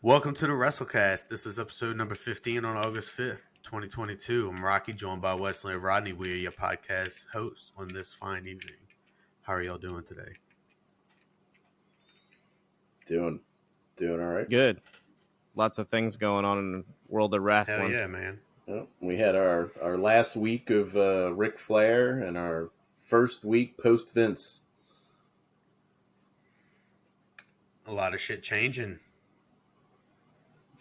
Welcome to the Wrestlecast. This is episode number 15 on August 5th, 2022. I'm Rocky, joined by Wesley and Rodney. We are your podcast hosts on this fine evening. How are y'all doing today? Doing all right. Good. Lots of things going on in the world of wrestling. Hell yeah, man. Well, we had our last week of Ric Flair and our first week post Vince. A lot of shit changing.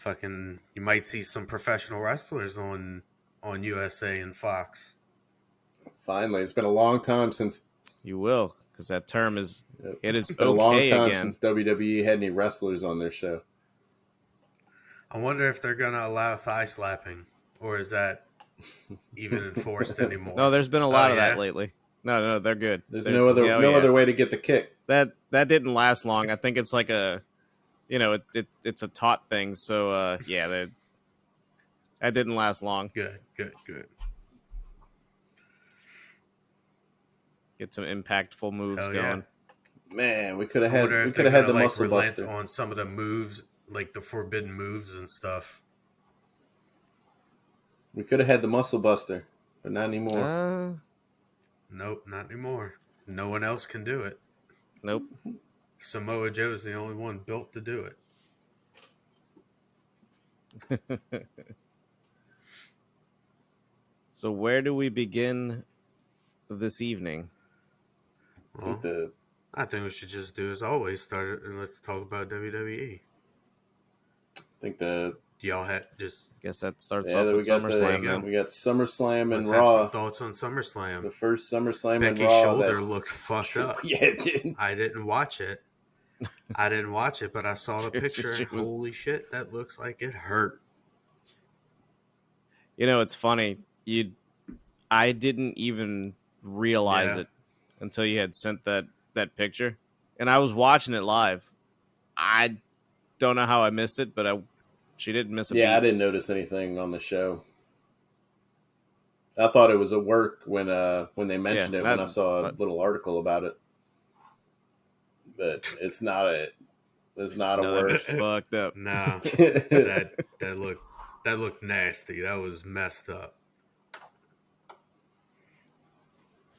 You might see some professional wrestlers on USA and Fox. Finally, it's been a long time since You will, because that term is it's been a long time again. since WWE had any wrestlers on their show. I wonder if they're gonna allow thigh slapping, or is that even enforced anymore? No, there's been a lot of that lately. No, they're good. There's no other way to get the kick. That didn't last long. I think it's like it's a taught thing. So that didn't last long. Good. Get some impactful moves Hell going. Yeah. Man, we could have had the muscle buster on some of the moves, like the forbidden moves and stuff. We could have had the muscle buster, but not anymore. Nope, not anymore. No one else can do it. Nope. Samoa Joe's the only one built to do it. So where do we begin this evening? Well, I think we should just do as always. Start it and let's talk about WWE. I think the Y'all had just. I guess that starts off with SummerSlam. We got SummerSlam and Let's Raw. have some thoughts on SummerSlam. The first SummerSlam Becky's and Raw. shoulder looked fucked up. Yeah, it did. I didn't watch it, but I saw the picture. And holy shit, that looks like it hurt. You know, it's funny. I didn't even realize it until you had sent that picture, and I was watching it live. I don't know how I missed it, but she didn't miss a beat. I didn't notice anything on the show. I thought it was a work when they mentioned it when I saw a little article about it, but it's not a work. Fucked up. No, that looked nasty. That was messed up.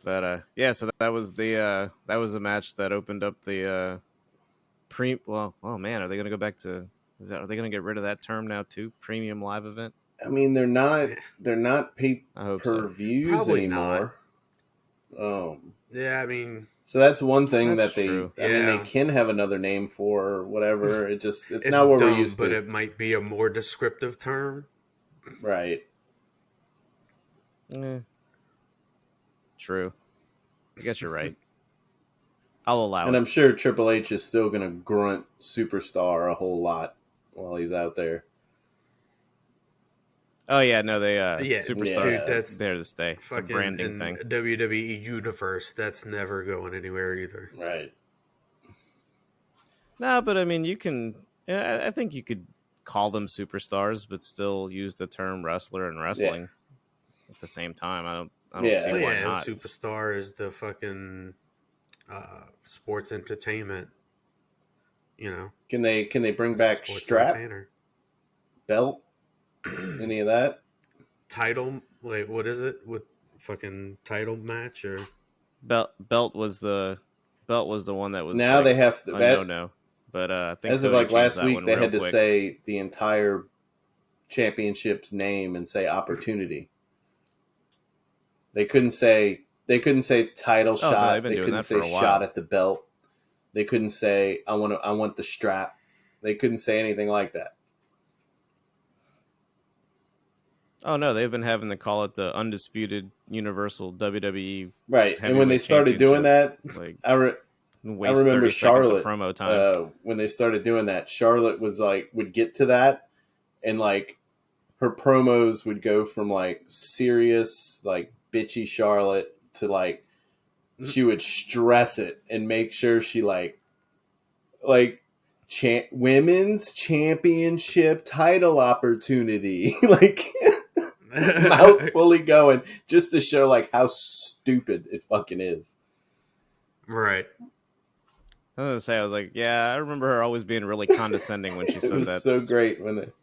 But so that was the match that opened up the oh man, are they going to go back to? Are they going to get rid of that term now too? Premium live event. I mean, they're not pay-per-views anymore. Yeah, I mean, so that's one thing that's that true. I mean, they can have another name for or whatever. It's not what we're used to. But it might be a more descriptive term, right? True. I guess you're right. I'll allow it. And I'm sure Triple H is still going to grunt superstar a whole lot while he's out there. Oh yeah, no, they superstars. Dude, that's there to stay. It's a branding thing. WWE universe, that's never going anywhere either. Right. No, but I mean, you can. I think you could call them superstars, but still use the term wrestler and wrestling at the same time. I don't see why not. Superstar is the fucking sports entertainment. You know, can they bring back strap, belt, any of that? Title, like what is it? What fucking title match or belt was the one that was. Now they have to. No. But I think as of like last week, they had to say the entire championship's name and say opportunity. They couldn't say title shot. No, they couldn't say shot at the belt. They couldn't say I want the strap. They couldn't say anything like that. Oh no, they've been having to call it the undisputed Universal WWE. Right, and when they started doing that, like, I remember Charlotte promo time. When they started doing that. Charlotte would get to that, and like her promos would go from like serious, like bitchy Charlotte to like she would stress it and make sure she like women's championship title opportunity, like mouth fully going, just to show like how stupid it fucking is. Right. I was gonna say, I was like, yeah, I remember her always being really condescending when she It said was that. so great when it.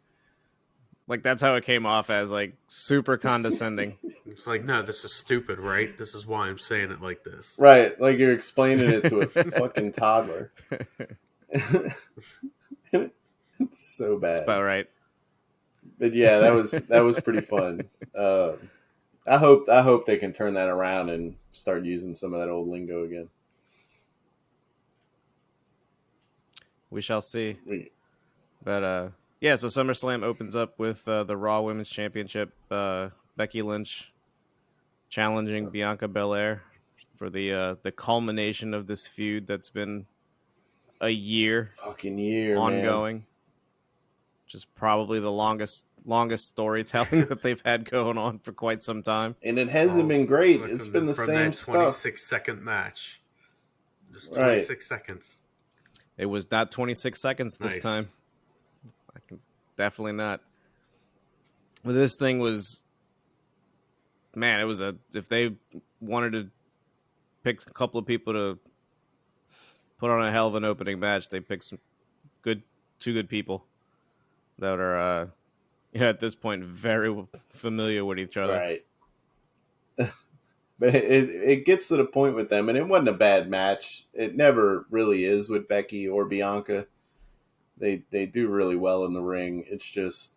Like, that's how it came off as, like, super condescending. It's like, no, this is stupid, right? This is why I'm saying it like this. Right, like you're explaining it to a fucking toddler. It's so bad. About right. But yeah, that was pretty fun. I hope they can turn that around and start using some of that old lingo again. We shall see. But yeah, so SummerSlam opens up with the Raw Women's Championship. Becky Lynch challenging Bianca Belair for the culmination of this feud that's been a year Fucking year, ongoing. man. Just probably the longest storytelling that they've had going on for quite some time. And it hasn't been great. It's been the from same that stuff. 26-second match. Just 26 seconds. It was not 26 seconds this time. I can definitely not. But this thing was, man, it was if they wanted to pick a couple of people to put on a hell of an opening match, they picked two good people that are at this point very familiar with each other. Right. But it gets to the point with them, and it wasn't a bad match. It never really is with Becky or Bianca. They do really well in the ring. It's just,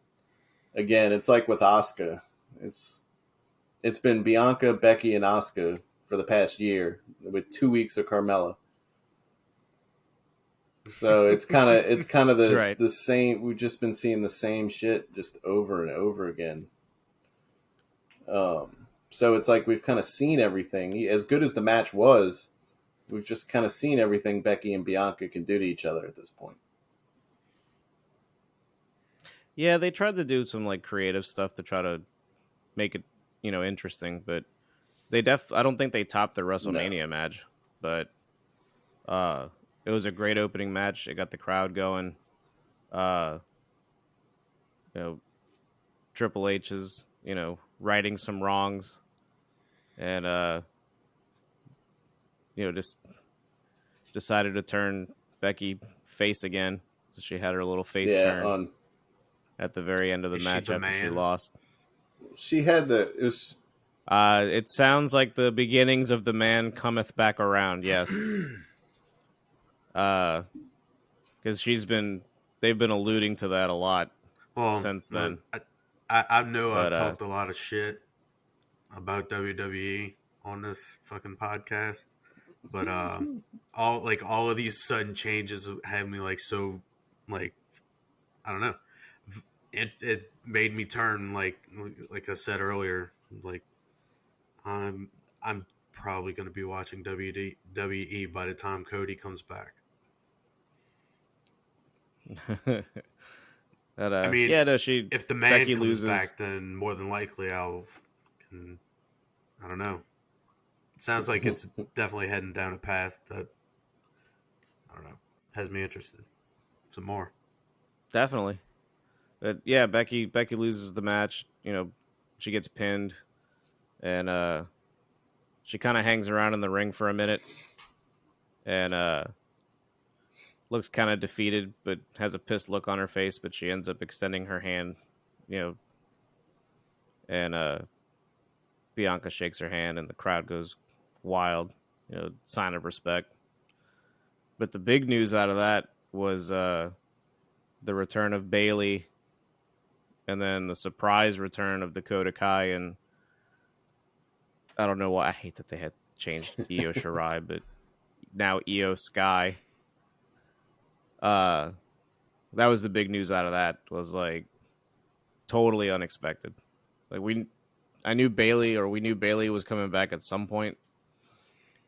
again, it's like with Asuka. It's been Bianca, Becky, and Asuka for the past year with 2 weeks of Carmella. So it's kind of the same. We've just been seeing the same shit just over and over again. So it's like we've kind of seen everything. As good as the match was, we've just kind of seen everything Becky and Bianca can do to each other at this point. Yeah, they tried to do some like creative stuff to try to make it, interesting, but I don't think they topped the WrestleMania match, but it was a great opening match. It got the crowd going. Triple H is, righting some wrongs, and just decided to turn Becky face again. So she had her little face turn at the very end of the match after she lost. She had it sounds like the beginnings of the man cometh back around. Yes. Because they've been alluding to that a lot since then. I know I've talked a lot of shit about WWE on this fucking podcast, but all of these sudden changes have me like so like I don't know. It made me turn like I said earlier, like I'm probably going to be watching WWE by the time Cody comes back. I mean, if the man Becky comes back, then more than likely I don't know. It sounds like it's definitely heading down a path that I don't know has me interested some more. Definitely, but yeah, Becky loses the match. She gets pinned, and she kind of hangs around in the ring for a minute, and looks kind of defeated, but has a pissed look on her face. But she ends up extending her hand, and Bianca shakes her hand, and the crowd goes wild, sign of respect. But the big news out of that was the return of Bayley, and then the surprise return of Dakota Kai, and I don't know why I hate that they had changed Io Shirai, but now Io Sky. That was the big news out of that. Was like totally unexpected. Like we knew Bayley was coming back at some point.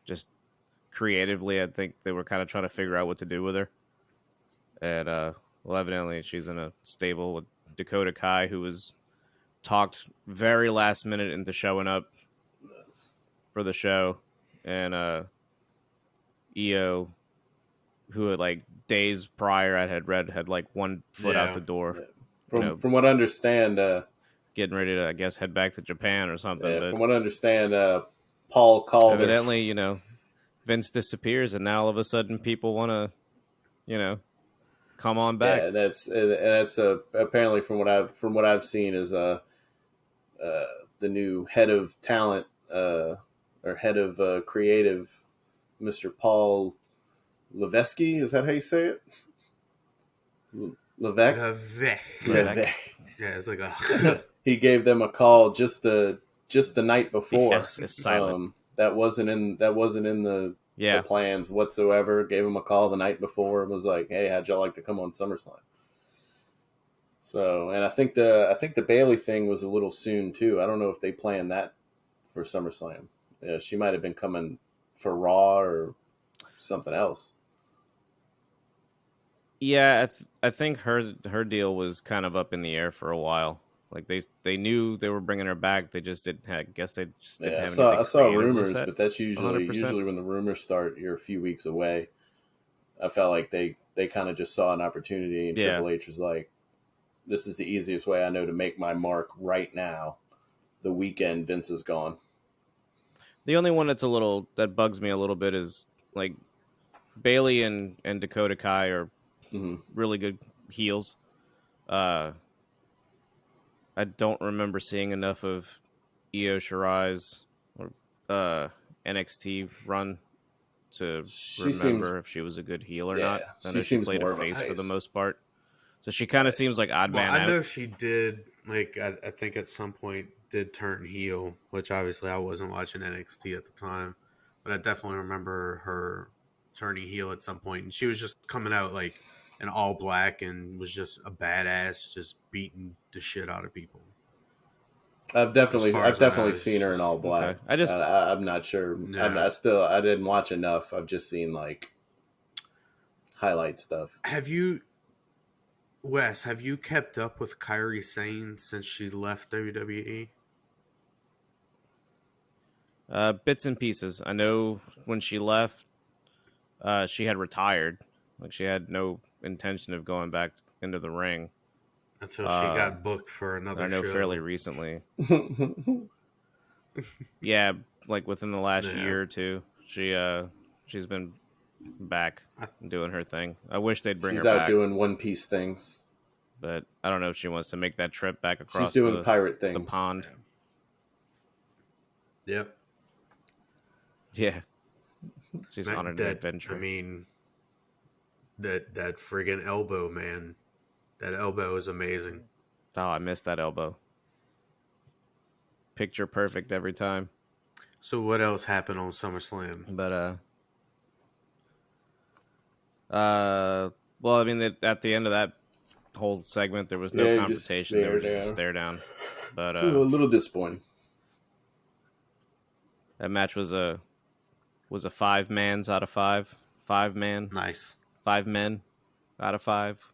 Just creatively, I think they were kind of trying to figure out what to do with her. And well, evidently she's in a stable with Dakota Kai, who was talked very last minute into showing up for the show, and Io, who had like days prior I had read had like one foot out the door. Yeah. From what I understand, getting ready to, I guess, head back to Japan or something. Yeah, from what I understand, Paul called evidently, Vince disappears, and now all of a sudden people want to, come on back. Yeah, that's apparently from what I've seen is the new head of talent or head of creative, Mr. Paul Levesque. Is that how you say it? Levesque. Yeah, it's like a. He gave them a call just the night before. Yes, it's silent. That wasn't in the plans whatsoever. Gave him a call the night before and was like, "Hey, how'd y'all like to come on SummerSlam?" So, and I think the Bayley thing was a little soon too. I don't know if they planned that for SummerSlam. Yeah, she might have been coming for Raw or something else. Yeah, I think her deal was kind of up in the air for a while. Like they knew they were bringing her back. They just didn't. I guess they just didn't have anything. I saw rumors, set, but that's usually 100%. when the rumors start. You're a few weeks away. I felt like they kind of just saw an opportunity, and Triple H was like, "This is the easiest way I know to make my mark right now. The weekend Vince is gone." The only one that bugs me a little bit is like Bayley and Dakota Kai are really good heels. I don't remember seeing enough of Io Shirai's NXT run to remember if she was a good heel or not. I know she played a face for the most part. So she kind of seems like odd man out. I know she did, like, I think at some point did turn heel, which obviously I wasn't watching NXT at the time. But I definitely remember her turning heel at some point. And she was just coming out, like, in all black and was just a badass, just beating the shit out of people. I've definitely seen her in all black. Okay. I'm not sure. No. I didn't watch enough. I've just seen like highlight stuff. Wes, have you kept up with Kairi Sane since she left WWE? Bits and pieces. I know when she left, she had retired. Like she had no intention of going back into the ring until she got booked for another show. I know fairly recently. Yeah, like within the last year or two, she's been back doing her thing. I wish they'd bring her back. She's out doing One Piece things, but I don't know if she wants to make that trip back across. She's doing pirate things. The pond. Yep. Yeah. She's on an adventure. I mean, that friggin' elbow, man. That elbow is amazing. Oh, I missed that elbow. Picture perfect every time. So what else happened on SummerSlam? But well, I mean, at the end of that whole segment, there was no confrontation. There was just a stare down. But a little disappointing. That match was a 5 mans out of 5. 5 man. Nice. 5 men out of 5.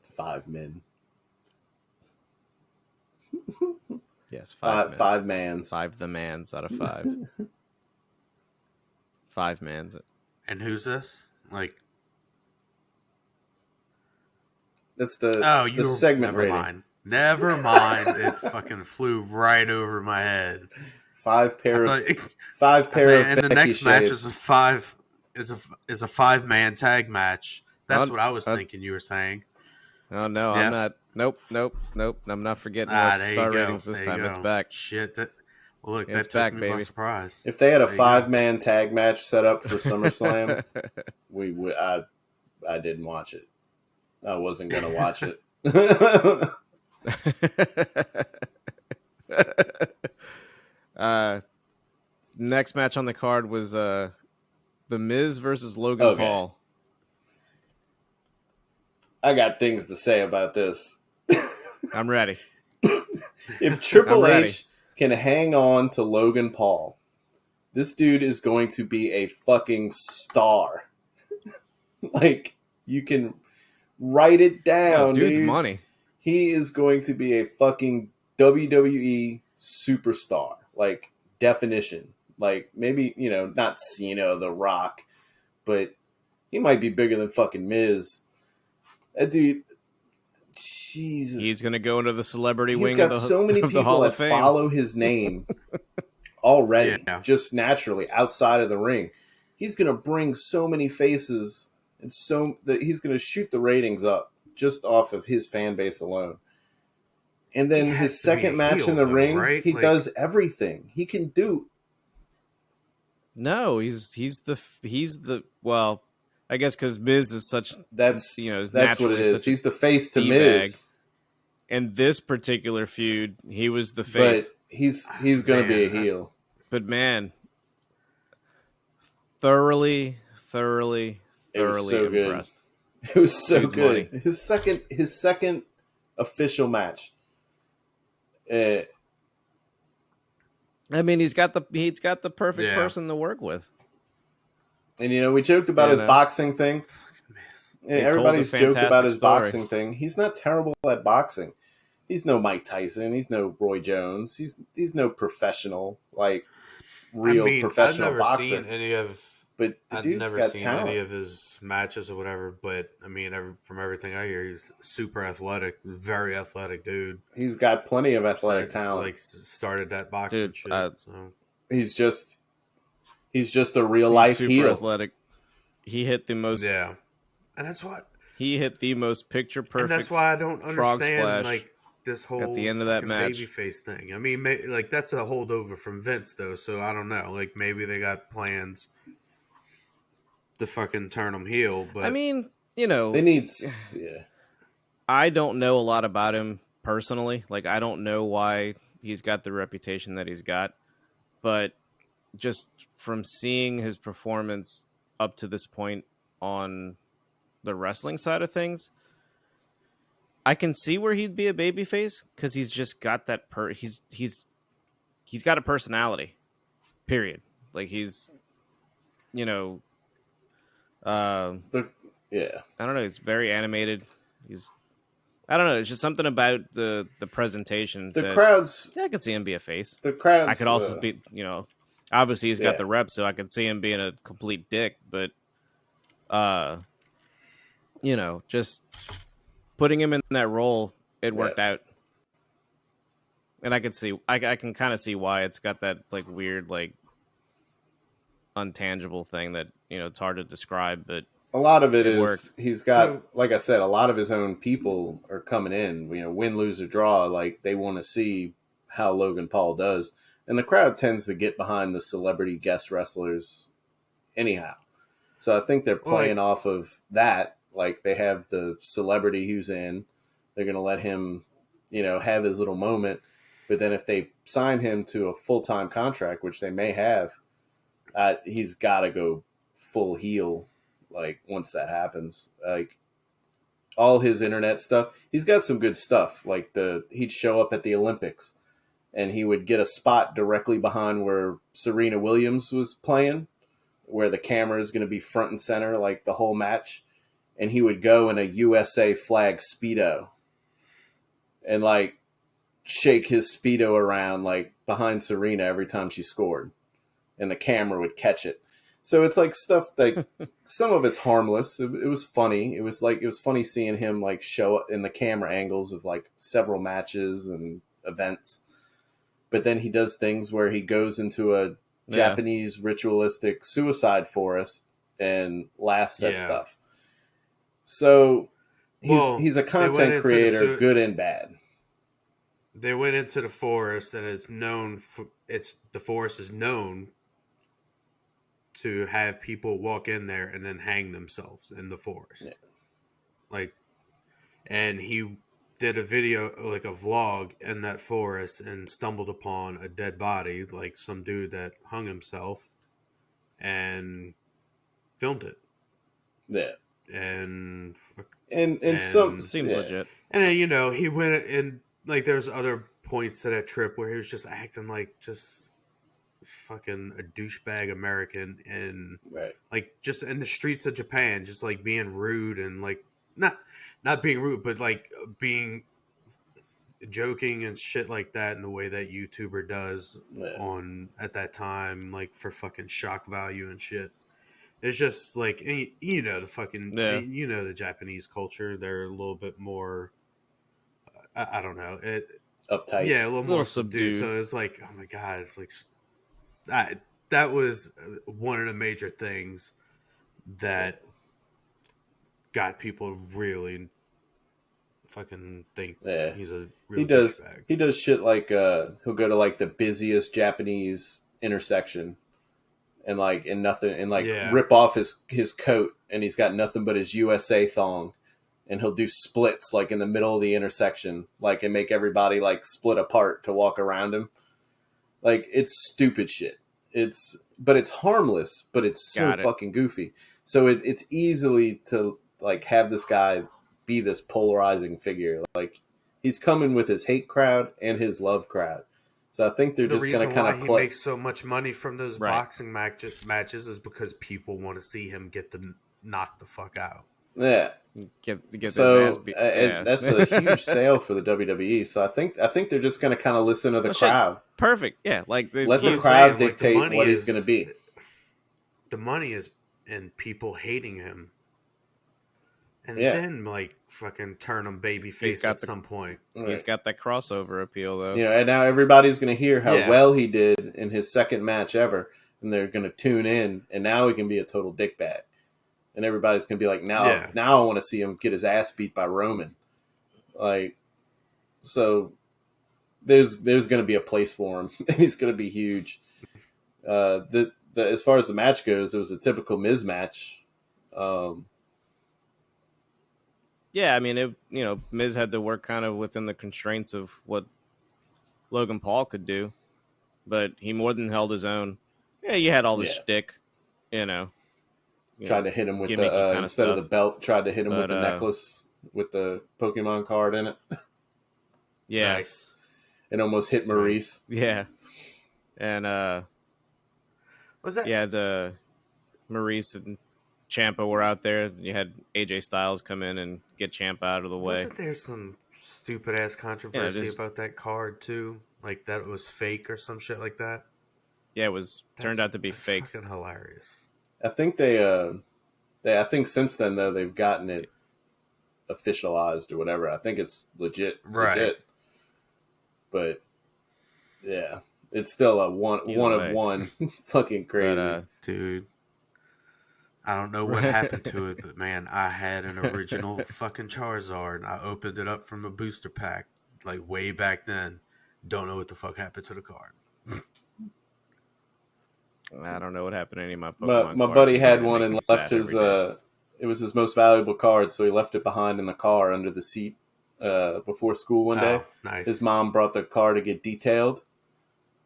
5 men. Yes, 5 men. 5 mans. 5 the mans out of 5. 5 mans. And who's this? Like, that's the segment rating. Never mind. It fucking flew right over my head. 5 pair of and the next match is a 5-man tag match. That's what I was thinking you were saying. Oh no, yeah. I'm not. Nope. I'm not forgetting those star ratings this time. It's back. Shit, look, it's that back, took me baby. by surprise. If they had a 5-man tag match set up for SummerSlam, I didn't watch it. I wasn't gonna watch it. Next match on the card was The Miz versus Logan Paul. I got things to say about this. I'm ready. If Triple H can hang on to Logan Paul, this dude is going to be a fucking star. Like, you can write it down, dude's dude. Money. He is going to be a fucking WWE superstar. Like, definition. Like, maybe, not Cena, The Rock, but he might be bigger than fucking Miz. That dude, Jesus. He's going to go into the celebrity wing of the Hall of Fame. He's got so many people that follow his name already, Yeah. just naturally outside of the ring. He's going to bring so many faces, and so that he's going to shoot the ratings up just off of his fan base alone. And then his second match in the ring, right? he does everything. He can do. No, he's the well, I guess because Miz is such That's is that's what it naturally is. such He's the face to D-bag. Miz. In this particular feud, he was the face. But he's going to be a heel. But man, thoroughly so impressed. Good. It was so Dude's good. money. His second official match. I mean, he's got the perfect person to work with. And we joked about his boxing thing. Everybody's joked about his boxing thing. He's not terrible at boxing. He's no Mike Tyson. He's no Roy Jones. He's no professional, like real professional boxer. I've never seen any of. But the dude's never got seen talent. any of his matches or whatever. But I mean, from everything I hear, he's super athletic, very athletic dude. He's got plenty of athletic talent. Like started that boxing shit. So he's just a real life super heel. Athletic. He hit the most. Yeah, and that's what he hit the most picture perfect. And that's why I don't understand like this whole at the end of that match babyface thing. I mean, like that's a holdover from Vince though, so I don't know. Like maybe they got plans to fucking turn him heel, but they need. Yeah. I don't know a lot about him personally. Like I don't know why he's got the reputation that he's got, but just from seeing his performance up to this point on the wrestling side of things, I can see where he'd be a babyface because he's just got that he's got a personality. Period. Like he's I don't know, he's very animated. I don't know, it's just something about the presentation. The crowds I could see him be a face. The crowds I could also be obviously he's got the rep, so I could see him being a complete dick, but just putting him in that role, it worked out. And I can kind of see why it's got that like weird, like untangible thing that, it's hard to describe, but a lot of it is worked. He's got, like I said, a lot of his own people are coming in, win, lose, or draw. Like they want to see how Logan Paul does. And the crowd tends to get behind the celebrity guest wrestlers anyhow. So I think they're playing off of that. Like they have the celebrity who's in, they're going to let him, have his little moment. But then if they sign him to a full-time contract, which they may have, he's got to go full heel. Like once that happens, like all his internet stuff, he's got some good stuff. Like he'd show up at the Olympics and he would get a spot directly behind where Serena Williams was playing, where the camera is going to be front and center, like the whole match. And he would go in a USA flag Speedo and like shake his Speedo around like behind Serena every time she scored, and the camera would catch it. So it's like stuff like some of it's harmless. It was funny. It was funny seeing him like show up in the camera angles of like several matches and events. But then he does things where he goes into a Japanese ritualistic suicide forest and laughs at stuff. So he's a content creator, good and bad. They went into the forest, and the forest is known to have people walk in there and then hang themselves in the forest. Yeah. And he did a video, like a vlog in that forest, and stumbled upon a dead body, like some dude that hung himself, and filmed it. Yeah. And some seems legit. And then, he went and like there's other points to that trip where he was just acting like just fucking a douchebag American, and like just in the streets of Japan, just like being rude and like not being rude, but like being joking and shit like that in the way that YouTuber does on at that time, like for fucking shock value and shit. It's just like the fucking the Japanese culture, they're a little bit more I don't know, uptight, a little more subdued. So it's like, oh my god, it's like that was one of the major things that got people really fucking think he's a real douchebag. He does shit like he'll go to like the busiest Japanese intersection and rip off his coat, and he's got nothing but his USA thong, and he'll do splits like in the middle of the intersection, like, and make everybody like split apart to walk around him. Like, it's stupid shit. But it's harmless, but it's so fucking goofy. So it's easily to like have this guy be this polarizing figure. Like, he's coming with his hate crowd and his love crowd. So I think they're just going to kind of he makes so much money from those boxing matches is because people want to see him get knocked the fuck out. Yeah. Get his ass beat. That's a huge sale for the WWE. So I think they're just going to kind of listen to the crowd. Perfect. Yeah, like let the crowd dictate what he's going to be. The money is in people hating him, and then like fucking turn him babyface at some point. He's got that crossover appeal, though. You know, and now everybody's going to hear how well he did in his second match ever, and they're going to tune in, and now he can be a total dickbag. And everybody's going to be like, now I want to see him get his ass beat by Roman. Like, so there's going to be a place for him, and he's going to be huge. As far as the match goes, it was a typical Miz match. Yeah, I mean, Miz had to work kind of within the constraints of what Logan Paul could do, but he more than held his own. Yeah, you had all the shtick, Tried to hit him with the instead of the belt. Tried to hit him with the necklace with the Pokemon card in it. Yeah, nice. And almost hit Maurice. Yeah, and was that? Yeah, the Maurice and Ciampa were out there. You had AJ Styles come in and get Ciampa out of the way. Wasn't there some stupid ass controversy about that card too? Like that it was fake or some shit like that. Yeah, turned out to be fake. Fucking hilarious. I think I think since then though they've gotten it officialized or whatever. I think it's legit. But yeah, it's still a one of one. Fucking crazy, but, dude. I don't know what happened to it, but man, I had an original fucking Charizard. I opened it up from a booster pack like way back then. Don't know what the fuck happened to the card. I don't know what happened to any of my Pokemon my cards. buddy had one and left his it was his most valuable card, so he left it behind in the car under the seat before school one day. Nice. His mom brought the car to get detailed,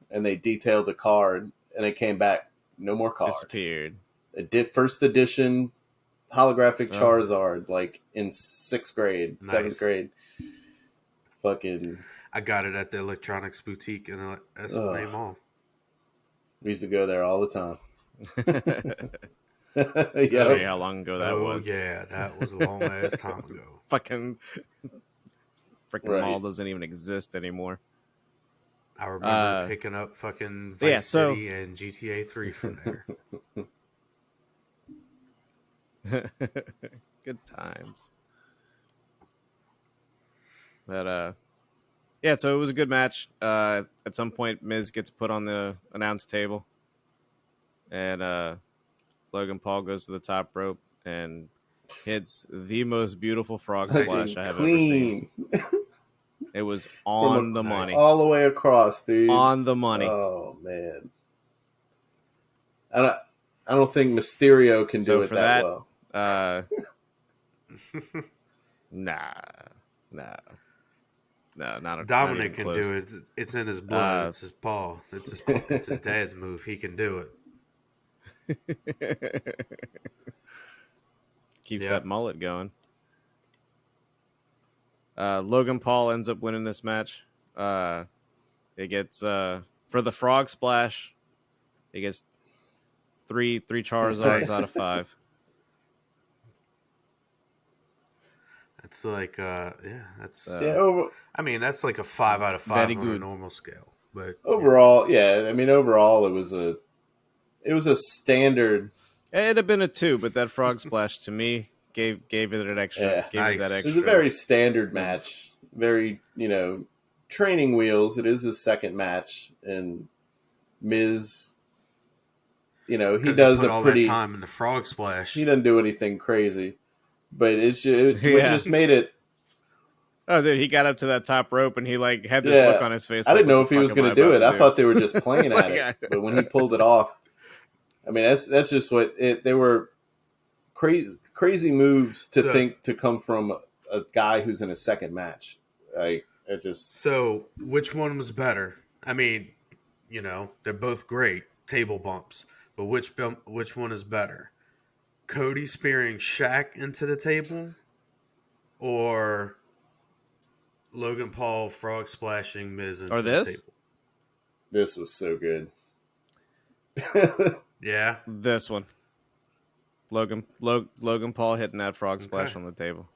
and they detailed the card, and they came back, no more card. Disappeared. First edition holographic Charizard, like in 6th grade, 7th grade. Fucking. I got it at the electronics boutique in Esplay Mall. We used to go there all the time. Yeah. How long ago that was? Oh, yeah. That was a long ass time ago. Freaking mall doesn't even exist anymore. I remember picking up fucking Vice City and GTA 3 from there. Good times. But, yeah, so it was a good match. At some point, Miz gets put on the announce table. And Logan Paul goes to the top rope and hits the most beautiful frog splash I have ever seen. It was on the money. All the way across, dude. On the money. Oh, man. I don't think Mysterio can do it that well. Nah. No, not Dominic can do it. It's in his blood. It's his paw. It's his dad's move. He can do it. Keeps that mullet going. Logan Paul ends up winning this match. It gets for the frog splash. He gets three Charizards out of 5. It's like that's I mean that's like a 5 out of 5 on a normal scale. But overall, overall it was a standard. It'd have been a 2, but that frog splash to me gave it an extra. Yeah, gave it that extra. It was a very standard match. Very, training wheels. It is his second match, and Miz you know, he 'Cause does put a all pretty that time in the frog splash. He doesn't do anything crazy, but it just made it. Oh, dude, he got up to that top rope and he like had this Yeah, look on his face. I like, didn't know what if the he fuck was am going I to do about it. to I do? thought they were just playing Like, at it, but when he pulled it off, I mean, that's just what it. They were crazy moves to come from a guy who's in his second match. Like it just. So, which one was better? I mean, you know, they're both great table bumps, but which one is better? Cody spearing Shaq into the table, or Logan Paul frog splashing Miz into the table? This was so good. Yeah, this one. Logan Paul hitting that frog splash on the table.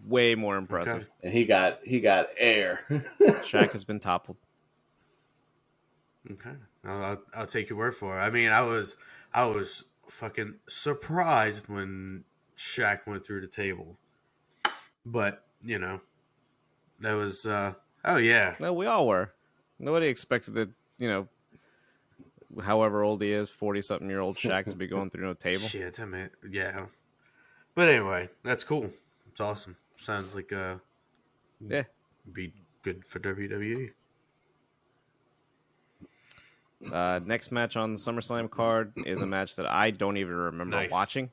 Way more impressive. Okay. And he got air. Shaq has been toppled. Okay, I'll take your word for it. I mean, I was fucking surprised when Shaq went through the table, but you know, that was oh yeah. No, we all were. Nobody expected that. You know, however old he is, 40-something-year-old Shaq to be going through no table. Shit, I mean, yeah. But anyway, that's cool. It's awesome. Sounds like Yeah, be good for WWE. Next match on the SummerSlam card is a match that I don't even remember watching.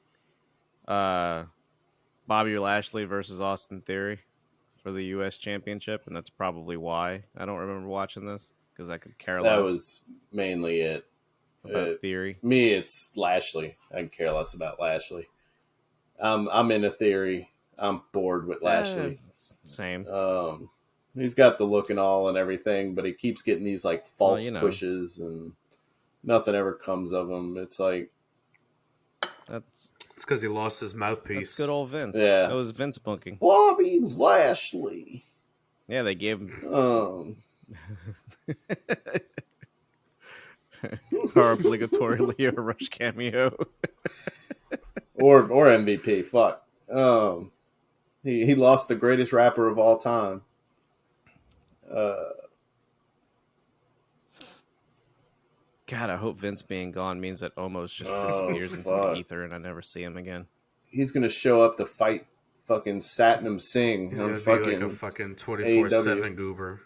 Bobby Lashley versus Austin Theory for the U.S. Championship, and that's probably why I don't remember watching this, because I could care less. That was mainly it. About Theory. Me, it's Lashley. I can care less about Lashley. I'm into Theory. I'm bored with Lashley. Same. He's got the look and all and everything, but he keeps getting these like false pushes and nothing ever comes of him. It's like it's because he lost his mouthpiece. That's good old Vince. Yeah, that was Vince booking. Bobby Lashley. Yeah, they gave him. Our obligatory Leo Rush cameo. or MVP. Fuck. He lost the greatest rapper of all time. God, I hope Vince being gone means that Omos just disappears into the ether and I never see him again. He's gonna show up to fight fucking Satnam Singh. He's gonna be like a fucking 24/7 goober.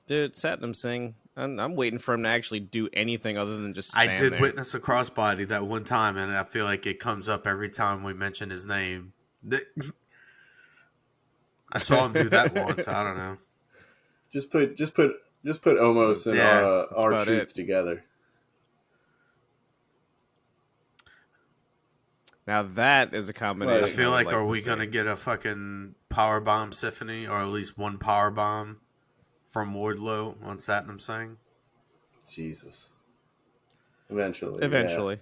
Dude, Satnam Singh, I'm waiting for him to actually do anything other than just stand I did there. witness a crossbody that one time, and I feel like it comes up every time we mention his name. I saw him do that once. I don't know. Just put Omos and our truth together. Now that is a combination. I feel like are we gonna get a fucking powerbomb symphony, or at least one powerbomb from Wardlow on Satnam Singh? Jesus. Eventually. Yeah.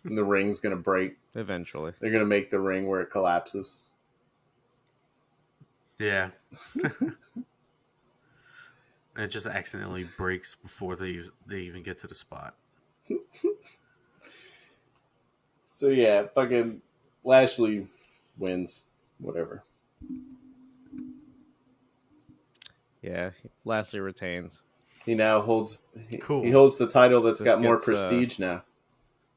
And the ring's gonna break. Eventually. They're gonna make the ring where it collapses. Yeah. And it just accidentally breaks before they even get to the spot. So yeah, fucking Lashley wins. Whatever. Yeah, Lashley retains. He now holds. Cool. He holds the title that's got more prestige now.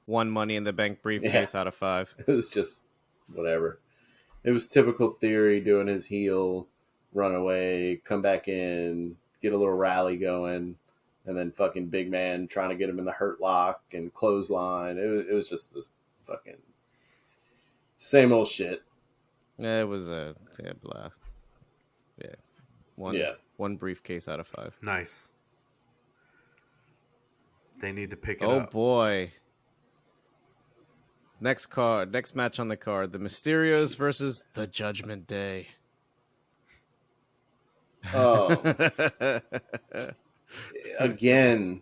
One Money in the Bank briefcase out of 5. It was just whatever. It was typical Theory doing his heel, run away, come back in, get a little rally going, and then fucking Big Man trying to get him in the hurt lock and clothesline. It was just this fucking same old shit. Yeah, it was a blah. Yeah. One briefcase out of 5. Nice. They need to pick it up. Oh boy. Next match on the card, the Mysterios versus the Judgment Day. Oh. Again.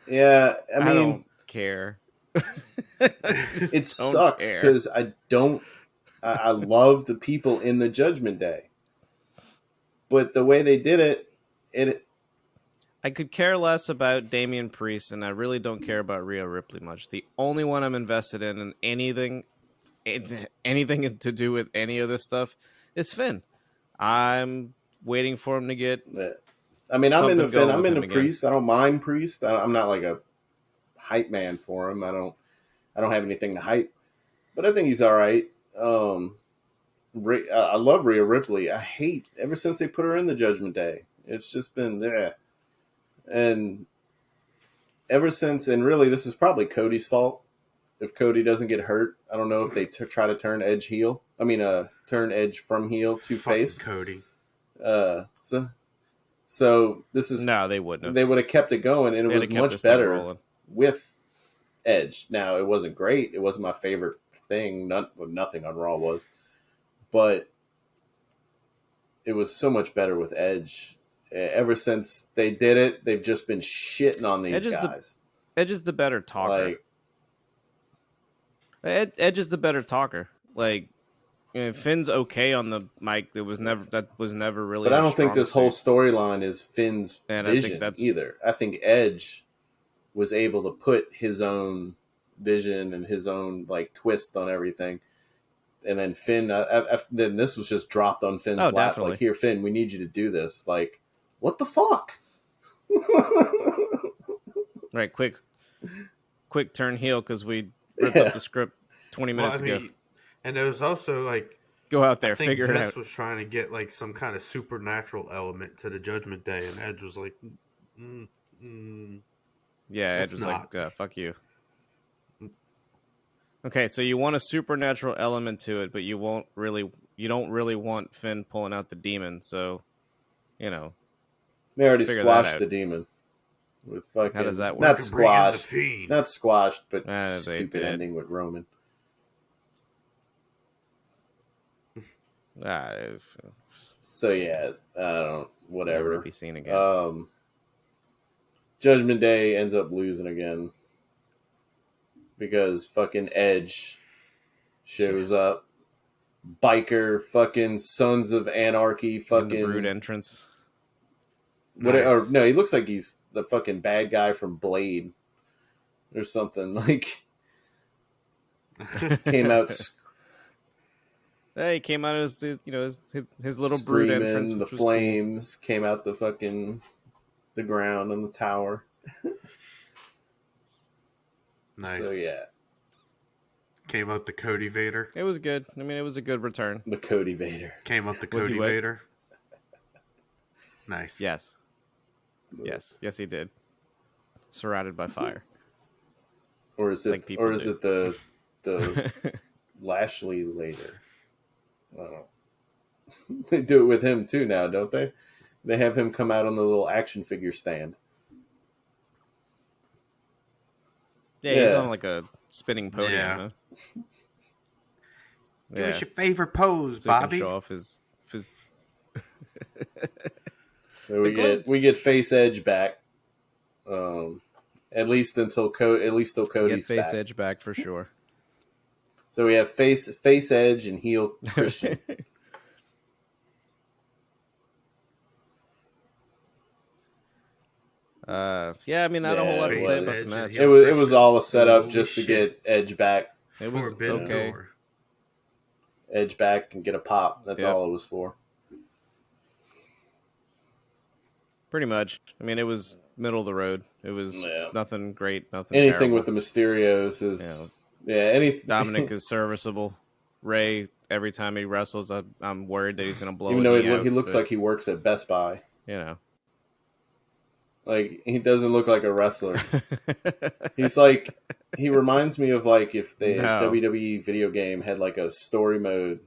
Yeah, I mean, don't care. It sucks because I love the people in the Judgment Day. But the way they did it I could care less about Damian Priest, and I really don't care about Rhea Ripley much. The only one I'm invested in anything to do with any of this stuff is Finn. I'm waiting for him to get I mean, I'm something into going Finn. I'm with into him again. Priest. I don't mind Priest. I'm not like a hype man for him. I don't have anything to hype, but I think he's all right. I love Rhea Ripley. I hate ever since they put her in the Judgment Day. It's just been there, and ever since. And really, this is probably Cody's fault. If Cody doesn't get hurt, I don't know if they try to turn Edge heel. I mean, turn Edge from heel to face. Cody. So this is no, they wouldn't have. They would have kept it going, and it was much better with Edge. Now, it wasn't great. It wasn't my favorite thing. Nothing on Raw was, but it was so much better with Edge. Ever since they did it, they've just been shitting on these guys. Edge is the better talker. Edge is the better talker. Like, Finn's okay on the mic. That was never really. But I don't think this whole storyline is Finn's vision either. I think Edge was able to put his own vision and his own like twist on everything, and then Finn. Then this was just dropped on Finn's lap. Definitely. Like, here, Finn, we need you to do this. Like, what the fuck? Right, quick turn heel because we ripped up the script 20 minutes ago. And there was also like, go out there, I think figure Vince it out. was trying to get like some kind of supernatural element to the Judgment Day, and Edge was like, yeah, Edge was like, fuck you. Okay, so you want a supernatural element to it, but you don't really want Finn pulling out the demon. So, they already squashed the demon with fucking. How does that work? Not squashed, but stupid ending with Roman. So yeah, I don't. Whatever. Never be seen again. Judgment Day ends up losing again because fucking Edge shows up. Biker, fucking Sons of Anarchy, fucking the Brood entrance. Nice. No, he looks like he's the fucking bad guy from Blade or something. Like, came out. He came out as his little Brood entrance. The flames came out the ground on the tower. Nice. So yeah, came out the Cody Vader. It was good. I mean, it was a good return. The Cody Vader came out the Cody Vader. Nice. Yes, he did. Surrounded by fire. Or is it? Or is it the Lashley later? I don't know. They do it with him too now, don't they? They have him come out on the little action figure stand. Yeah, he's on like a spinning podium. Yeah. Huh? Give us your favorite pose, so Bobby. He can show off his... So we get face Edge back. At least till Cody's get face back. Edge back for sure. So we have face Edge and heel Christian. Yeah, I mean, not a whole lot to say about the match. It was all a setup just to get Edge back. It was okay. Edge back and get a pop. That's all it was for. Pretty much. I mean, it was middle of the road. It was nothing great, nothing anything terrible. with the Mysterios is anything. Dominic is serviceable. Ray, every time he wrestles, I'm worried that he's going to blow. Even though he looks like he works at Best Buy. Like, he doesn't look like a wrestler. He's like, he reminds me of like if the WWE video game had like a story mode,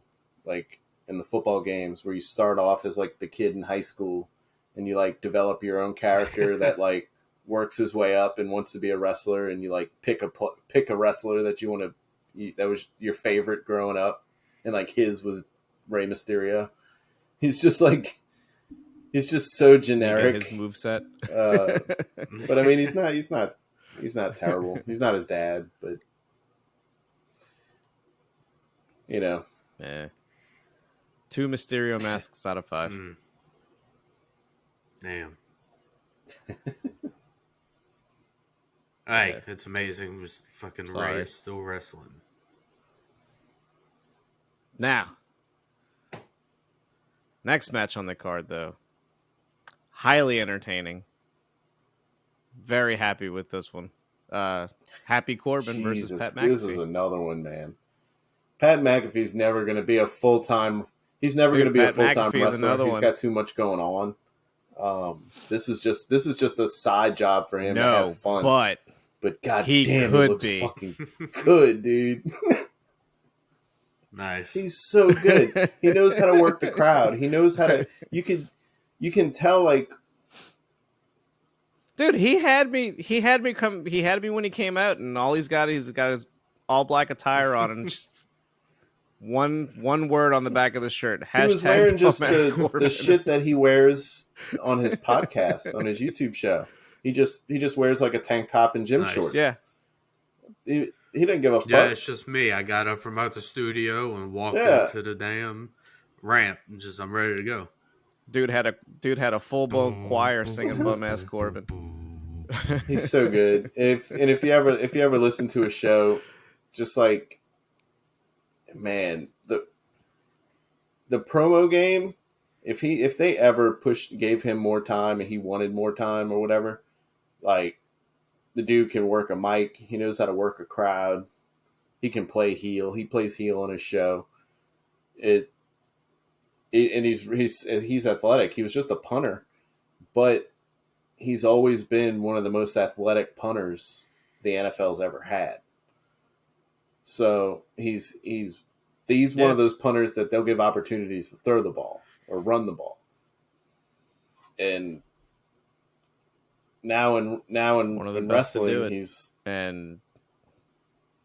like in the football games where you start off as like the kid in high school and you like develop your own character that like works his way up and wants to be a wrestler, and you like pick a wrestler that you want to, that was your favorite growing up, and like his was Rey Mysterio. He's just so generic. His moveset. But I mean, he's not terrible. He's not his dad, but Yeah. 2 Mysterio masks out of 5. Damn. Hey, it's amazing. It was fucking Ray is still wrestling. Now, next match on the card, though. highly entertaining. Very happy with this one. Happy Corbin versus Pat McAfee. This is another one, man. Pat McAfee's never going to be a full-time. He's never going to be a full-time wrestler. He's got too much going on. This is just a side job for him to have fun. But god damn, it looks fucking good, dude. Nice. He's so good. He knows how to work the crowd. He knows how to. You can tell, like, dude, he had me when he came out, and all he's got his all black attire on, and just one word on the back of the shirt. He was wearing just the shit that he wears on his podcast, on his YouTube show. He just wears like a tank top and gym shorts. Yeah. He didn't give a fuck. Yeah, it's just me. I got up from out the studio and walked into the damn ramp, and I'm ready to go. Dude had a full blown choir singing Bum Ass Corbin. He's so good. If you ever listen to a show, just like, man, the promo game, if they ever gave him more time and he wanted more time or whatever, like, the dude can work a mic. He knows how to work a crowd. He can play heel. He plays heel on his show. And he's athletic. He was just a punter, but he's always been one of the most athletic punters the NFL's ever had. So he's one of those punters that they'll give opportunities to throw the ball or run the ball. And now in one of the wrestling,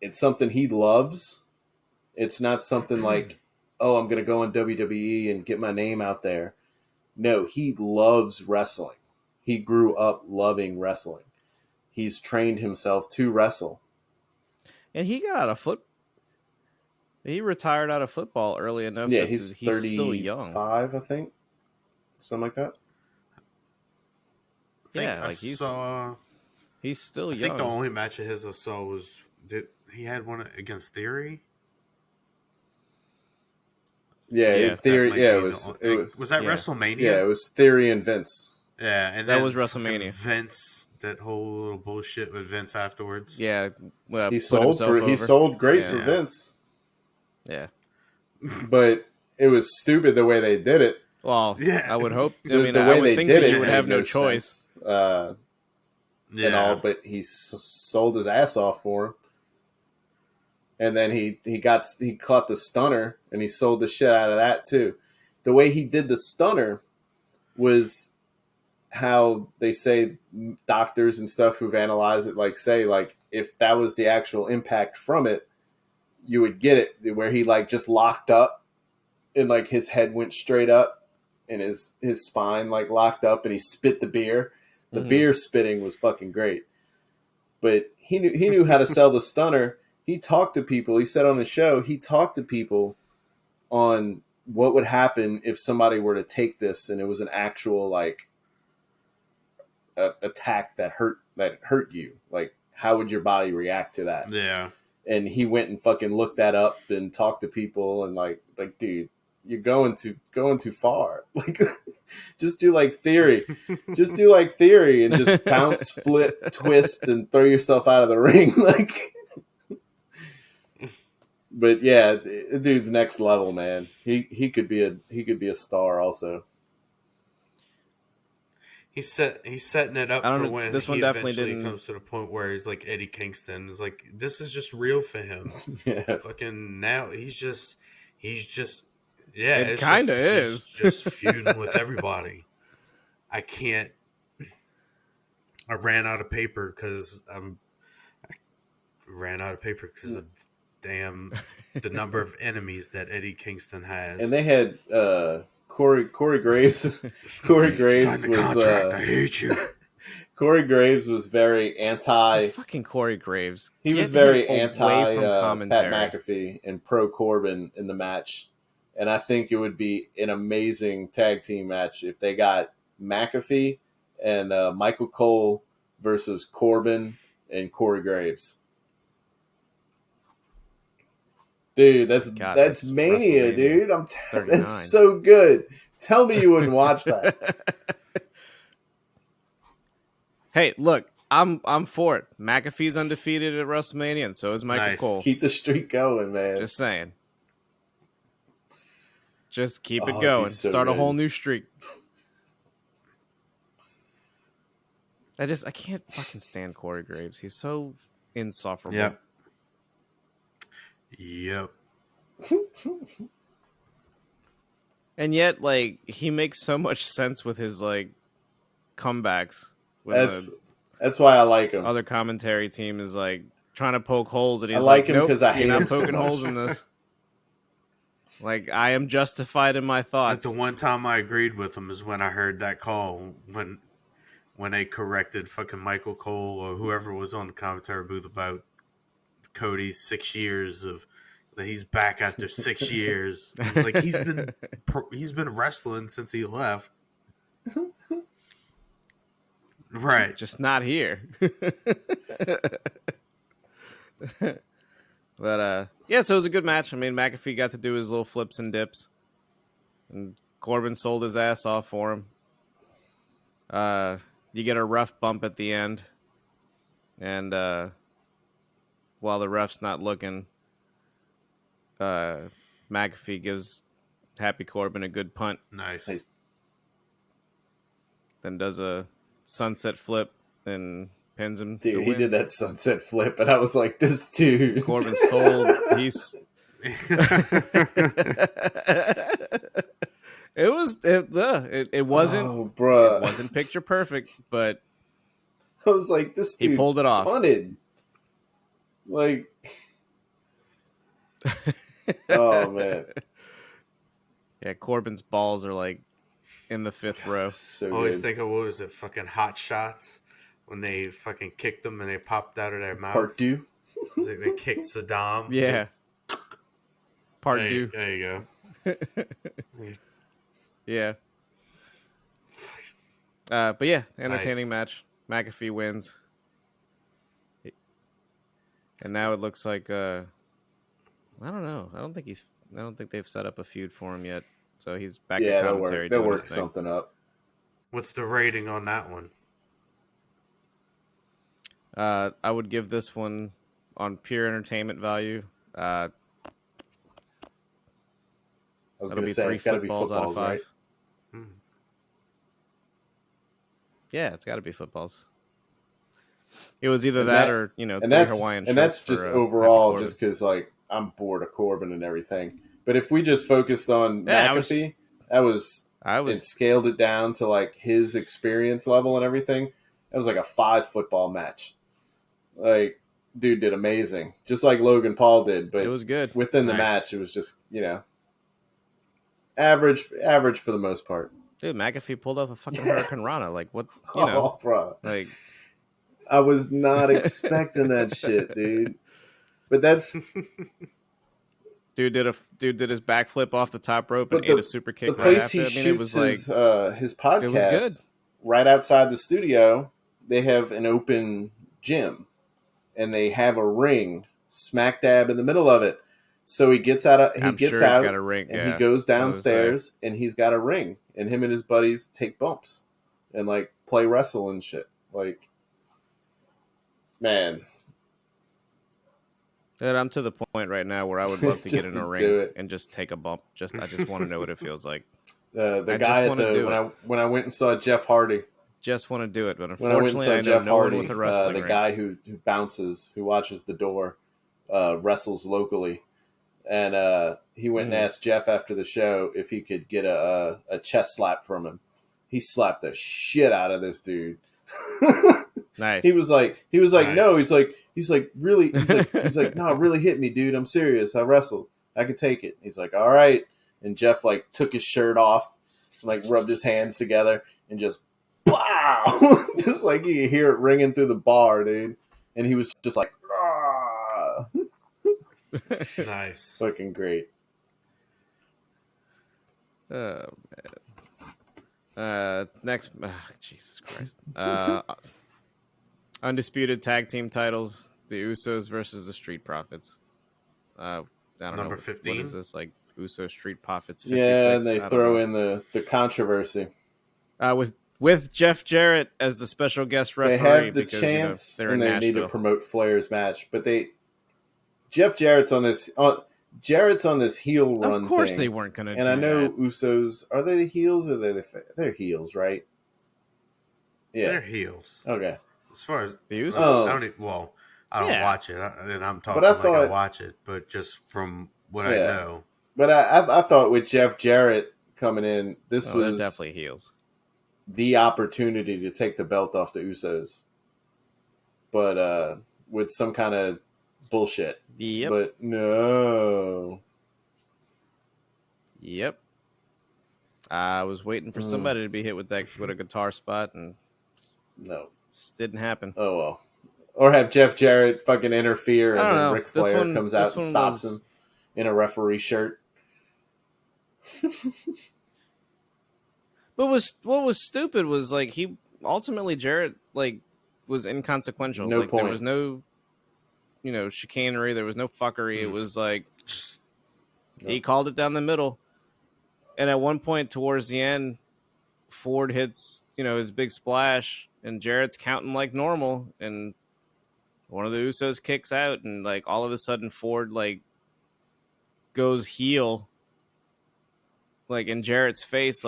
it's something he loves. It's not something like, oh, I'm going to go on WWE and get my name out there. No, he loves wrestling. He grew up loving wrestling. He's trained himself to wrestle. And he got out of He retired out of football early enough. Yeah, he's 35, still young. I think. Something like that. He's still young. I think the only match of his I saw was he had one against Theory. Yeah, Theory. Yeah, it was that WrestleMania? Yeah, it was Theory and Vince. Yeah, and that was WrestleMania. Vince, that whole little bullshit with Vince afterwards. Yeah, well, he sold great for Vince. Yeah, but it was stupid the way they did it. Well, I would hope. I mean, I would think that he would have no choice. And all, but he sold his ass off for him. And then he caught the stunner, and he sold the shit out of that too. The way he did the stunner was how they say doctors and stuff who've analyzed it, say if that was the actual impact from it, you would get it where he just locked up, and his head went straight up, and his spine locked up, and he spit the beer. The beer spitting was fucking great, but he knew how to sell the stunner. He talked to people. He said on the show, he talked to people on what would happen if somebody were to take this and it was an actual attack that hurt you. How would your body react to that? Yeah. And he went and fucking looked that up and talked to people and dude, you're going too far. Just do Theory. Just do Theory and just bounce, flip, twist, and throw yourself out of the ring. But yeah, the dude's next level, man. He could be a star also. He's setting it up for when this one he definitely eventually comes to the point where he's like Eddie Kingston. It's this is just real for him. Yeah. Fucking now he's just it kind of is just feuding with everybody. I ran out of paper because of the number of enemies that Eddie Kingston has. And they had Corey Graves. Corey Graves Sign the contract. I hate you. Corey Graves was very anti. Fucking Corey Graves. He was very anti Pat McAfee and pro Corbin in the match. And I think it would be an amazing tag team match if they got McAfee and Michael Cole versus Corbin and Corey Graves. Dude, that's mania, dude. That's so good. Tell me you wouldn't watch that. Hey, look, I'm for it. McAfee's undefeated at WrestleMania, and so is Michael Cole. Keep the streak going, man. Just saying. Just keep it going. So start a whole new streak. I can't fucking stand Corey Graves. He's so insufferable. Yep. And yet, like, he makes so much sense with his like comebacks. That's why I like him. Other commentary team is like trying to poke holes, and he's like like, him "Nope, because I hate you're not him poking so much. holes in this." Like, I am justified in my thoughts. Like the one time I agreed with him is when I heard that call when they corrected fucking Michael Cole or whoever was on the commentary booth about Cody's 6 years of that he's back after 6 years. Like he's been wrestling since he left. Right. Just not here. But yeah, so it was a good match. I mean, McAfee got to do his little flips and dips, and Corbin sold his ass off for him. You get a rough bump at the end, and while the ref's not looking, McAfee gives Happy Corbin a good punt. Nice. Then does a sunset flip and pins him. Dude, he did that sunset flip, and I was like, "This dude." Corbin sold. He's. It wasn't. Oh, bruh. It wasn't picture perfect, but I was like, "This dude." He pulled it off. Punted. Like, oh man. Yeah, Corbin's balls are like in the fifth row. So always think of what was it, fucking Hot Shots when they fucking kicked them and they popped out of their mouth. Part 2. Was it they kicked Saddam? Yeah. Part 2. There you go. Yeah. But yeah, entertaining Nice. match. McAfee wins. And now it looks like I don't know. I don't think they've set up a feud for him yet. So he's back at commentary. They'll work something up. What's the rating on that one? I would give this one on pure entertainment value. I was It'll going be to say 3 it's got to be footballs out of footballs, 5. right? Yeah, it's got to be footballs. It was either And that that- or, you know, And 3 that's Hawaiian and that's shirts just for, overall, Happy just because like I'm bored of Corbin and everything. But if we just focused on McAfee, and scaled it down to like his experience level and everything, that was like a 5 football match. Like, dude did amazing, just like Logan Paul did. But it was good. within the match, it was just, you know, average for the most part. Dude, McAfee pulled off a fucking Hurricane Rana. Like, what, you know? Oh, bro. Like, I was not expecting that shit, dude. But that's dude did his backflip off the top rope and ate a super kick. The place right he after. shoots it was like his podcast, it was good. Right outside the studio, they have an open gym, and they have a ring smack dab in the middle of it. So he gets out. He's got a ring, and he goes downstairs, and he's got a ring, and him and his buddies take bumps and like play wrestle and shit. Like, man. Dude, I'm to the point right now where I would love to get in a ring and just take a bump. I just want to know what it feels like. The guy when I went and saw Jeff Hardy. Just want to do it, but When I went and unfortunately, saw Jeff no Hardy, one with a wrestling the ring. guy who bounces, who watches the door, wrestles locally, and he went and asked Jeff after the show if he could get a chest slap from him. He slapped the shit out of this dude. Nice. He was like, Nice. no, he's like, really, he's like, no, really hit me, dude. I'm serious. I wrestled. I could take it. He's like, all right. And Jeff like took his shirt off, and, like rubbed his hands together, and just, wow, just like you could hear it ringing through the bar, dude. And he was just like, ah. Nice. Fucking great. Oh man. Next, Jesus Christ. Undisputed tag team titles: the Usos versus the Street Profits. I don't know. Number 15. What is this, like Uso Street Profits? 56? Yeah, and they throw in the controversy. With with Jeff Jarrett as the special guest referee. They have the because, chance, they're and in they Nashville. need to promote Flair's match. But Jeff Jarrett's on this. Jarrett's on this heel run. Of course, thing, they weren't going to. And I know Usos. Are they the heels or they're heels, right? Yeah, they're heels. Okay. As far as the Usos, I don't watch it, and I'm talking but I watch it, but just from what I know. But I thought with Jeff Jarrett coming in, this was they're definitely heels. The opportunity to take the belt off the Usos, but with some kind of bullshit. Yep. But no. Yep. I was waiting for somebody to be hit with a guitar spot, and no, just didn't happen. Oh well. Or have Jeff Jarrett fucking interfere, and then Ric Flair comes out and stops him in a referee shirt. But what was stupid was like he ultimately Jarrett was inconsequential. No point. There was no, chicanery. There was no fuckery. It was like he called it down the middle. And at one point towards the end, Ford hits his big splash, and Jarrett's counting like normal, and one of the Usos kicks out, and all of a sudden Ford goes heel, in Jarrett's face,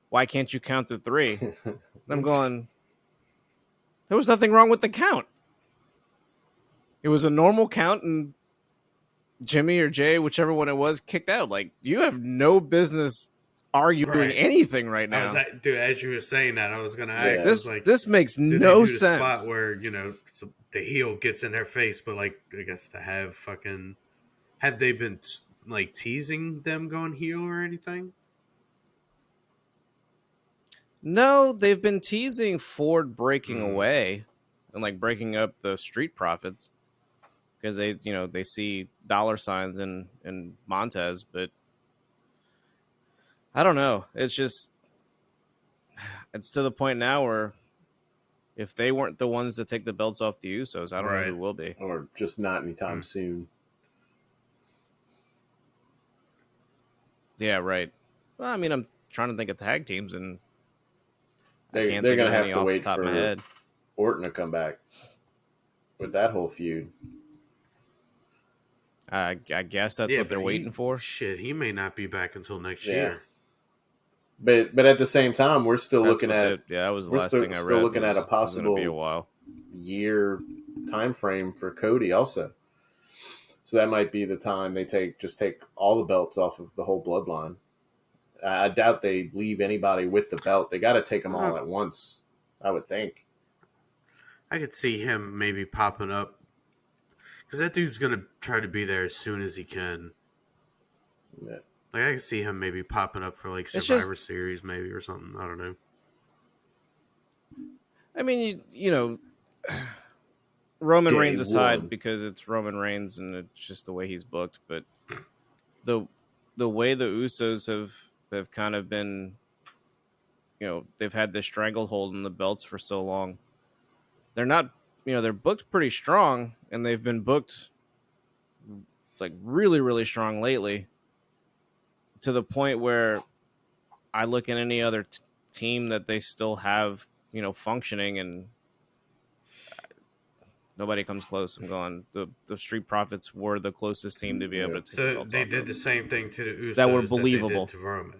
why can't you count to 3? And I'm going, there was nothing wrong with the count. It was a normal count, and Jimmy or Jay, whichever one it was, kicked out. You have no business arguing anything right now. Dude, as you were saying that, I was going to ask. This makes no sense. The spot where, the heel gets in their face, but I guess to have they been teasing them going heel or anything? No, they've been teasing Ford breaking away and breaking up the Street Profits because they see dollar signs in Montez, but I don't know. It's to the point now where if they weren't the ones to take the belts off the Usos, I don't know who will be. Or just not anytime soon. Yeah, right. Well, I mean, I'm trying to think of tag teams, and they're going to have to wait for Orton to come back with that whole feud. I guess that's what they're waiting for. Shit, he may not be back until next year. But at the same time, we're still looking at that was the last thing I read. We're still looking at a possible be a while. year time frame for Cody also. So that might be the time they take all the belts off of the whole bloodline. I doubt they leave anybody with the belt. They got to take them all at once, I would think. I could see him maybe popping up because that dude's going to try to be there as soon as he can. Yeah. I could see him maybe popping up for Survivor Series maybe or something. I don't know. I mean, Roman Reigns aside, because it's Roman Reigns and it's just the way he's booked, but the way the Usos have kind of been, they've had this stranglehold on the belts for so long. They're not, they're booked pretty strong, and they've been booked really, really strong lately, to the point where I look at any other team that they still have, functioning, and nobody comes close. I'm going, the Street Profits were the closest team to be able to take the belts they off did the same thing to the Usos that were believable that they did to Roman.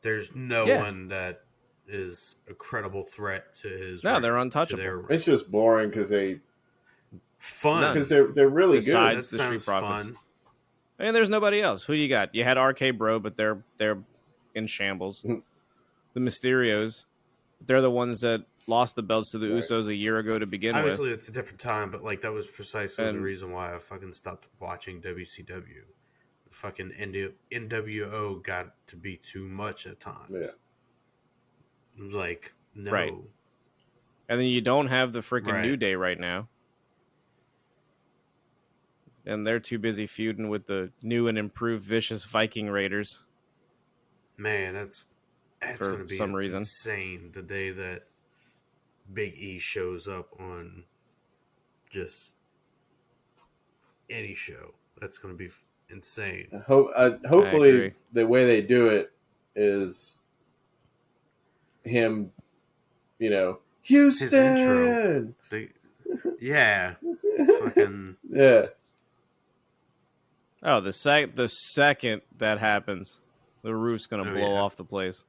There's no one that is a credible threat to his. No, they're untouchable. It's just boring because they're really good. Besides the Street Profits. Fun. And there's nobody else. Who you got? You had RK Bro, but they're in shambles. The Mysterios, they're the ones that lost the belts to the Usos a year ago to begin with. Obviously, it's a different time, but that was precisely the reason why I fucking stopped watching WCW. The fucking NWO got to be too much at times. Yeah. No. Right. And then you don't have the freaking New Day right now. And they're too busy feuding with the new and improved vicious Viking Raiders. Man, that's going to be some reason insane the day that Big E shows up on just any show. That's going to be insane. Hopefully, the way they do it is him, Houston. His intro. Yeah. Fucking. Yeah. Oh, the second that happens, the roof's gonna blow off the place.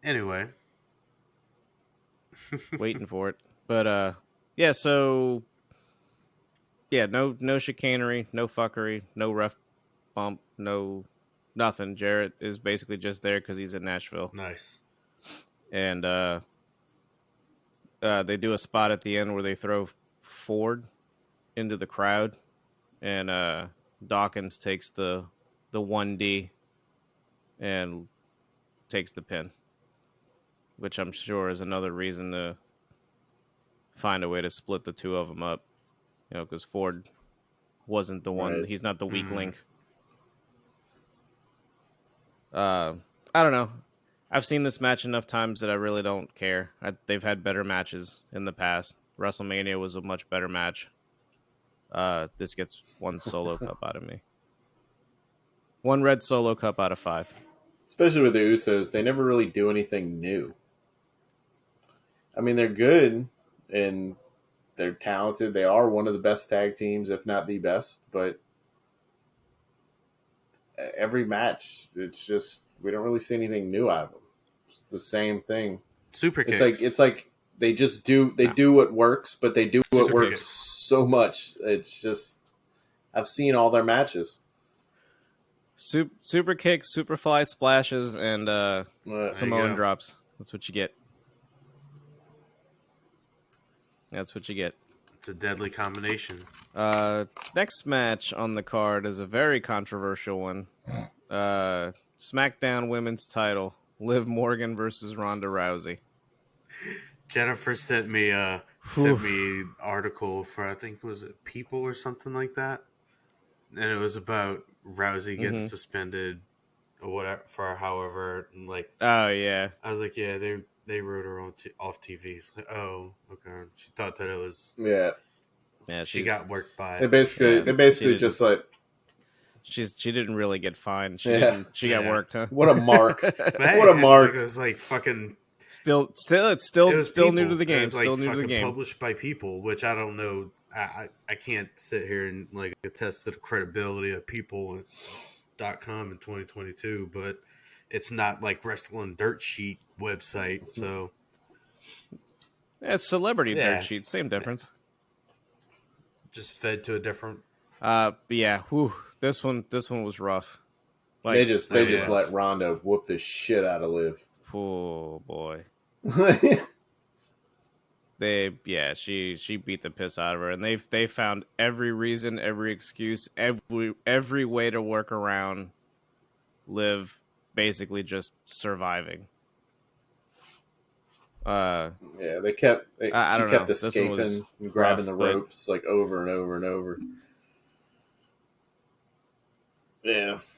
Anyway. Waiting for it. But yeah, so yeah, no chicanery, no fuckery, no ref bump, no nothing. Jarrett is basically just there because he's in Nashville. Nice. And they do a spot at the end where they throw Ford into the crowd, and Dawkins takes the 1D and takes the pin, which I'm sure is another reason to find a way to split the two of them up, because Ford wasn't the one. Right. He's not the weak link. I don't know. I've seen this match enough times that I really don't care. They've had better matches in the past. WrestleMania was a much better match. This gets 1 solo cup out of me. 1 red solo cup out of 5. Especially with the Usos, they never really do anything new. I mean, they're good and they're talented. They are one of the best tag teams, if not the best. But every match, it's just we don't really see anything new out of them. It's the same thing. Super kicks. It's like they just do do what works, but they do what works kicks. so much. It's just I've seen all their matches. Super kicks, super fly splashes, and Samoan drops. That's what you get. That's what you get. It's a deadly combination. Next match on the card is a very controversial one. SmackDown Women's Title: Liv Morgan versus Ronda Rousey. Jennifer sent me article for, I think, was it People or something like that, and it was about Rousey getting suspended or whatever for however, and like, oh yeah, I was like, yeah, they wrote her off TV. It's like, oh, okay. She thought that it was she got worked by. They basically just like she didn't really get fined. She got worked, huh? What a mark! Hey, what a mark! It was like fucking. It's still new to the game. It was like still new to the fucking game. Published by People, which I don't know. I can't sit here and like attest to the credibility of People.com in 2022, but it's not like Wrestling Dirt Sheet website. So it's Celebrity Dirt Sheet, same difference. Just fed to a different. But yeah, this one was rough. Like, they just let Ronda whoop the shit out of Liv. Oh boy. She beat the piss out of her, and they found every reason, every excuse, every way to work around Liv basically just surviving. She kept escaping and grabbing the ropes like over and over and over.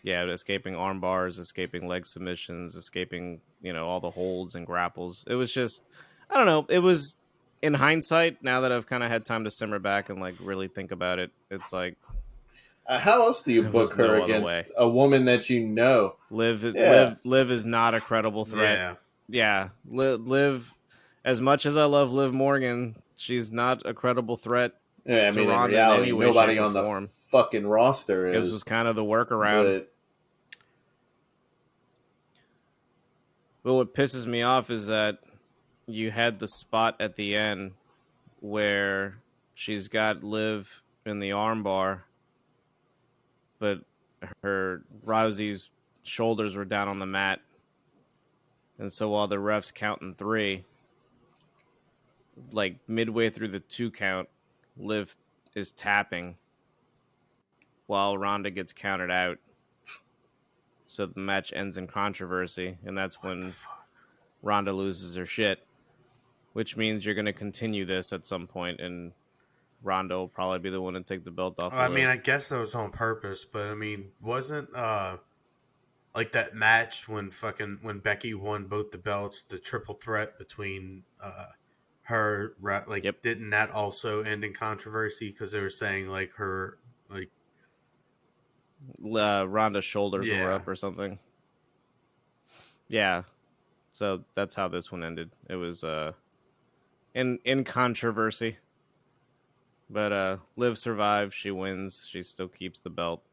Yeah, escaping arm bars, escaping leg submissions, escaping, all the holds and grapples. It was just, I don't know. It was, in hindsight, now that I've kind of had time to simmer back and like really think about it, it's like, how else do you book her against a woman that you know? Liv is not a credible threat. Yeah. Liv, as much as I love Liv Morgan, she's not a credible threat. Yeah, I mean, in reality, nobody on the fucking roster is. This was kind of the workaround. But what pisses me off is that you had the spot at the end where she's got Liv in the armbar, but her Rousey's shoulders were down on the mat. And so while the ref's counting 3, like midway through the 2 count, Liv is tapping while Ronda gets counted out. So the match ends in controversy, and that's when Ronda loses her shit, which means you're going to continue this at some point, and Ronda will probably be the one to take the belt off. I mean, I guess that was on purpose, but I mean, wasn't like that match when Becky won both the belts, the triple threat between her, like, didn't that also end in controversy because they were saying like her, like, Ronda's shoulders were up or something. Yeah. So that's how this one ended. It was in controversy. But Liv survived, she wins, she still keeps the belt.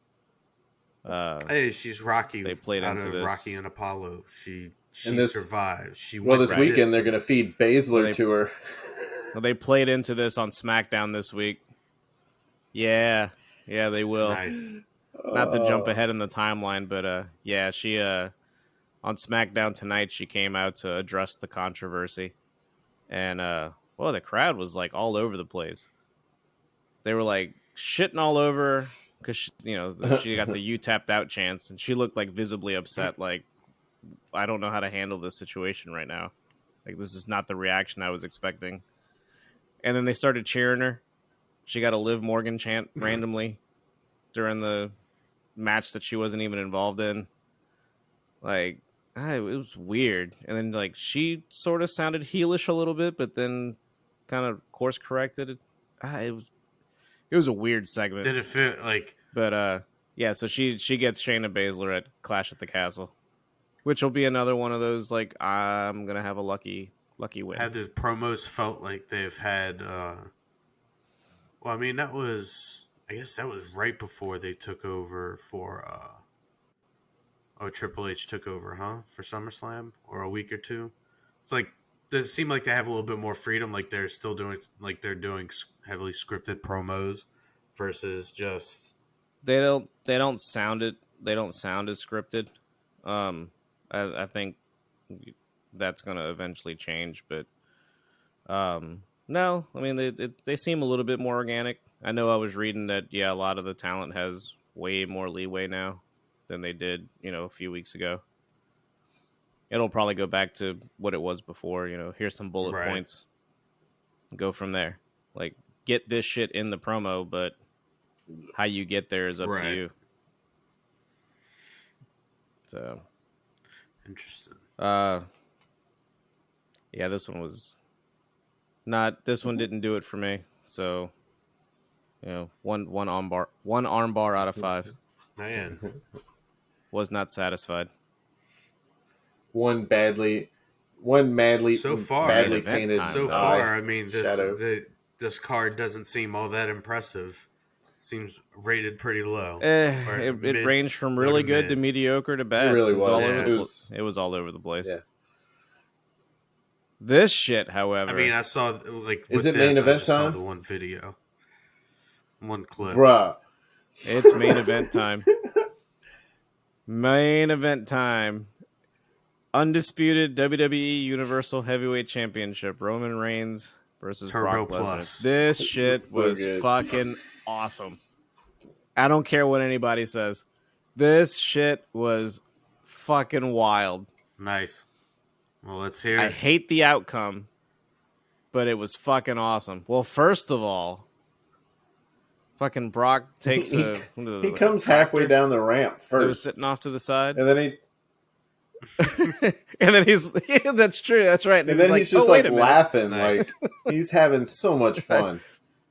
Hey, she's Rocky. They played out into of this. Rocky and Apollo. She survived. She well, went this weekend they're going to feed Baszler to her. Well, they played into this on SmackDown this week. Yeah, they will. Nice. Not to jump ahead in the timeline, but yeah, she on SmackDown tonight she came out to address the controversy, and well, the crowd was like all over the place. They were like shitting all over because she got the "you tapped out" chance, and she looked like visibly upset. Like, I don't know how to handle this situation right now. Like, this is not the reaction I was expecting. And then they started cheering her. She got a Liv Morgan chant randomly during the match that she wasn't even involved in. Like, it was weird. And then, like, she sort of sounded heelish a little bit, but then kind of course corrected. It was a weird segment. Did it feel like? But yeah. So she gets Shayna Baszler at Clash at the Castle, which will be another one of those like I'm gonna have a lucky win. Have the promos felt like they've had? Well, I mean I guess that was right before they took over for. Triple H took over, huh? For SummerSlam or a week or two. It's like, does it seem like they have a little bit more freedom? Like they're still doing, like they're doing heavily scripted promos versus just. They don't sound as scripted. I think that's gonna eventually change, but no, I mean they seem a little bit more organic. I know I was reading that a lot of the talent has way more leeway now than they did, a few weeks ago. It'll probably go back to what it was before, here's some bullet points. Go from there. Like, get this shit in the promo, but how you get there is up to you. So interesting. Yeah, this one was not. This one didn't do it for me. So, one arm bar out of 5. Man, was not satisfied. One madly so far badly painted. So far, I mean, this card doesn't seem all that impressive. Seems rated pretty low. It ranged from really good to mediocre to bad. It really was. It was all over the place. Yeah. This shit, however, I mean, I saw like. Is it main event time? I saw the one video, one clip. Bruh. It's main event time. Main event time. Undisputed WWE Universal Heavyweight Championship. Roman Reigns versus Turbo Brock Lesnar. Plus. This shit was fucking awesome. I don't care what anybody says. This shit was fucking wild. Nice. Well, let's hear it. I hate the outcome, but it was fucking awesome. Well, first of all, fucking Brock takes he comes halfway down the ramp first. He was sitting off to the side. And then he... and then he's... that's true, that's right. And then he's just like laughing. Nice. Like, he's having so much fun.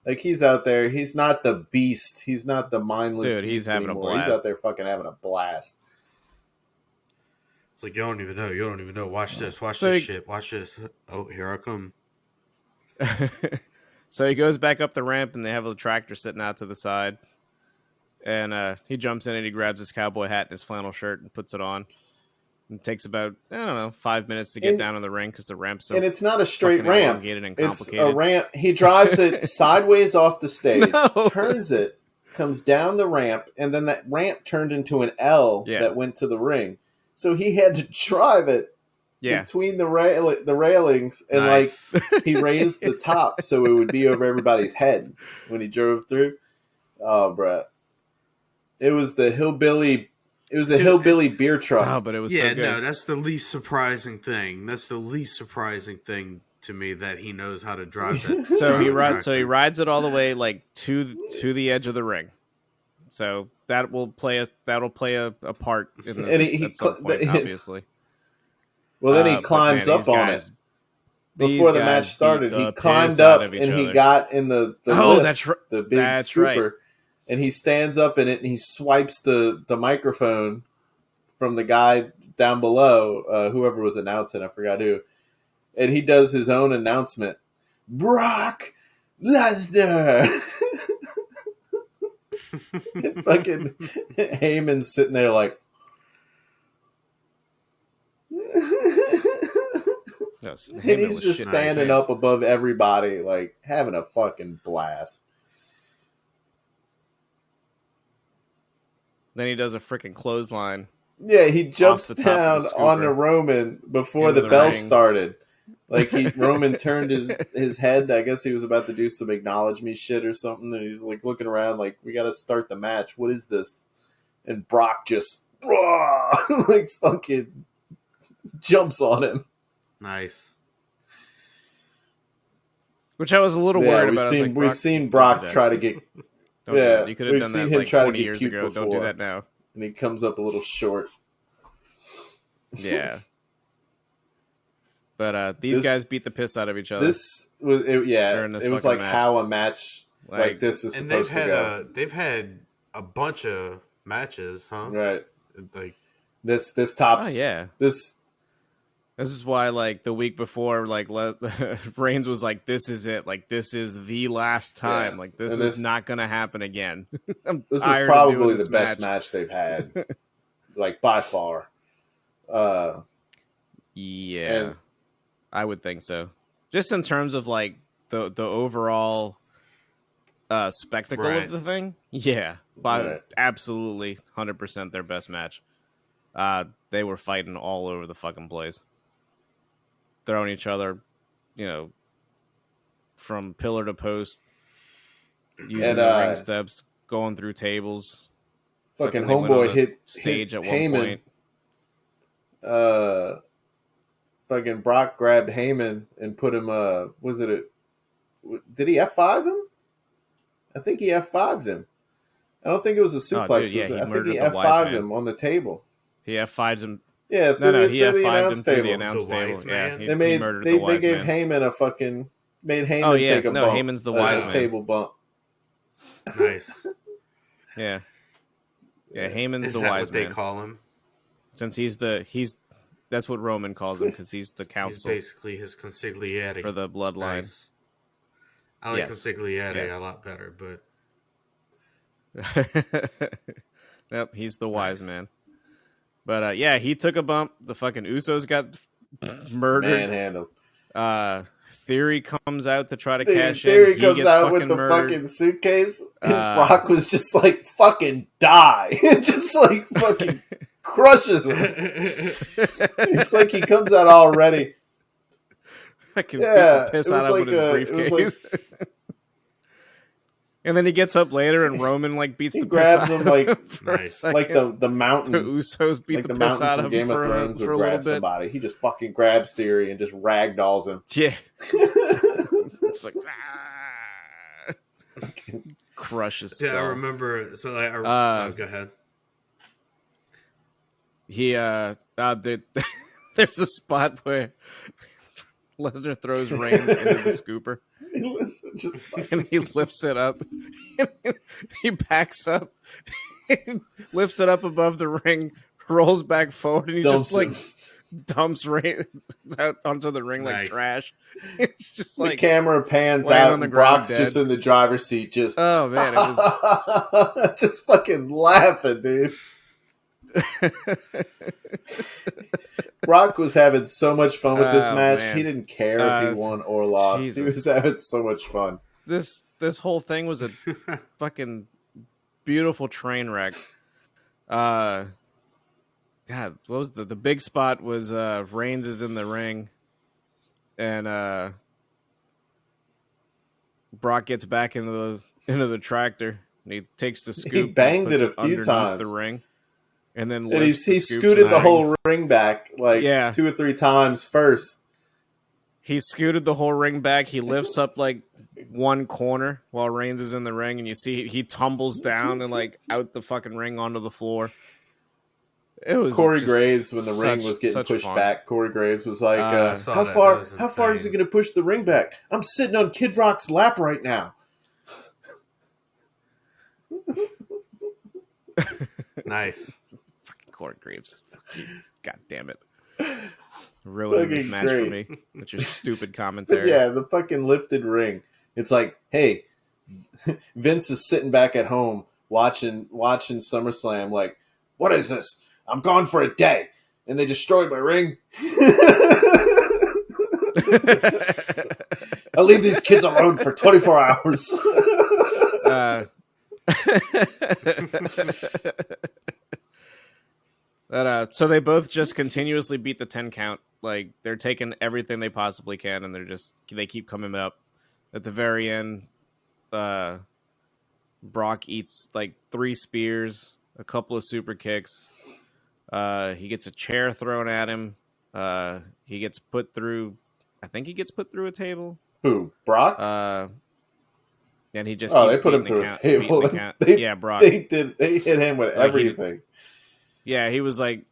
Like, he's out there. He's not the beast. He's not the mindless beast he's having anymore. a blast. He's out there fucking having a blast. It's like, you don't even know. Watch this. Watch this shit. Watch this. Oh, here I come. So he goes back up the ramp, and they have a tractor sitting out to the side. And he jumps in, and he grabs his cowboy hat and his flannel shirt and puts it on. It takes about, 5 minutes to get down on the ring because the ramp's so... And it's not a straight ramp. And it's a ramp. He drives it sideways off the stage, turns it, comes down the ramp, and then that ramp turned into an L that went to the ring. So he had to drive it between the railings, and like he raised the top so it would be over everybody's head when he drove through. Oh, bruh. It was the hillbilly... It was a hillbilly beer truck. Oh, but it was so good. No, that's the least surprising thing. That's the least surprising thing to me, that he knows how to drive that. So he rides it all the way like to the edge of the ring. So that'll play a part in this at some point, obviously. Well, then he climbs up on it. Before the match started, he climbed up and he got in the big scooper. Right. And he stands up in it and he swipes the microphone from the guy down below, whoever was announcing, I forgot who, and he does his own announcement. Brock Lesnar. Fucking Heyman's sitting there like. Yes, and he's just standing up above everybody, like having a fucking blast. Then he does a freaking clothesline. Yeah, he jumps down on the Roman before the bell started. Like Roman turned his head. I guess he was about to do some acknowledge me shit or something. And he's like looking around like, we got to start the match. What is this? And Brock just like fucking jumps on him. Nice. Which I was a little worried about. We've seen Brock try to get... you could have done that like 20 years ago. Don't do that now. And he comes up a little short. Yeah. But these guys beat the piss out of each other. It was like match. How a match like this is supposed to go. They've had a bunch of matches, huh? Right. Like this tops. Oh yeah. This is why, like, the week before, like, Reigns was like, "This is it. Like, this is the last time. Yeah. Like, this is not going to happen again." This is probably the best match they've had, like by far. Yeah, I would think so. Just in terms of like the overall spectacle of the thing, yeah, absolutely 100% their best match. They were fighting all over the fucking place. Throwing each other, from pillar to post, using the ring steps, going through tables. Fucking homeboy hit stage at Heyman. one point. Fucking Brock grabbed Heyman and put him. Did he F5 him? I think he F5'd him. I don't think it was a suplex. He I think he F5'd him on the table. He F5'd him. Yeah, he F5'd him through the announce table. Yeah, he murdered the wise man. They gave Heyman a fucking... Made Heyman take a bump. Heyman's the wise man. Table bump. Nice. Yeah. Yeah, Heyman's Is the that wise what man. they call him? Since that's what Roman calls him, because he's the council. He's basically his consigliere. For the bloodline. Nice. I like consigliere a lot better, but... Yep, he's the wise man. But he took a bump. The fucking Usos got murdered. Manhandled. Theory comes out to try to cash in. Theory comes out with the fucking suitcase. And Brock was just like, fucking die. Just like fucking crushes him. It's like he comes out already. I can beat the piss out of him with his briefcase. And then he gets up later, and Roman beats the piss out of him. Nice. Like the mountain. The Usos beat the piss out of him Game of Thrones for a little bit. Somebody. He just fucking grabs Theory and just ragdolls him. Yeah. It's like crushes. Yeah, I remember. So go ahead. He there's a spot where Lesnar throws Reigns into the scooper. And he lifts it up. He backs up, lifts it up above the ring, rolls back forward, and he dumps Reigns out onto the ring like trash. It's just the camera pans out, and Brock's just in the driver's seat, just oh man, it was just fucking laughing, dude. Brock was having so much fun with this match. Man. He didn't care if he won or lost. Jesus. He was having so much fun. This whole thing was a fucking beautiful train wreck. God, what was the big spot was Reigns is in the ring, and Brock gets back into the tractor, and he takes the scoop. He banged it a few times. The ring. And then he scooted the whole ring back 2 or 3 times first. He scooted the whole ring back. He lifts up one corner while Reigns is in the ring, and you see he tumbles down and out the fucking ring onto the floor. It was Corey Graves when the ring was getting pushed back. Corey Graves was like, "How far is he going to push the ring back? I'm sitting on Kid Rock's lap right now." Nice. Fucking Corey Graves. God damn it. Ruining this match for me. That's your stupid commentary. Yeah, the fucking lifted ring. It's like, hey, Vince is sitting back at home watching SummerSlam like, what is this? I'm gone for a day. And they destroyed my ring. I'll leave these kids alone for 24 hours. So they both just continuously beat the 10 count. Like, they're taking everything they possibly can, and they keep coming up. At the very end, Brock eats like 3 spears, a couple of super kicks. He gets a chair thrown at him. He gets put through. I think he gets put through a table. Who? Brock? And he just keeps they put him through a table. Yeah, Brock. They hit him with everything. Yeah, he was like,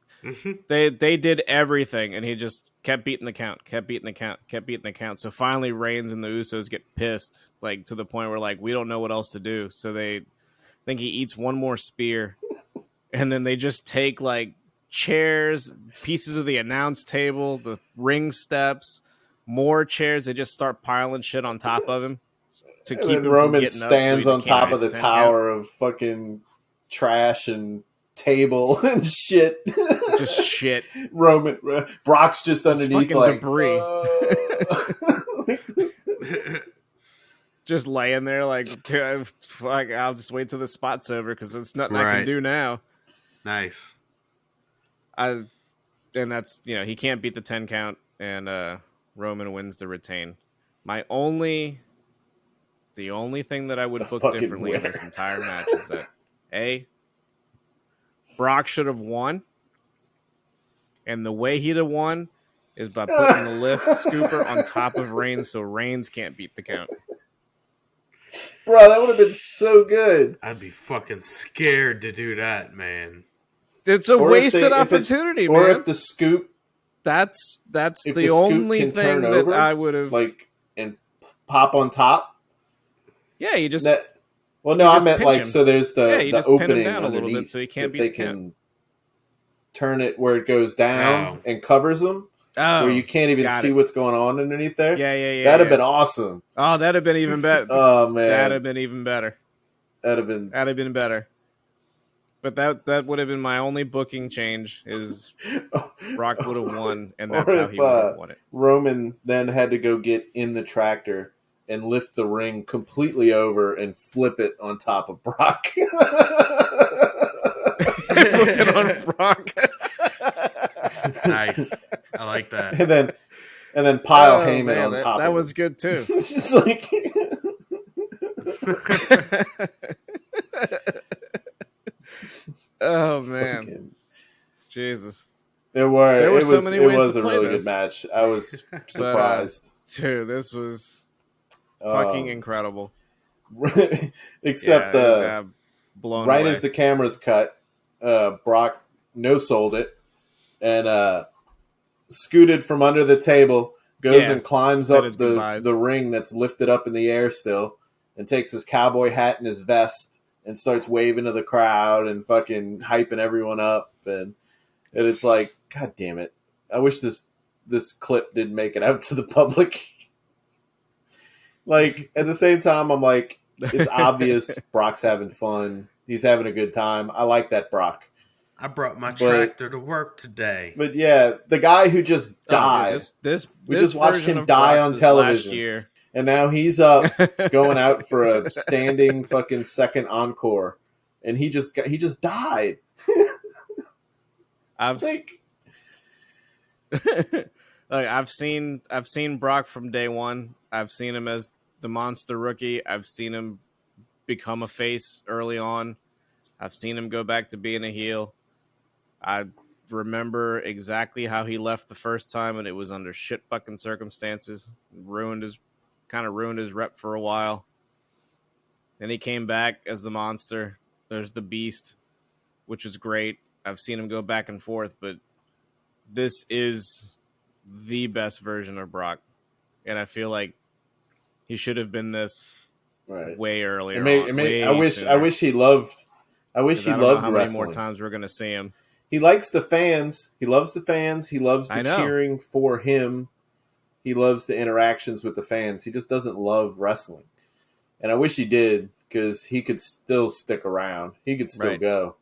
they did everything, and he just kept beating the count. So finally, Reigns and the Usos get pissed, like to the point where like we don't know what else to do. So they think he eats one more spear, and then they just take like chairs, pieces of the announce table, the ring steps, more chairs. They just start piling shit on top of him to keep him Roman from stands up, so on top of the tower of fucking trash and table and shit. Just shit. Brock's just underneath like debris. Just laying there like, fuck, I'll just wait till the spot's over because there's nothing I can do now. Nice. And that's, he can't beat the 10 count, and Roman wins to retain. The only thing that I would book differently in this entire match is that Brock should have won, and the way he'd have won is by putting the lift scooper on top of Reigns so Reigns can't beat the count. Bro, that would have been so good. I'd be fucking scared to do that, man. It's a wasted opportunity, man. Or if the scoop... That's the only thing that I would have... like, and pop on top? Yeah, you just... Well, no, I meant like, him. So there's the opening down underneath, a little bit so he can't they can turn it where it goes down and covers them, where you can't even see what's going on underneath there. Yeah. That'd have been awesome. Oh, that'd have been even better. Oh man, that'd have been even better. That'd have been better. But that would have been my only booking change. Is Brock would have won, and that's how he would have won it. Roman then had to go get in the tractor and lift the ring completely over and flip it on top of Brock. Flipped it on Brock. Nice. I like that. And then pile Heyman on top. That was good too. Just like oh man, Jesus! It was a really good match. I was surprised, dude. This was fucking incredible. Except blown right away. as the camera's cut, Brock no-sold it and scooted from under the table, goes and climbs up the ring that's lifted up in the air still, and takes his cowboy hat and his vest and starts waving to the crowd and fucking hyping everyone up. And it's like, God damn it. I wish this clip didn't make it out to the public. Like, at the same time, I'm like, it's obvious Brock's having fun. He's having a good time. I like that Brock. I brought my tractor to work today. But yeah, the guy who just died. We just watched him die on television. Last year. And now he's up going out for a standing fucking second encore. And he just died. I've seen Brock from day one. I've seen him as the monster rookie. I've seen him become a face early on. I've seen him go back to being a heel. I remember exactly how he left the first time, and it was under shit fucking circumstances. Ruined his rep for a while. Then he came back as the monster. There's the Beast, which is great. I've seen him go back and forth, but this is the best version of Brock. And I feel like he should have been this way earlier. I wish he loved how wrestling. many more times we're going to see him. he likes the fans. He loves the fans. He loves the I know. cheering for him. He loves the interactions with the fans. He just doesn't love wrestling. And I wish he did, because he could still stick around. He could still go.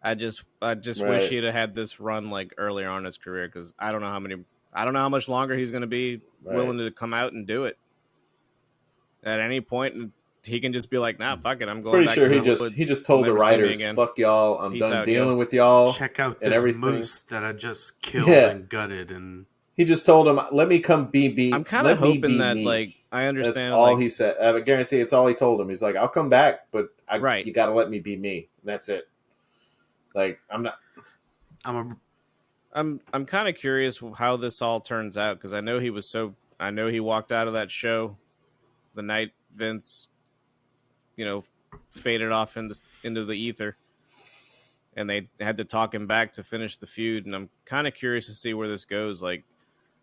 I just wish he'd have had this run like earlier on in his career, because I don't know how much longer he's going to be willing to come out and do it. At any point, he can just be like, "Nah, fuck it, I'm going." Pretty sure he just told the writers, "Fuck y'all, I'm done dealing with y'all." Check out this moose that I just killed and gutted, and he just told him, "Let me come be." I'm kind of hoping that, like, I understand. That's all he said. I guarantee it's all he told him. He's like, "I'll come back, but you got to let me be me." And that's it. Like, I'm kind of curious how this all turns out, because I know he walked out of that show the night Vince, faded off into the ether, and they had to talk him back to finish the feud. And I'm kind of curious to see where this goes. Like,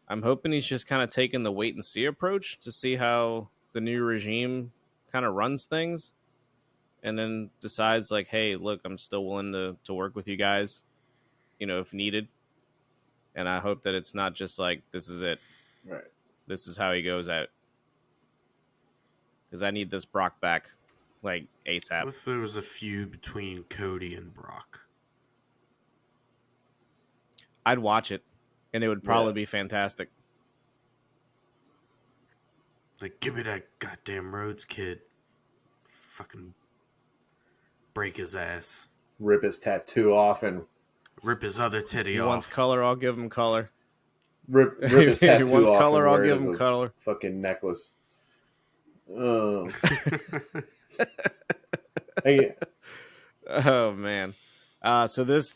I'm hoping he's just kind of taking the wait and see approach to see how the new regime kind of runs things, and then decides like, hey, look, I'm still willing to work with you guys, if needed. And I hope that it's not just like, this is it. Right. This is how he goes out. Because I need this Brock back, like, ASAP. What if there was a feud between Cody and Brock? I'd watch it, and it would probably be fantastic. Like, give me that goddamn Rhodes kid. Fucking break his ass. Rip his tattoo off and rip his other titty off. He wants color, I'll give him color. Rip his tattoo off. He wants color, and I'll give him color. Fucking necklace. Oh. Hey. Oh man. So this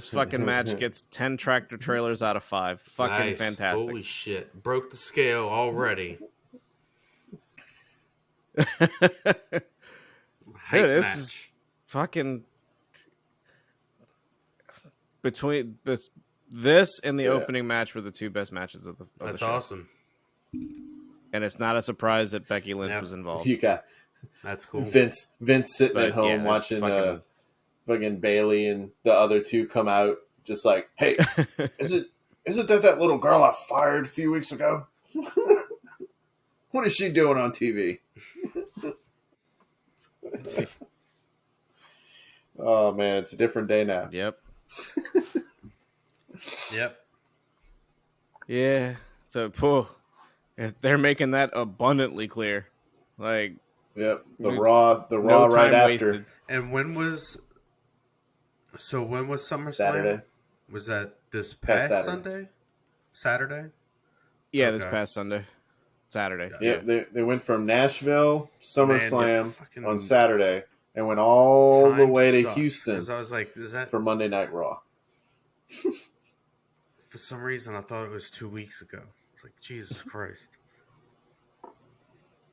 fucking match gets 10 tractor trailers out of 5. Fucking fantastic. Holy shit. Broke the scale already. Dude, this is fucking between this and the opening match were the two best matches of the show. That's awesome. And it's not a surprise that Becky Lynch was involved. That's cool. Vince sitting at home watching fucking Bailey and the other two come out, just like, hey, isn't that little girl I fired a few weeks ago? What is she doing on TV? Oh man, it's a different day now. Yep. Yep. Yeah. So, they're making that abundantly clear. Like, yep, the Raw right after. Wasted. And when was SummerSlam? Saturday. Was that this past Sunday? Saturday? Yeah, okay. This past Sunday. Saturday. Yeah, they went from Nashville, SummerSlam on Saturday, and went all the way to Houston. Because I was like, is that for Monday Night Raw? For some reason, I thought it was 2 weeks ago. It's like, Jesus Christ.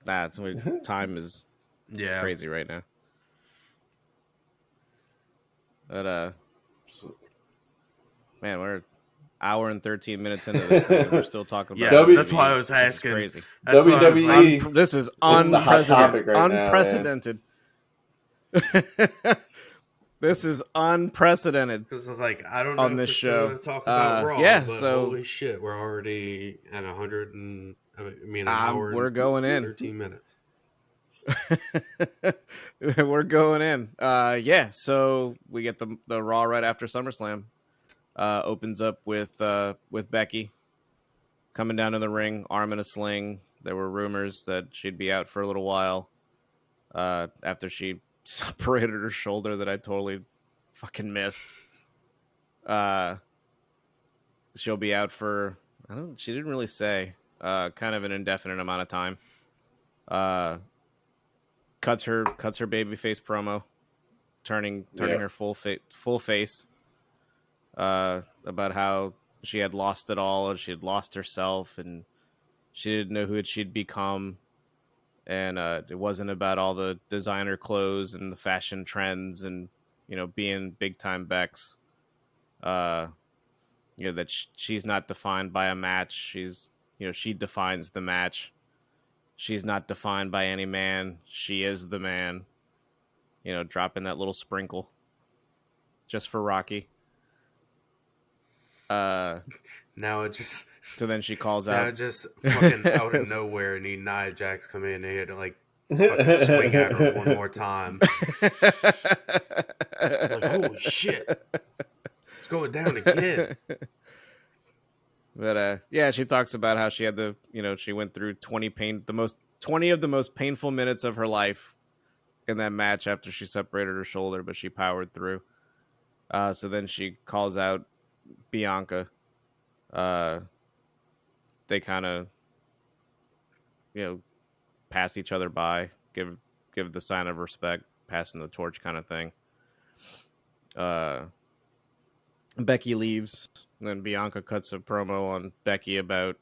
That's when time is crazy right now. But man, we're hour and 13 minutes into this thing, and we're still talking about WWE. That's why I was asking. This is crazy. WWE. This is unprecedented. Right unprecedented. This is unprecedented. Because it's like, I don't know on this show. Going to talk about Raw, but so holy shit, we're already at 100 and an hour. We're going in 13 minutes. We're going in. So we get the Raw right after SummerSlam. Opens up with Becky coming down to the ring, arm in a sling. There were rumors that she'd be out for a little while after she separated her shoulder that I totally fucking missed. She'll be out for, she didn't really say, kind of an indefinite amount of time. Cuts her babyface promo, turning her full face. About how she had lost it all and she had lost herself and she didn't know who she'd become. And it wasn't about all the designer clothes and the fashion trends and, being big time Bex. That she's not defined by a match. She defines the match. She's not defined by any man. She is the man. Dropping that little sprinkle. just for Rocky. Now it just So then she calls now out. it just fucking out of nowhere, and Nia Jax come in, and they had to like fucking swing at her one more time. Like, holy shit, it's going down again. But yeah, she talks about how she had she went through 20 of the most painful minutes of her life in that match after she separated her shoulder, but she powered through. So then she calls out Bianca. They kind of, pass each other by, give the sign of respect, passing the torch kind of thing. Becky leaves. And then Bianca cuts a promo on Becky about,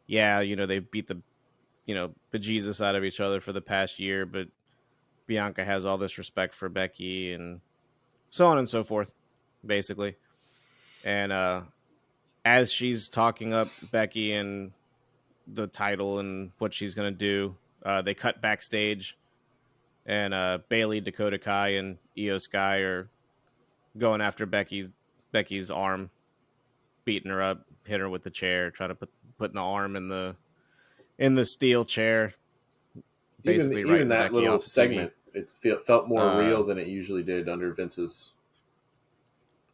they beat the, bejesus out of each other for the past year, but Bianca has all this respect for Becky and so on and so forth, basically. And as she's talking up Becky and the title and what she's going to do, they cut backstage, and Bayley, Dakota Kai, and Io Sky are going after Becky's arm, beating her up, hit her with the chair, trying to put the arm in the steel chair. Basically, even that Becky little off segment, it felt more real than it usually did under Vince's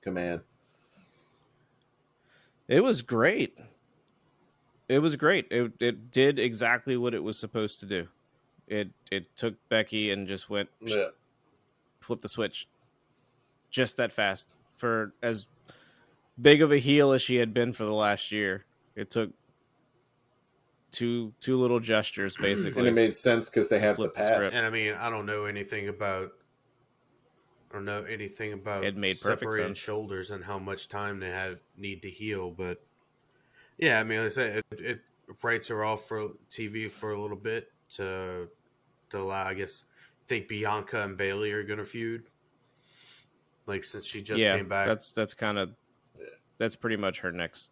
command. It was great. It did exactly what it was supposed to do. It took Becky and just went flip the switch. Just that fast. For as big of a heel as she had been for the last year, it took two little gestures basically. And it made sense because they have the past. And I mean, I don't know anything about it made separated shoulders and how much time they need to heal, but yeah, I mean, like I said, it writes her off for TV for a little bit to allow, I guess, think Bianca and Bayley are gonna feud. Like, since she just came back, that's pretty much her next.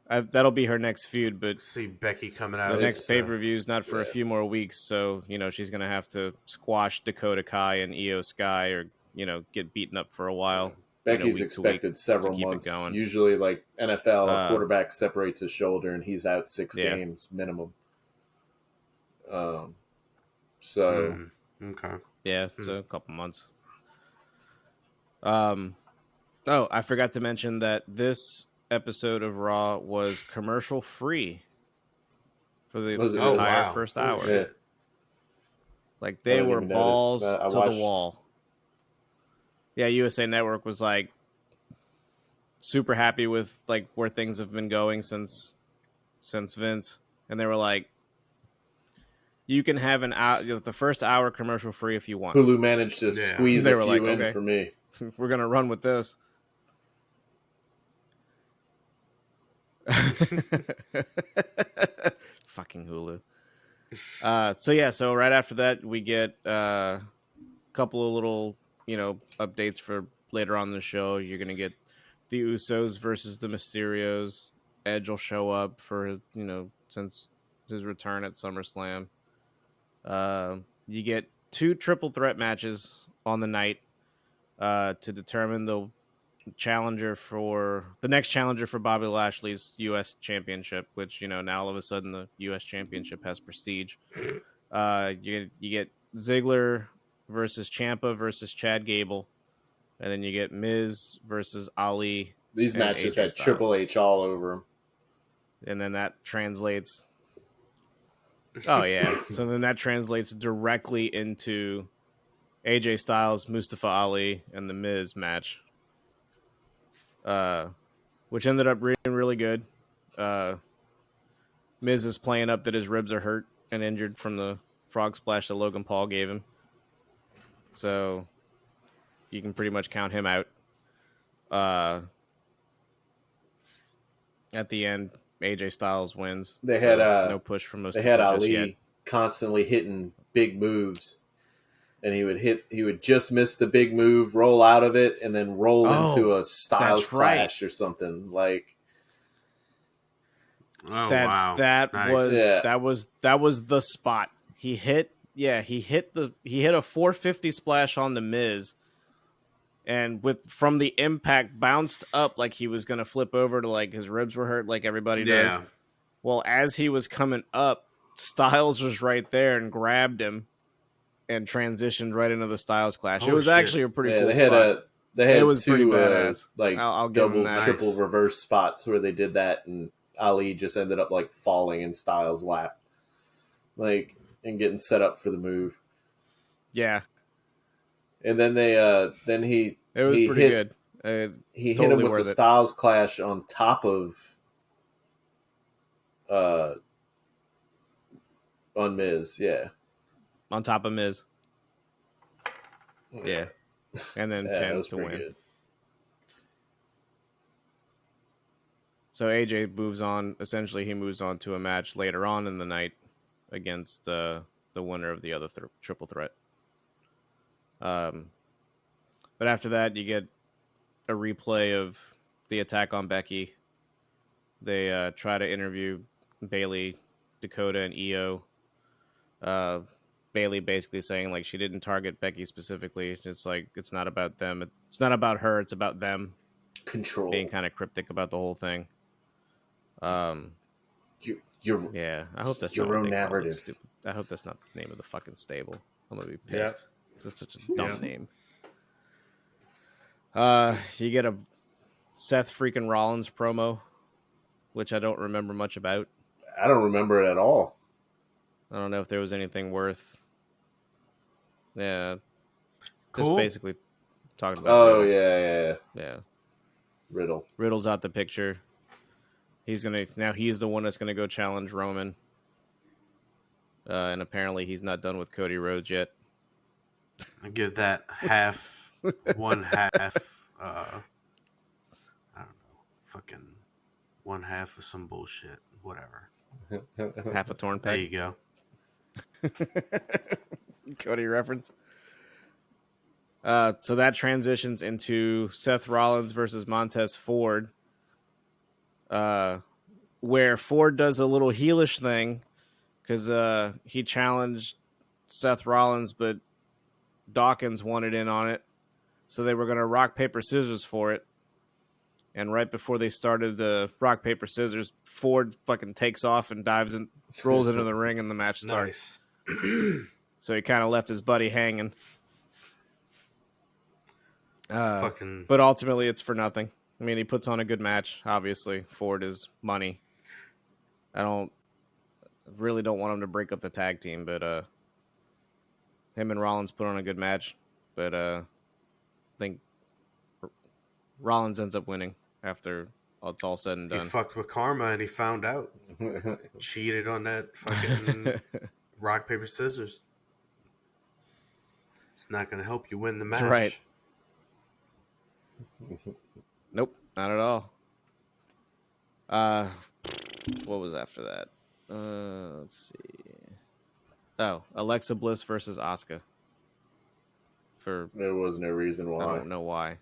That'll be her next feud, but see Becky coming out. The next pay-per-view is not for a few more weeks, so she's gonna have to squash Dakota Kai and Io Sky, or get beaten up for a while. Becky's expected several months. Usually, like NFL, a quarterback separates his shoulder and he's out 6 games minimum. So okay, yeah, so a couple months. Oh, I forgot to mention that this episode of Raw was commercial free for the entire first hour. Shit. Like, they were balls to the wall. Yeah, USA Network was like super happy with like where things have been going since Vince, and they were like, you can have the first hour commercial free if you want. Hulu managed to squeeze a few in for me. We're gonna run with this. Fucking Hulu. So right after that we get a couple of little updates for later on in the show. You're gonna get the Usos versus the Mysterios. Edge will show up for since his return at SummerSlam. You get 2 triple threat matches on the night to determine the next challenger for Bobby Lashley's U.S. Championship, which now all of a sudden the U.S. Championship has prestige. You get Ziggler versus Ciampa versus Chad Gable, and then you get Miz versus Ali. These matches had Triple H all over them, and then that translates. Oh yeah, so then that translates directly into AJ Styles, Mustafa Ali, and the Miz match, which ended up being really good. Miz is playing up that his ribs are hurt and injured from the frog splash that Logan Paul gave him. So you can pretty much count him out. At the end, AJ Styles wins. They had no push from Mustafa. They had Ali constantly hitting big moves, and he would just miss the big move, roll out of it, and then roll into a Styles clash or something like. Oh wow! That was the spot. He hit a 450 splash on the Miz, and from the impact bounced up like he was gonna flip over to like his ribs were hurt like everybody does. Well, as he was coming up, Styles was right there and grabbed him and transitioned right into the Styles Clash. It was actually a pretty cool spot. They had pretty badass. Like I'll give double, them that. triple reverse spots where they did that, and Ali just ended up like falling in Styles' lap, like, and getting set up for the move. Yeah, and then it was pretty good. He totally hit him with the Styles Clash on top of on Miz, on top of Miz, yeah. And then pinned to win. Good. So AJ moves on. Essentially, he moves on to a match later on in the night against the winner of the other triple threat. But after that, you get a replay of the attack on Becky. They try to interview Bayley, Dakota, and Io. Bayley basically saying like she didn't target Becky specifically. It's like it's not about them. It's not about her. It's about them. Control. Being kind of cryptic about the whole thing. Yeah. I hope that's your not own narrative. I hope that's not the name of the fucking stable. I'm gonna be pissed. Yeah. That's such a dumb name. You get a Seth freaking Rollins promo, which I don't remember much about. I don't remember it at all. I don't know if there was anything worth. Yeah. Cool. Just basically talking about. Oh, Riddle. Yeah. Riddle's out the picture. He's the one that's gonna go challenge Roman. And apparently he's not done with Cody Rhodes yet. I give that one half. I don't know, fucking one half of some bullshit. Whatever. Half a torn peg. There you go. Cody reference. So that transitions into Seth Rollins versus Montez Ford, where Ford does a little heelish thing because he challenged Seth Rollins, but Dawkins wanted in on it, so they were going to rock paper scissors for it. And right before they started the rock paper scissors, Ford fucking takes off and dives and rolls into the ring, and the match starts. Nice. So he kind of left his buddy hanging. But ultimately, it's for nothing. I mean, he puts on a good match. Obviously, Ford is money. I really don't want him to break up the tag team, but him and Rollins put on a good match. But I think Rollins ends up winning after it's all said and done. He fucked with karma and he found out. Cheated on that fucking rock, paper, scissors. It's not going to help you win the match. Right. Nope, not at all. What was after that? Let's see. Oh, Alexa Bliss versus Asuka. There was no reason why. I don't know why.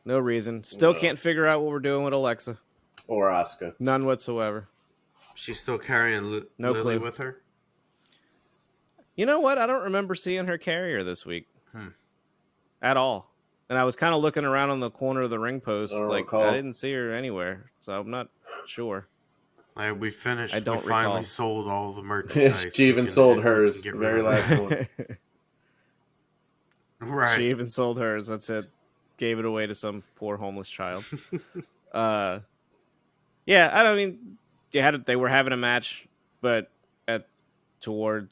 No reason. Still can't figure out what we're doing with Alexa. Or Asuka. None whatsoever. She's still carrying Lily with her? You know what? I don't remember seeing her carry her this week. At all. And I was kind of looking around on the corner of the ring post. I didn't see her anywhere. So I'm not sure. We finished. We finally sold all the merchandise. She even sold hers. The very last one. Right. She even sold hers. That's it. Gave it away to some poor homeless child. They were having a match, but somewhere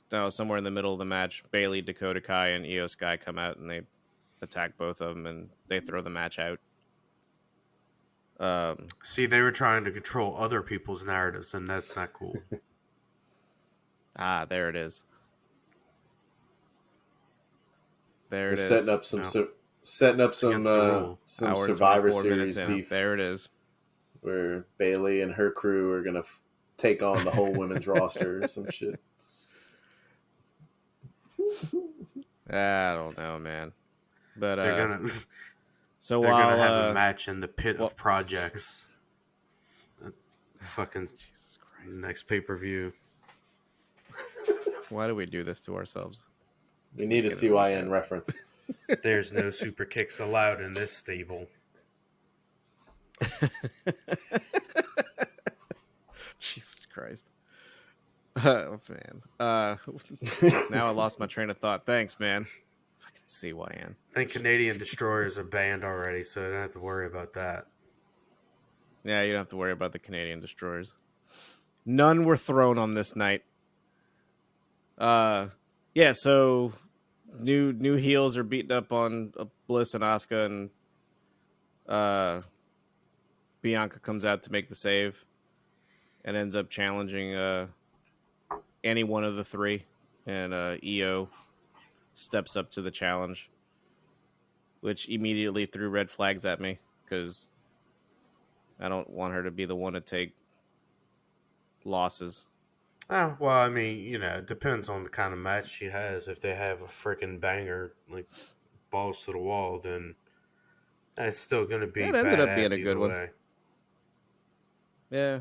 in the middle of the match, Bayley, Dakota Kai, and Io Sky come out and they attack both of them and they throw the match out. See, they were trying to control other people's narratives, and that's not cool. There it is. There it is. Setting up some Survivor Series beef. There it is. Where Bayley and her crew are gonna take on the whole women's roster or some shit. I don't know, man. But they're gonna have a match in the pit of projects. Fucking Jesus Christ. Next pay-per-view. Why do we do this to ourselves? We need a CYN reference. There's no super kicks allowed in this stable. Jesus Christ. Oh, man. Now I lost my train of thought. Thanks, man. Fucking CYN. I think Canadian Destroyers are banned already, so I don't have to worry about that. Yeah, you don't have to worry about the Canadian Destroyers. None were thrown on this night. Yeah, so new heels are beating up on Bliss and Asuka, and Bianca comes out to make the save and ends up challenging any one of the three, and EO steps up to the challenge, which immediately threw red flags at me because I don't want her to be the one to take losses. Oh, well, I mean, you know, it depends on the kind of match she has. If they have a freaking banger, like balls to the wall, then that's still going to be It ended up being badass a good one. way. Yeah.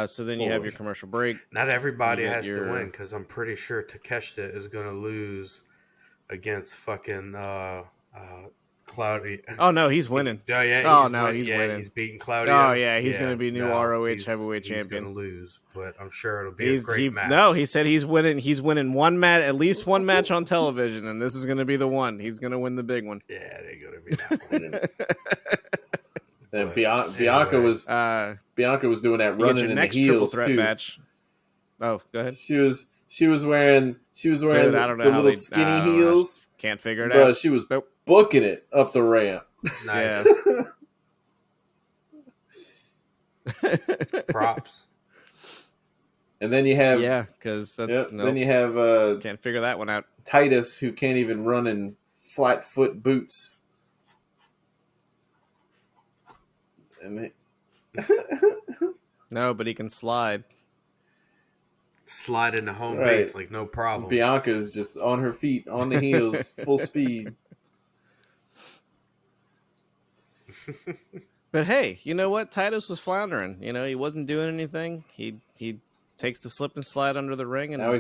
So then you have your commercial break. Not everybody has to win, because I'm pretty sure Takeshita is going to lose against fucking Cloudy. Oh, no, he's winning. Oh, yeah, he's winning. He's beating Claudio. Oh, yeah, he's going to be new ROH heavyweight champion. He's going to lose, but I'm sure it'll be a great match. No, he said he's winning. He's winning one match, at least one match on television, and this is going to be the one. He's going to win the big one. Yeah, they're going to be that one. And Bianca was doing that running in the heels triple threat too. Match. Oh, go ahead. She was wearing Dude, I don't know the how little skinny heels. Can't figure it Bro, out. she was booking it up the ramp. Nice. Yeah. Props. And then you have because then you have can't figure that one out. Titus, who can't even run in flat foot boots. And No, but he can slide. Slide into home base like no problem. Bianca's just on her feet, on the heels, full speed. But hey, you know what? Titus was floundering. You know, he wasn't doing anything. He takes the slip and slide under the ring, and now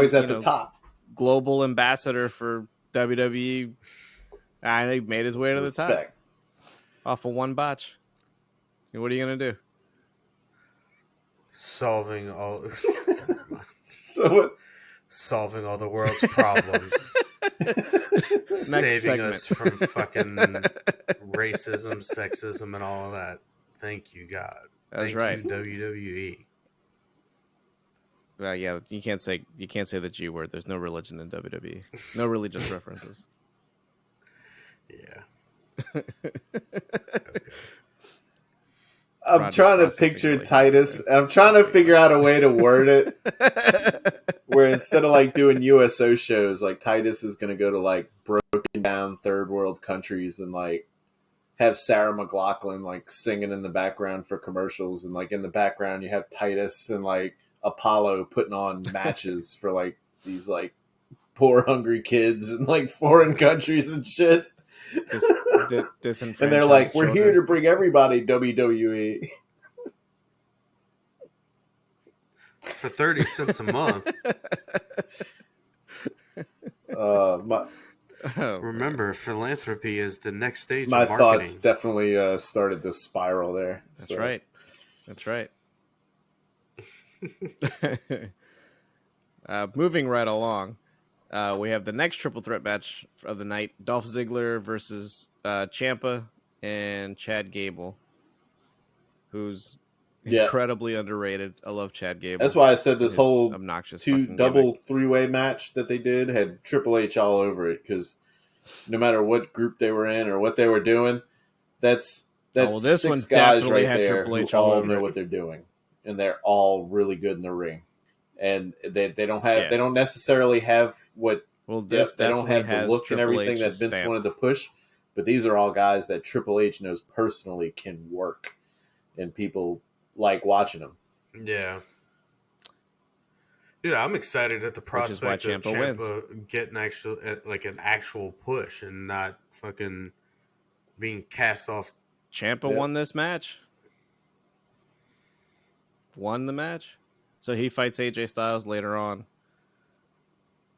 he's at the top. Global ambassador for WWE. And he made his way to the top off of one botch. What are you gonna do? Solving all the world's problems. Saving us from fucking racism, sexism, and all of that. Thank you, God. That's right. You, WWE. Well, yeah, you can't say the G word. There's no religion in WWE. No religious references. Yeah. Okay. I'm trying to picture Titus. I'm trying to figure out a way to word it where instead of like doing USO shows, like Titus is going to go to like broken down third world countries and like have Sarah McLachlan like singing in the background for commercials, and like in the background you have Titus and like Apollo putting on matches for like these like poor hungry kids in like foreign countries and shit. And they're like, we're here to bring everybody WWE. For 30 cents a month. Remember, philanthropy is the next stage of marketing. My thoughts definitely started to spiral there. That's right. That's right. Moving right along. We have the next triple threat match of the night: Dolph Ziggler versus Ciampa and Chad Gable, who's incredibly underrated. I love Chad Gable. That's why I said this whole obnoxious double three-way match that they did had Triple H all over it, because no matter what group they were in or what they were doing, that's this six one guys definitely right had there Triple H who all all over know it. what they're doing, and they're all really good in the ring. And they don't necessarily have what they don't have the look and everything that Vince wanted to push, but these are all guys that Triple H knows personally can work, and people like watching them. Yeah, dude, I'm excited at the prospect of Ciampa getting an actual push and not fucking being cast off. Ciampa won this match. Won the match. So he fights AJ Styles later on.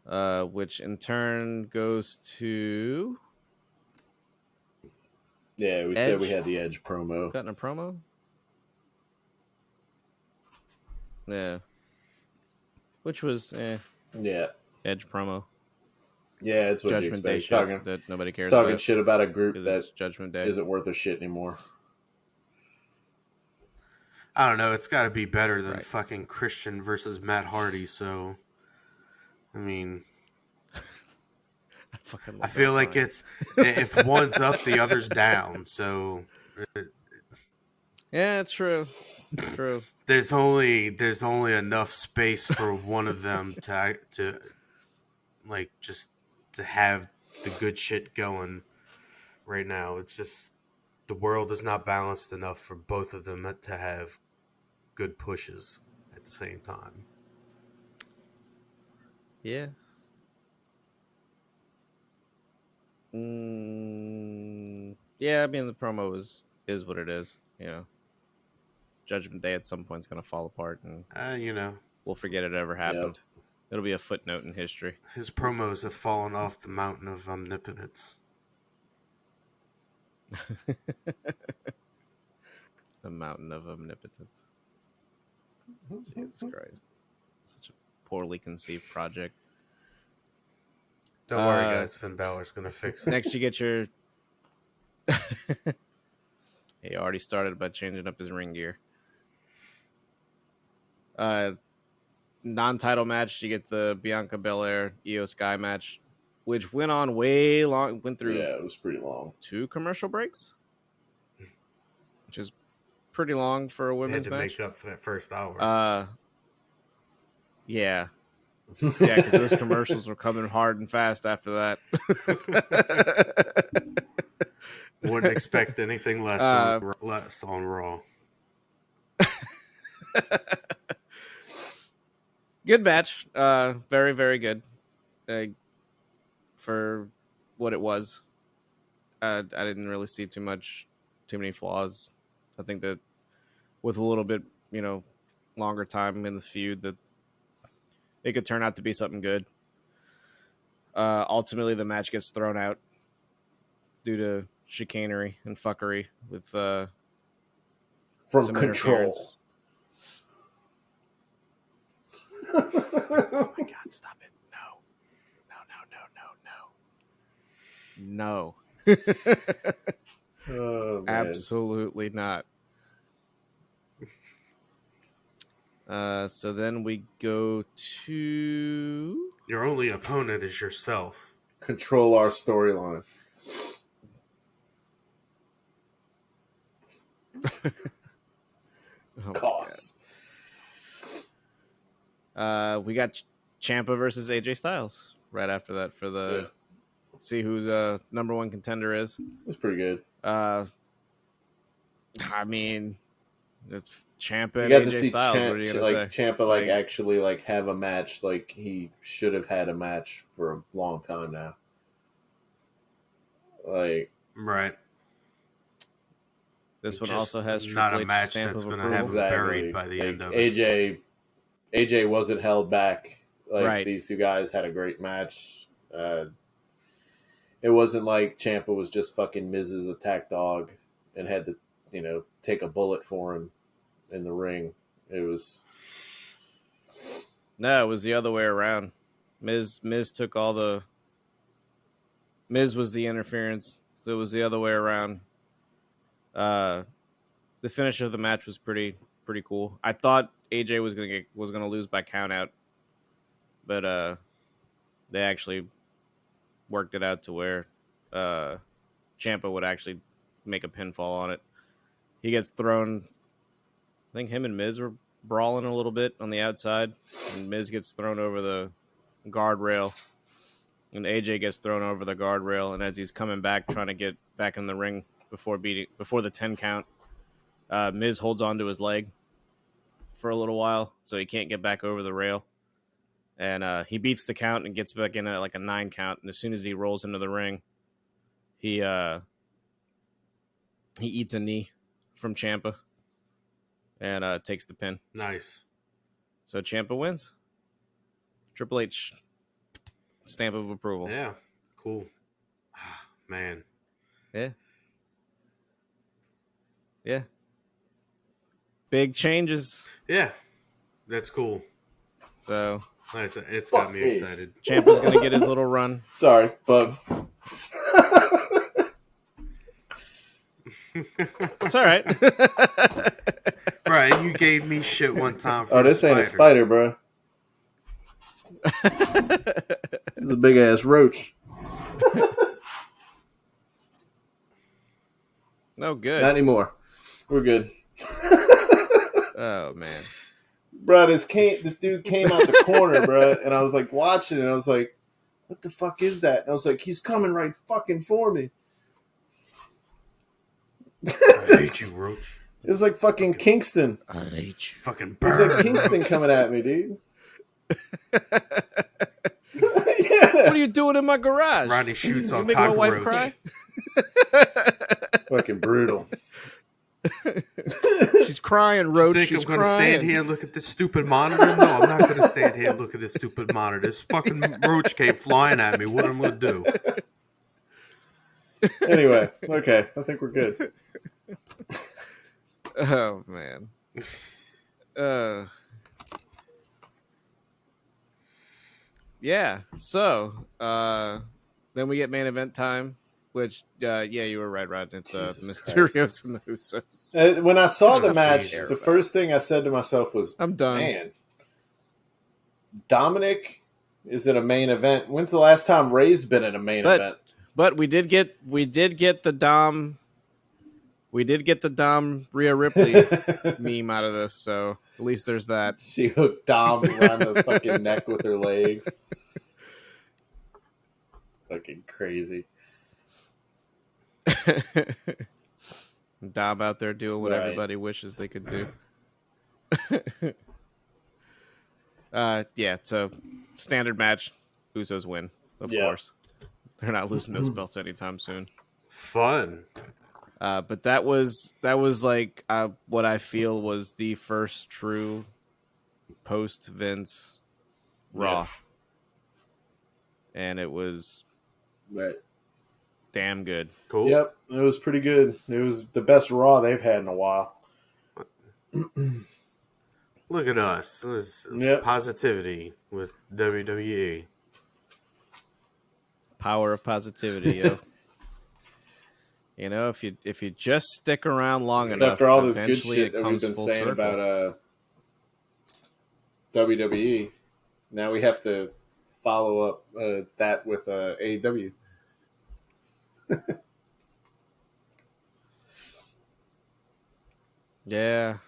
which in turn goes to Yeah, we Edge. said we had the Edge promo. Cutting a promo? Yeah. Which was, Yeah. Edge promo. Yeah, it's what Judgment you Day expect. shit that nobody cares talking about. Shit about a group that it's Judgment Day. isn't worth a shit anymore. I don't know. It's got to be better than fucking Christian versus Matt Hardy. So, I mean, I feel like it's if one's up, the other's down. So, yeah, true. True. There's only enough space for one of them to like just to have the good shit going right now. It's just the world is not balanced enough for both of them to have good pushes at the same time. Yeah. Yeah, I mean the promo is what it is, you know. Judgment Day at some point is going to fall apart, and we'll forget it ever happened. Yep. It'll be a footnote in history. His promos have fallen off the mountain of omnipotence. The mountain of omnipotence. Jesus Christ. Such a poorly conceived project. Don't worry, guys. Finn Balor's going to fix it. Next, you get your... He already started by changing up his ring gear. Non-title match, you get the Bianca Belair Io Sky match, which went on way long. Went through. Yeah, it was pretty long. 2 commercial breaks, which is pretty long for a women's match. They had to make up for that first hour. Yeah, because those commercials were coming hard and fast after that. Wouldn't expect anything less on Raw. Good match. Very, very good. For what it was. I didn't really see too many flaws. I think that with a little bit, longer time in the feud, that it could turn out to be something good. Ultimately, the match gets thrown out due to chicanery and fuckery with from Control. Oh my God, stop it. No. Oh, absolutely not. So then we go to... Your only opponent is yourself. Control our storyline. Costs. We got Ciampa versus AJ Styles right after that for the see who the number 1 contender is. It was pretty good. I mean, it's Ciampa and AJ Styles. What are you gonna say? Ciampa actually have a match like he should have had a match for a long time now. Right. This one also has not a match that's going to have buried by the end of it. AJ wasn't held back. These two guys had a great match. It wasn't like Ciampa was just fucking Miz's attack dog and had to, take a bullet for him in the ring. It was... No, it was the other way around. Miz took all the... Miz was the interference, so it was the other way around. The finish of the match was pretty cool. I thought AJ was gonna lose by count out, but they actually worked it out to where Ciampa would actually make a pinfall on it. He gets thrown. I think him and Miz were brawling a little bit on the outside, and Miz gets thrown over the guardrail, and AJ gets thrown over the guardrail. And as he's coming back, trying to get back in the ring before the 10 count, Miz holds onto his leg for a little while, so he can't get back over the rail. And he beats the count and gets back in at a 9 count. And as soon as he rolls into the ring, he eats a knee from Ciampa and takes the pin. Nice. So Ciampa wins. Triple H stamp of approval. Yeah, cool. Man. Yeah. Big changes. Yeah, that's cool. So it's got me excited. Ciampa's going to get his little run. Sorry, bug. It's all right. Right, you gave me shit one time for this ain't a spider, bro. It's a big ass roach. No good. Not anymore. We're good. Oh man, bro, this dude came out the corner, bro, and I was like watching it, and I was like, "What the fuck is that?" And I was like, "He's coming right fucking for me." I hate you, Roach. It was like fucking Kingston. I hate you. Fucking burn. It was like Kingston coming at me, dude. Yeah. What are you doing in my garage? Rodney shoots on make my wife cockroach. cry. Fucking brutal. She's crying, Roach. You think She's I'm going to stand here and look at this stupid monitor? No, I'm not going to stand here and look at this stupid monitor. This fucking roach came flying at me. What am I going to do? Anyway, okay. I think we're good. Oh, man. Yeah, so then we get main event time, which, yeah, you were right, Rod. It's Mysterios and the Usos. When I saw the match, the first thing I said to myself was, I'm done. Man, Dominic is at a main event. When's the last time Ray's been at a main event? But we did get the Dom. We did get the Dom Rhea Ripley meme out of this, so at least there's that. She hooked Dom around the fucking neck with her legs. Fucking crazy. Dom out there doing what everybody wishes they could do. Yeah, so standard match. Usos win, of course. They're not losing those belts anytime soon. Fun. But that was like what I feel was the first true post Vince Raw, and it was damn good. Cool. Yep, it was pretty good. It was the best Raw they've had in a while. Look at us. This positivity with WWE. Power of positivity, yo. You know, if you just stick around long enough, after all this good shit that we've been saying about WWE, now we have to follow up that with AEW. Yeah.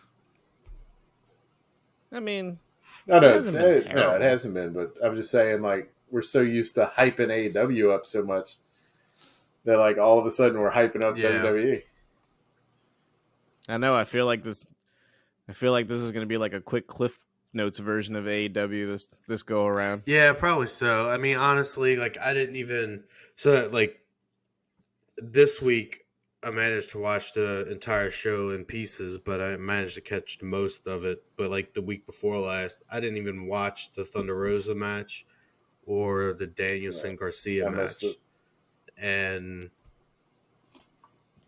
I mean, no, it hasn't been. But I'm just saying, like, we're so used to hyping AEW up so much that, like, all of a sudden we're hyping up WWE. I know. I feel like this is going to be like a quick Cliff Notes version of AEW this go around. Yeah, probably so. I mean, honestly, like, I didn't even this week I managed to watch the entire show in pieces, but I managed to catch most of it. But like the week before last, I didn't even watch the Thunder Rosa match or the Danielson Garcia match.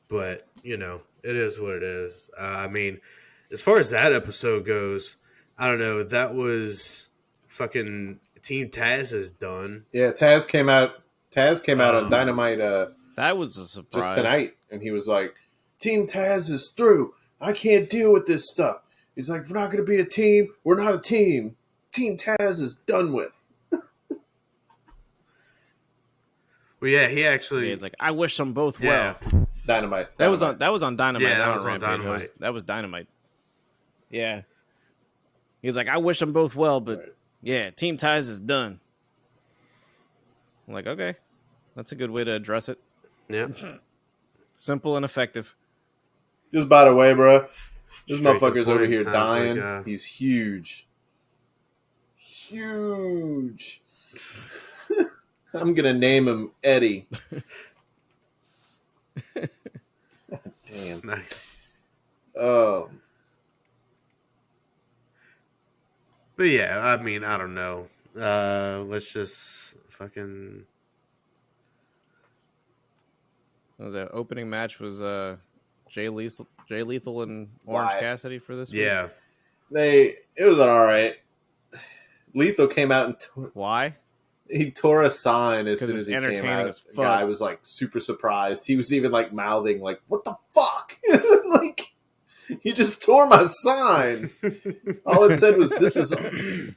But you know, it is what it is. I mean, as far as that episode goes, I don't know. That was fucking Team Taz is done. Yeah, Taz came out on Dynamite. That was a surprise. Just tonight, and he was like, "Team Taz is through. I can't deal with this stuff." He's like, "If we're not going to be a team, we're not a team. Team Taz is done with." Well, yeah, he actually. He's like, "I wish them both well." Dynamite. That was on Dynamite. Yeah, that was on on Dynamite. That was Dynamite. Yeah. He's like, "I wish them both well, but yeah, Team Taz is done." I'm like, okay, that's a good way to address it. Yeah. Simple and effective. Just by the way, bro, this motherfucker's over here dying. Like, he's huge. Huge. I'm going to name him Eddie. Damn. Nice. Oh. But yeah, I mean, I don't know. let's just fucking. The opening match was Jay Lethal and Orange Why? Cassidy for this week. Yeah, it was an all right. Lethal came out and Why? he tore a sign as 'Cause soon it's as he came entertaining out. as The fuck. guy was like super surprised. He was even like mouthing like, "What the fuck?" Like, he just tore my sign. All it said was, "This is." And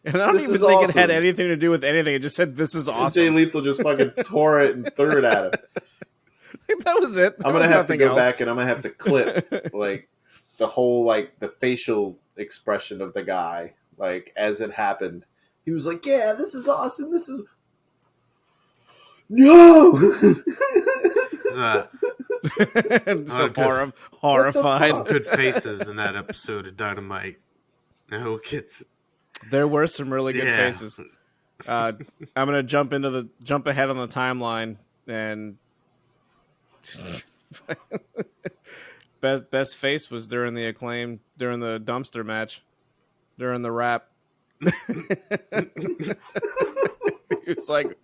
I don't This even is think awesome. it had anything to do with anything. It just said, "This is And awesome." Jay Lethal just fucking tore it and threw it at him. That was it. I'm gonna have to go back and I'm gonna have to clip like the whole like the facial expression of the guy like as it happened. He was like, "Yeah, this is awesome. This is no." Horrified. What good faces in that episode of Dynamite. No kids. There were some really good faces. I'm gonna jump ahead on the timeline and best face was during the Acclaim during the dumpster match during the rap. It's like,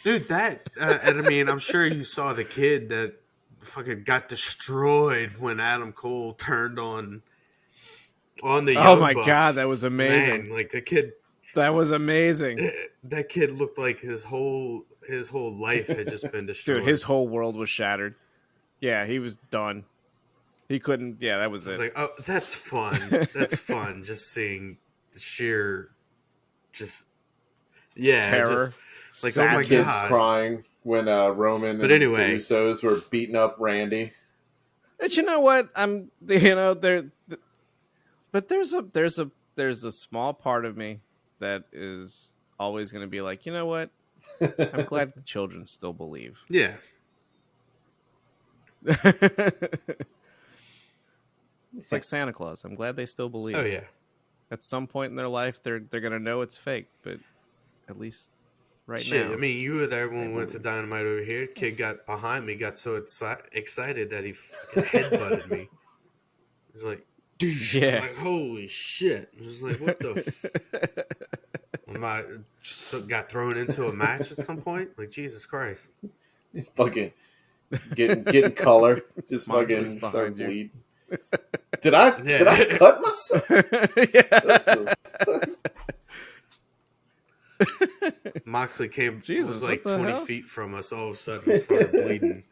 dude, that and I mean, I'm sure you saw the kid that fucking got destroyed when Adam Cole turned on the Young oh my Bucks. God, that was amazing. Man, like the kid, that was amazing. That kid looked like his whole life had just been destroyed. Dude, his whole world was shattered. Yeah, he was done. He couldn't. Yeah, that was it. It's like, oh, that's fun. That's fun. Just seeing the sheer, terror. Just, like, sad oh my Kids God. crying when Roman and the Usos were beating up Randy. But you know what? But there's a small part of me that is always going to be like, you know what? I'm glad children still believe. Yeah. It's like Santa Claus. I'm glad they still believe. Oh yeah. At some point in their life, they're gonna know it's fake, but at least now. I mean, you were there when we went to Dynamite over here. Kid got behind me, got so excited that he fucking headbutted me. It was like, yeah, like holy shit! It was like, what the? Am I just got thrown into a match at some point? Like Jesus Christ! Fucking getting color, just fucking start bleeding. Did I cut myself? Moxley was like 20 feet from us. All of a sudden, started bleeding.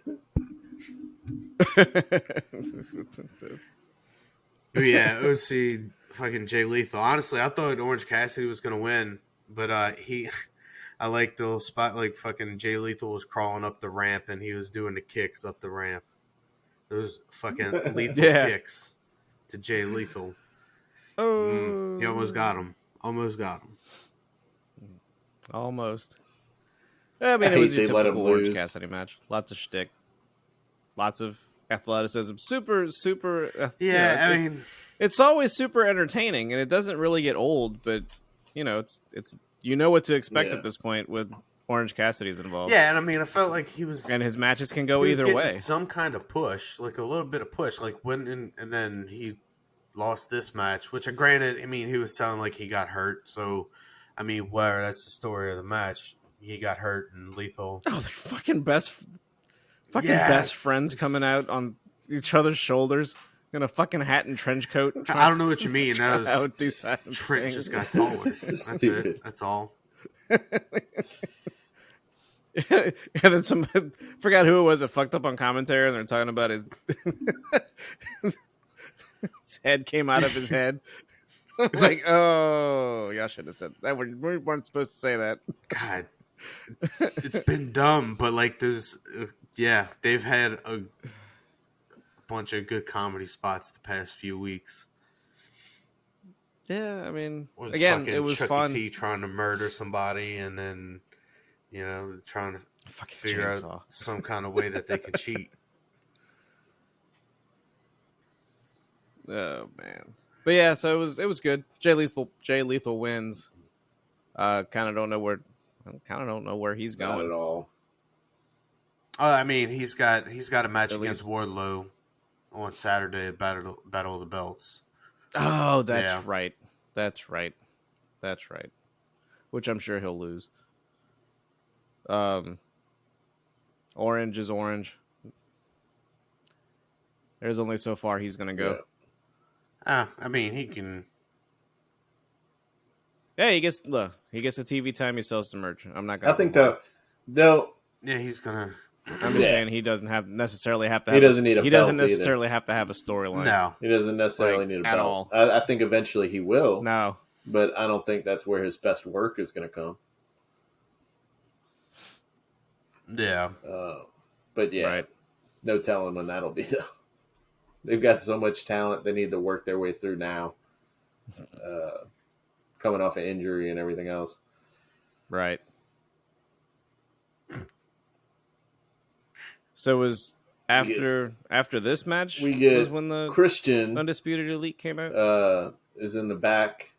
But yeah, OC fucking Jay Lethal. Honestly, I thought Orange Cassidy was gonna win, but I liked the little spot like fucking Jay Lethal was crawling up the ramp and he was doing the kicks up the ramp. Those fucking lethal kicks to Jay Lethal. He almost got him. Almost. I mean, it was a typical Orange Cassidy match. Lots of shtick. Lots of athleticism. Super. Yeah, I mean, it's always super entertaining, and it doesn't really get old. But it's what to expect at this point with Orange Cassidy's involved. Yeah, and I mean, I felt like he was, and his matches can go either way. Some kind of push, like a little bit of push, like and then he lost this match, which, granted, I mean, he was sounding like he got hurt. So, I mean, whatever. That's the story of the match. He got hurt and Lethal. Oh, they're fucking best friends coming out on each other's shoulders in a fucking hat and trench coat. I don't know what you mean. Trent just got taller. That's it. That's all. And then forgot who it was that fucked up on commentary, and they're talking about his head came out of his head. I'm like, oh, y'all should have said that. We weren't supposed to say that. God, it's been dumb, but like there's, they've had a bunch of good comedy spots the past few weeks. Yeah, I mean, again, it was Chuck fun. T trying to murder somebody, and then trying to figure out some kind of way that they can cheat. Oh man, but yeah, so it was good. Jay Lethal wins. Kind of don't know where he's going. Not at all. Oh, I mean, he's got a match against Wardlow on Saturday at Battle of the Belts. Oh, that's right. That's right. Which I'm sure he'll lose. Orange is orange. There's only so far he's gonna go. I mean, he can. Yeah, he gets the TV time. He sells the merch. I'm not gonna. I think they'll. Yeah, he's gonna. I'm just saying he doesn't necessarily have to. He doesn't need a belt. He doesn't necessarily have to have a storyline. No, he doesn't necessarily need a belt at all. I think eventually he will. No, but I don't think that's where his best work is going to come. Yeah, but yeah, right. No telling when that'll be though. They've got so much talent; they need to work their way through now. Coming off an injury and everything else, right? So was after this match was when the Christian Undisputed Elite came out? Is in the back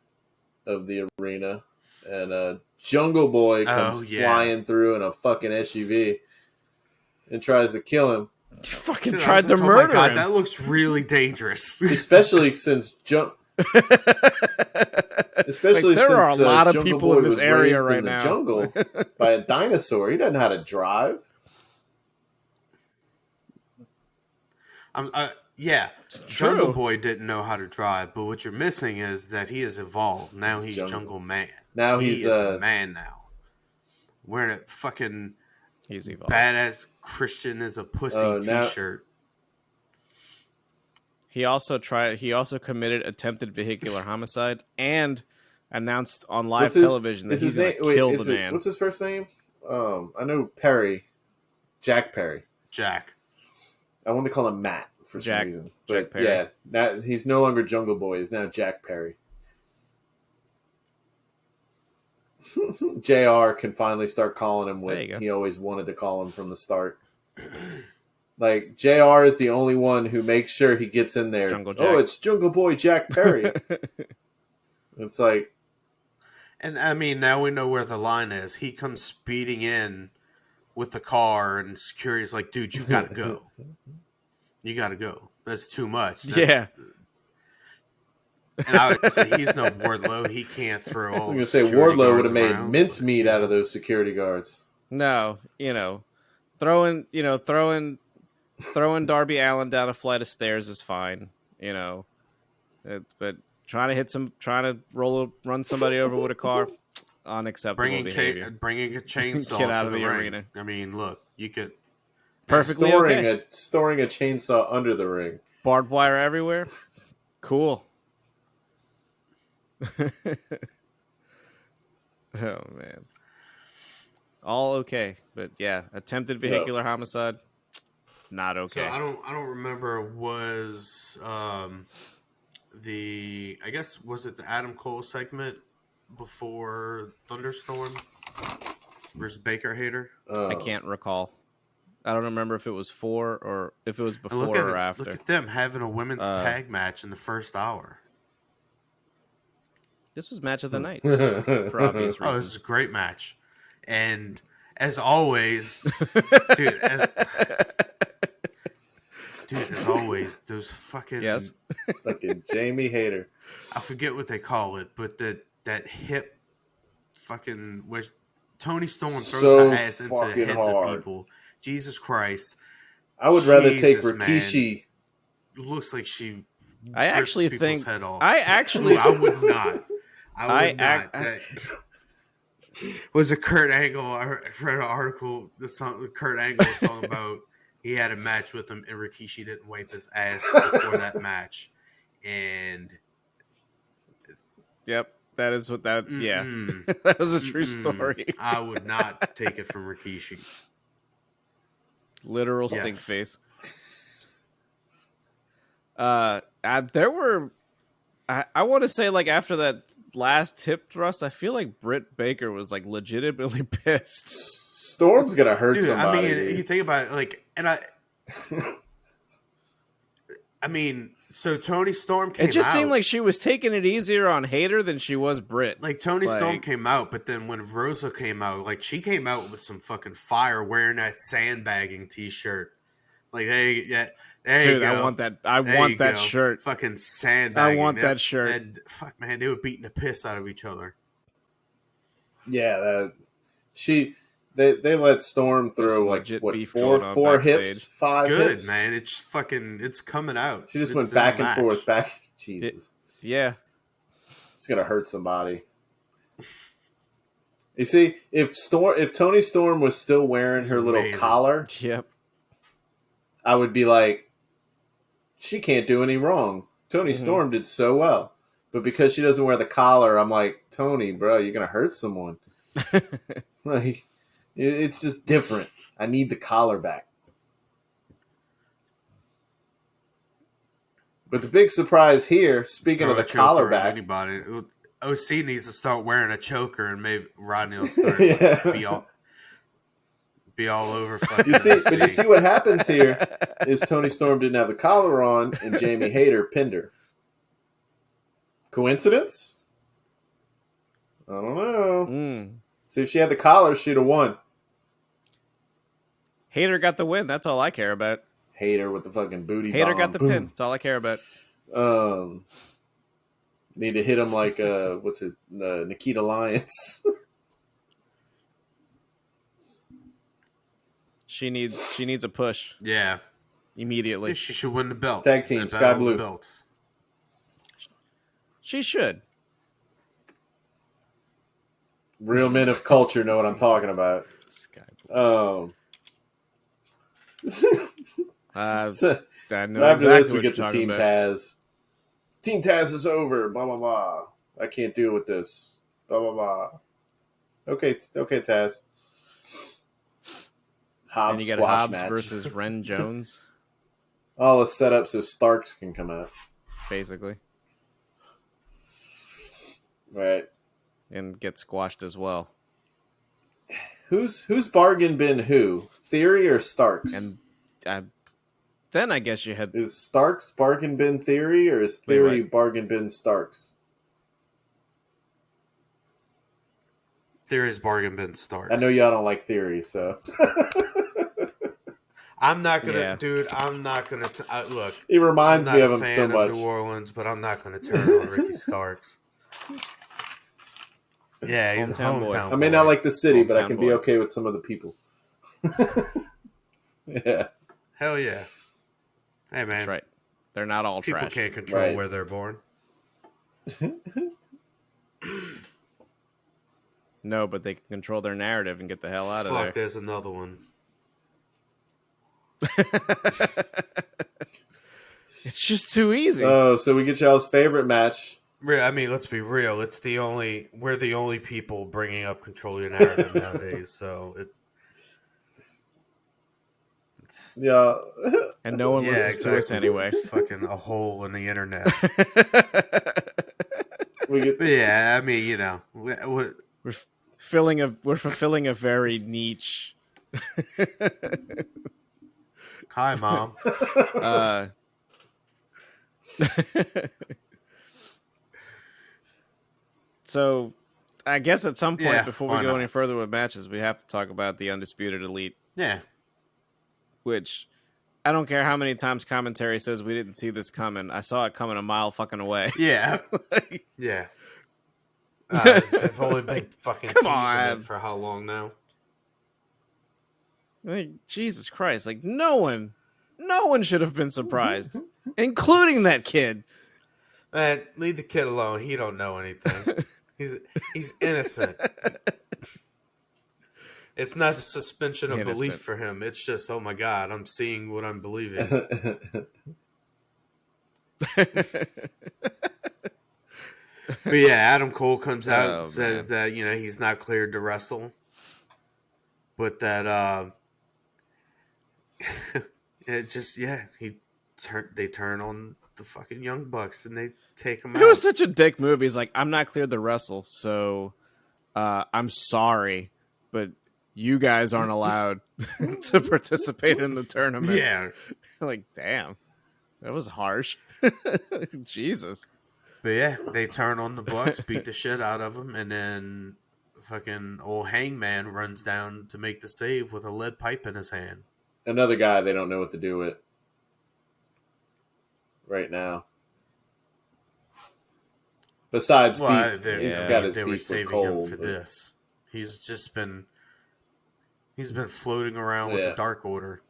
of the arena, and Jungle Boy comes flying through in a fucking SUV and tries to kill him. Fucking tried to murder him. That looks really dangerous. Especially since there are a lot of people in this area right now. Jungle by a dinosaur. He doesn't know how to drive. Yeah, Jungle Boy didn't know how to drive, but what you're missing is that he has evolved. Now he's Jungle Man. Now he's a man now. Wearing a fucking badass Christian is a pussy t-shirt. He also committed attempted vehicular homicide and announced on live television that he's going to kill the man. What's his first name? I know Perry. Jack Perry. Jack. I want to call him Matt for some reason. But Jack Perry. Yeah, now he's no longer Jungle Boy. He's now Jack Perry. JR can finally start calling him what he always wanted to call him from the start. Like, JR is the only one who makes sure he gets in there. It's Jungle Boy Jack Perry. It's like... And, I mean, now we know where the line is. He comes speeding in with the car, and security's like, dude, you gotta go. You gotta go. That's too much. Yeah. And I would say he's no Wardlow. He can't throw all. I'm gonna say Wardlow would have made mincemeat out of those security guards. No, throwing Darby Allin down a flight of stairs is fine, but trying to run somebody over with a car, unacceptable behavior. Bringing a chainsaw Get out to of the ring. arena. I mean, look, you could perfectly storing a chainsaw under the ring, barbed wire everywhere. Cool. Oh man, all okay, but yeah, attempted vehicular homicide, not okay. So I don't remember. Was I guess was it the Adam Cole segment before Thunderstorm versus Baker Hater? I can't recall. I don't remember if it was or if it was before or after. Look at them having a women's tag match in the first hour. This was match of the night for obvious reasons. Oh, this is a great match. And as always, dude, as always, those fucking fucking Jamie Hayter. I forget what they call it, but that hip fucking where Tony Storm throws her ass into the heads of people. Jesus Christ. I would rather take Rikishi. Man. Looks like she I actually think head off. I would not. I would not. Was a Kurt Angle? I read an article. Kurt Angle was talking about he had a match with him, and Rikishi didn't wipe his ass before that match. And yep, that is what that. Yeah, that was a true story. I would not take it from Rikishi. Literal stink face. There were. I want to say, like, after that last hip thrust, I feel like Britt Baker was like legitimately pissed. Storm's gonna hurt somebody. I mean, you think about it, like, and I mean, so Tony Storm came out. It just seemed like she was taking it easier on Hayter than she was Britt. Like, Tony Storm came out, but then when Rosa came out, like, she came out with some fucking fire wearing that sandbagging t-shirt. Like, Dude, I want that. I want that shirt. Fucking sandbagging. I want that shirt. And fuck, man, they were beating the piss out of each other. Yeah, they let Storm throw like what four hips, 5 Good, hips. Man. It's coming out. She just went back and forth, back. Jesus. Yeah. It's gonna hurt somebody. You see, if Toni Storm was still wearing her little collar, yep, I would be like, she can't do any wrong. Toni Storm did so well. But because she doesn't wear the collar, I'm like, Toni, bro, you're going to hurt someone. Like, it's just different. I need the collar back. But the big surprise here, speaking of the collar back. Anybody. OC needs to start wearing a choker, and maybe Rodney will start be all over fucking But you see what happens here is Toni Storm didn't have the collar on, and Jamie Hayter pinned her. Coincidence? I don't know. See, if she had the collar, she'd have won. Hayter got the win. That's all I care about. Hayter with the fucking booty Hayter bomb. got the pin. That's all I care about. Need to hit him like, Nikita Lyons. She needs a push. Yeah. Immediately. She should win the belt. Tag team, Sky Blue. Belts. She should. Real men of culture know what I'm talking about. Sky Blue. So after this, we get the Team Taz. Team Taz is over. Blah blah blah. I can't deal with this. Blah blah blah. Okay, Taz. Hobbs and you get squash Hobbs match versus Ren Jones. All is set up so Starks can come out. Basically. Right. And get squashed as well. Who's bargain bin who? Theory or Starks? And then I guess you had... Is Starks bargain bin Theory, or is Theory bargain bin Starks? Theory's bargain bin Starks. I know y'all don't like Theory, so... I'm not gonna, dude. I'm not gonna look. He reminds me of him so much. New Orleans, but I'm not gonna turn on Ricky Starks. Yeah, he's a hometown boy. I may not like the city, but I can be okay with some of the people. Yeah. Hell yeah. Hey, man. That's right. They're not all people trash. People can't control where they're born. No, but they can control their narrative and get the hell out of there. Fuck, there's another one. It's just too easy. Oh, so we get y'all's favorite match. I mean, let's be real. We're the only people bringing up control your narrative nowadays. So it's and no one listens to us anyway. It's fucking a hole in the internet. I mean, you know, we're fulfilling a very niche. Hi, Mom. So, I guess at some point before we go any further with matches, we have to talk about the Undisputed Elite. Yeah. Which, I don't care how many times commentary says we didn't see this coming. I saw it coming a mile fucking away. Yeah. Yeah. They've only been fucking teasing it for how long now? Like, Jesus Christ. Like, no one should have been surprised, including that kid. Man, leave the kid alone. He don't know anything. He's innocent. It's not a suspension of belief for him. It's just, oh my God, I'm seeing what I'm believing. But yeah, Adam Cole comes out and says that, you know, he's not cleared to wrestle. But that it just they turn on the fucking Young Bucks and they take him out. It was such a dick move. He's like, I'm not cleared to wrestle, so I'm sorry, but you guys aren't allowed to participate in the tournament. Yeah. Like, damn. That was harsh. Jesus. But yeah, they turn on the Bucks, beat the shit out of them, and then fucking old Hangman runs down to make the save with a lead pipe in his hand. Another guy they don't know what to do with. right now. Besides beef, he's got his they were beef with saving Cole, him for this. He's been floating around with the Dark Order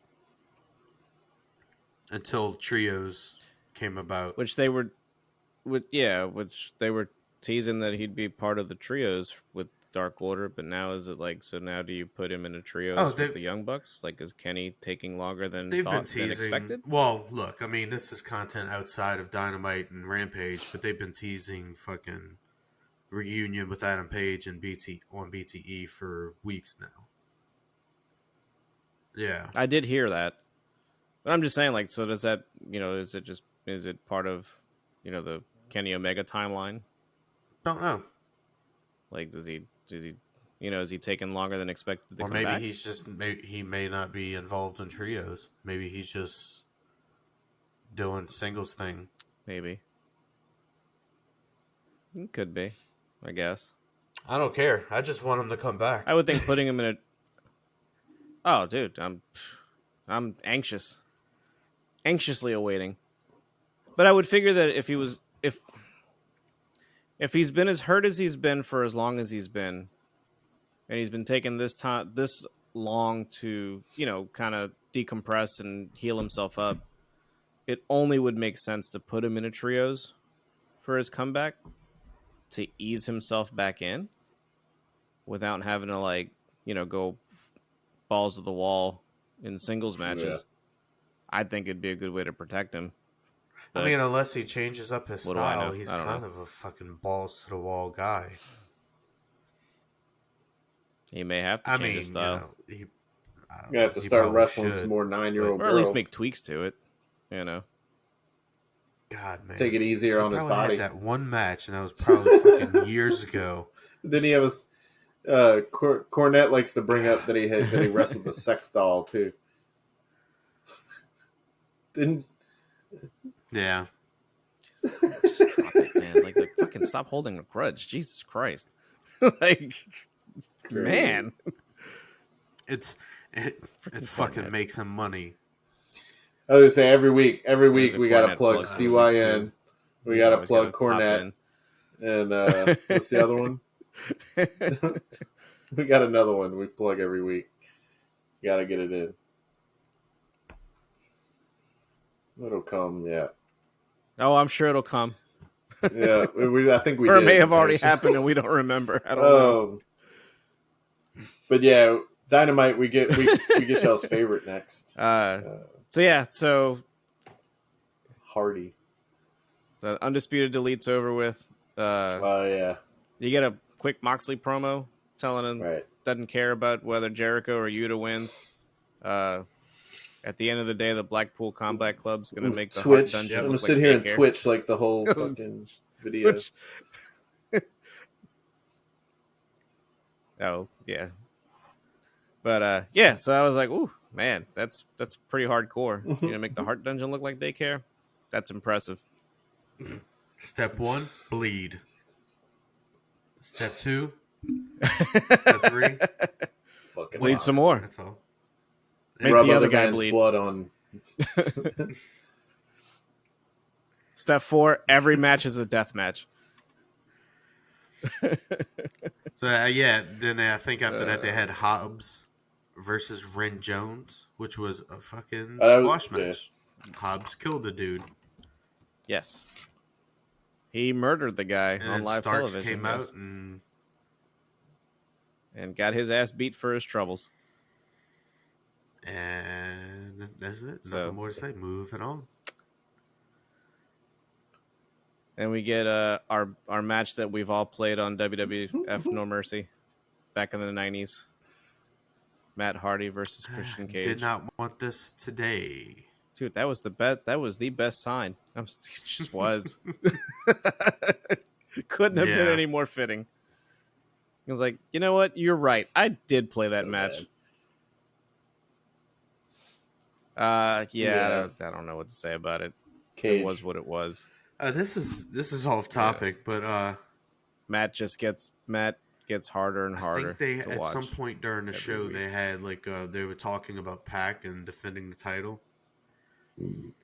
until trios came about, which they were teasing that he'd be part of the trios with Dark Order, but now is it like, so now do you put him in a trios with the Young Bucks? Like, is Kenny taking longer than expected? Well, look, I mean, this is content outside of Dynamite and Rampage, but they've been teasing fucking reunion with Adam Page and BTE for weeks now. Yeah, I did hear that, but I'm just saying, like, so does that, is it part of, the Kenny Omega timeline? Don't know. Like, is he, is he taking longer than expected to come maybe back? He may not be involved in trios. Maybe he's just doing singles thing. Maybe. It could be, I guess. I don't care. I just want him to come back. I would think putting him in a... Oh, dude, I'm anxiously awaiting. But I would figure that if he's been as hurt as he's been for as long as he's been, and he's been taking this long to, kind of decompress and heal himself up, it only would make sense to put him in a trios for his comeback to ease himself back in without having to go balls to the wall in singles matches. Yeah. I think it'd be a good way to protect him. But I mean, unless he changes up his style, he's kind of a fucking balls to the wall guy. He may have to change his style. You have to start wrestling some more 9-year-old girls. Or at least make tweaks to it, God, man. Take it easier on his body. Had that one match, and that was probably fucking years ago. Then he has Cornette likes to bring up that he wrestled the sex doll too. Yeah. Just drop it, man. Like, fucking stop holding a grudge. Jesus Christ. Man. It fucking makes him money. I was gonna say every week we gotta plug CYN. We gotta plug Cornette. And what's the other one? We got another one we plug every week. Gotta get it in. It'll come, yeah. Oh, I'm sure it'll come. Yeah, I think we or did. It may have already happened and we don't remember. I don't know. But yeah, Dynamite, we get y'all's favorite next. So Hardy. The Undisputed Delete's over with. Yeah. You get a quick Moxley promo telling him doesn't care about whether Jericho or Yuta wins. At the end of the day, the Blackpool Combat Club's going to make the Twitch. Heart Dungeon I'm going to look sit like here daycare. and Twitch like the whole fucking video. Oh, yeah. But, so I was like, ooh, man, that's pretty hardcore. Make the Heart Dungeon look like daycare? That's impressive. Step 1, bleed. Step 2, Step 3, fucking bleed some more. That's all. Make Rub the other guy bleed. Blood on. Step 4, every match is a death match. So then I think after that they had Hobbs versus Ren Jones, which was a fucking squash match. Hobbs killed the dude. Yes, he murdered the guy on live Starks television. Came out and got his ass beat for his troubles. And that's it. Nothing more to say. Moving on. And we get our match that we've all played on WWF No Mercy back in the 90s. Matt Hardy versus Christian Cage. Did not want this today. Dude, that was the best. That was the best sign. It just was. Couldn't have been any more fitting. I was like, you know what? You're right. I did play that match. I don't know what to say about it. Cage. It was what it was. This is off topic, but Matt gets harder and harder. I think they at some point during the show they had they were talking about Pac and defending the title,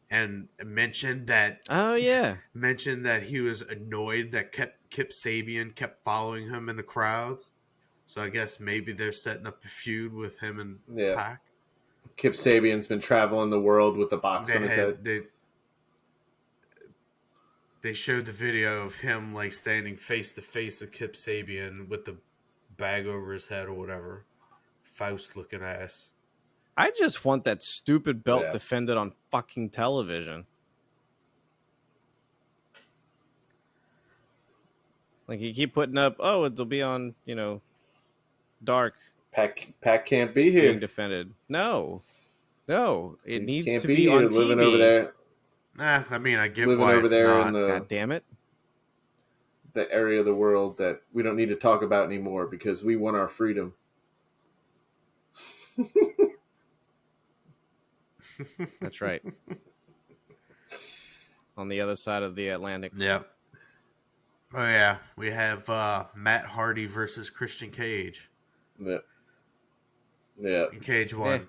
and mentioned that. Oh yeah, mentioned that he was annoyed that Kip Sabian kept following him in the crowds. So I guess maybe they're setting up a feud with him and Pac. Kip Sabian's been traveling the world with the box on his head. They showed the video of him like standing face to face with Kip Sabian with the bag over his head or whatever. Faust looking ass. I just want that stupid belt defended on fucking television. Like you keep putting up, it'll be on, Dark. Pac can't be here. Being defended. No, it needs can't to be be here, on living TV. over there. I mean, I get living why over it's there not. in the God damn it! The area of the world that we don't need to talk about anymore because we won our freedom. That's right. On the other side of the Atlantic. Yep. Oh yeah, we have Matt Hardy versus Christian Cage. Yeah. And Cage won.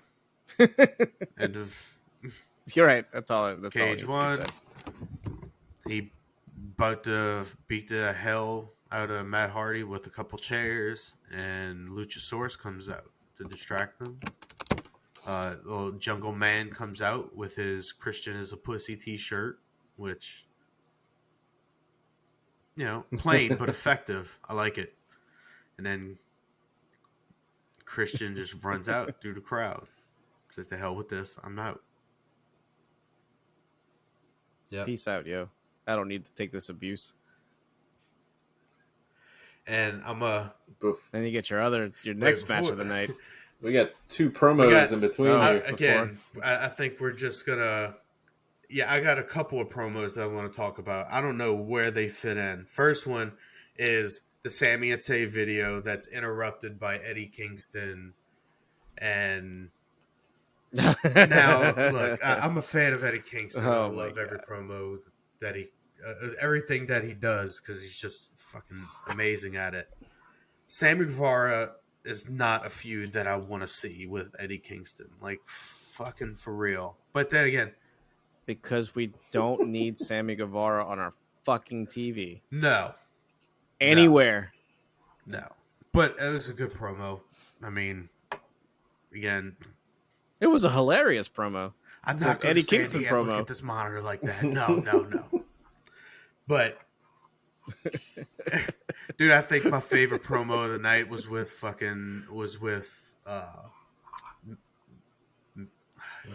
End of. You're right. That's all. Cage won. He about to beat the hell out of Matt Hardy with a couple chairs, and Luchasaurus comes out to distract them. Little Jungle Man comes out with his Christian is a Pussy t-shirt, which, plain but effective. I like it. And then Christian just runs out through the crowd. Says, to hell with this. I'm out. Yep. Peace out, yo. I don't need to take this abuse. And Then you get your next match of the night. We got 2 promos in between here. Again, I think we're just gonna. Yeah, I got a couple of promos that I want to talk about. I don't know where they fit in. First one is the Sami Zayn video that's interrupted by Eddie Kingston, and now look, I'm a fan of Eddie Kingston. I love every promo that everything that he does because he's just fucking amazing at it. Sammy Guevara is not a feud that I want to see with Eddie Kingston, like fucking for real. But then again, because we don't need Sammy Guevara on our fucking TV. No. Anywhere. No. But it was a good promo. I mean, again, it was a hilarious promo. I'm not going to stand here and look at this monitor like that. No. But, dude, I think my favorite promo of the night was with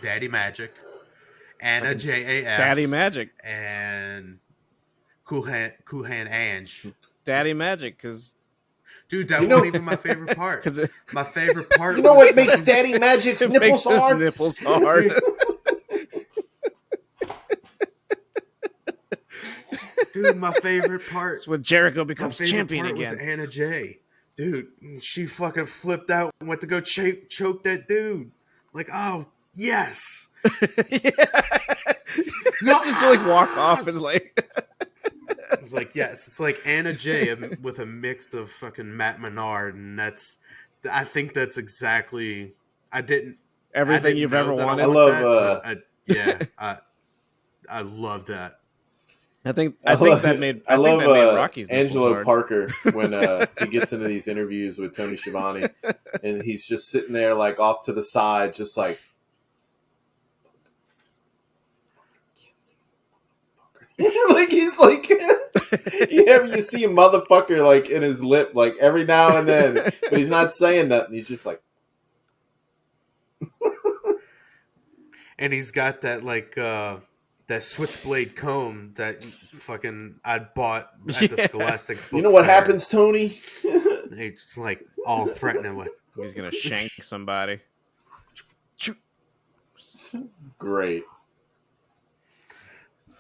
Daddy Magic, Anna JAS, Daddy Magic, and Cool Hand Ange. Daddy Magic, because. Dude, that wasn't even my favorite part. My favorite part. You know what makes Daddy Magic's nipples hard? Nipples hard. Dude, my favorite part. It's when Jericho becomes champion again. Was Anna Jay. Dude, she fucking flipped out and went to go choke that dude. Like, oh, yes. Not just like walk off and like. It's like, yes. It's like Anna Jay with a mix of fucking Matt Menard. And I think that's exactly. Everything you've ever wanted. I love. I love that. I think that made Rocky's Angelo Parker when he gets into these interviews with Tony Schiavone, and he's just sitting there like off to the side, just like like he's like you see a motherfucker like in his lip like every now and then, but he's not saying nothing. He's just like, and he's got that like. That switchblade comb that fucking I'd bought at the Scholastic book You know what fair. happens, Tony? He's like all threatening with. He's gonna shank somebody. Great.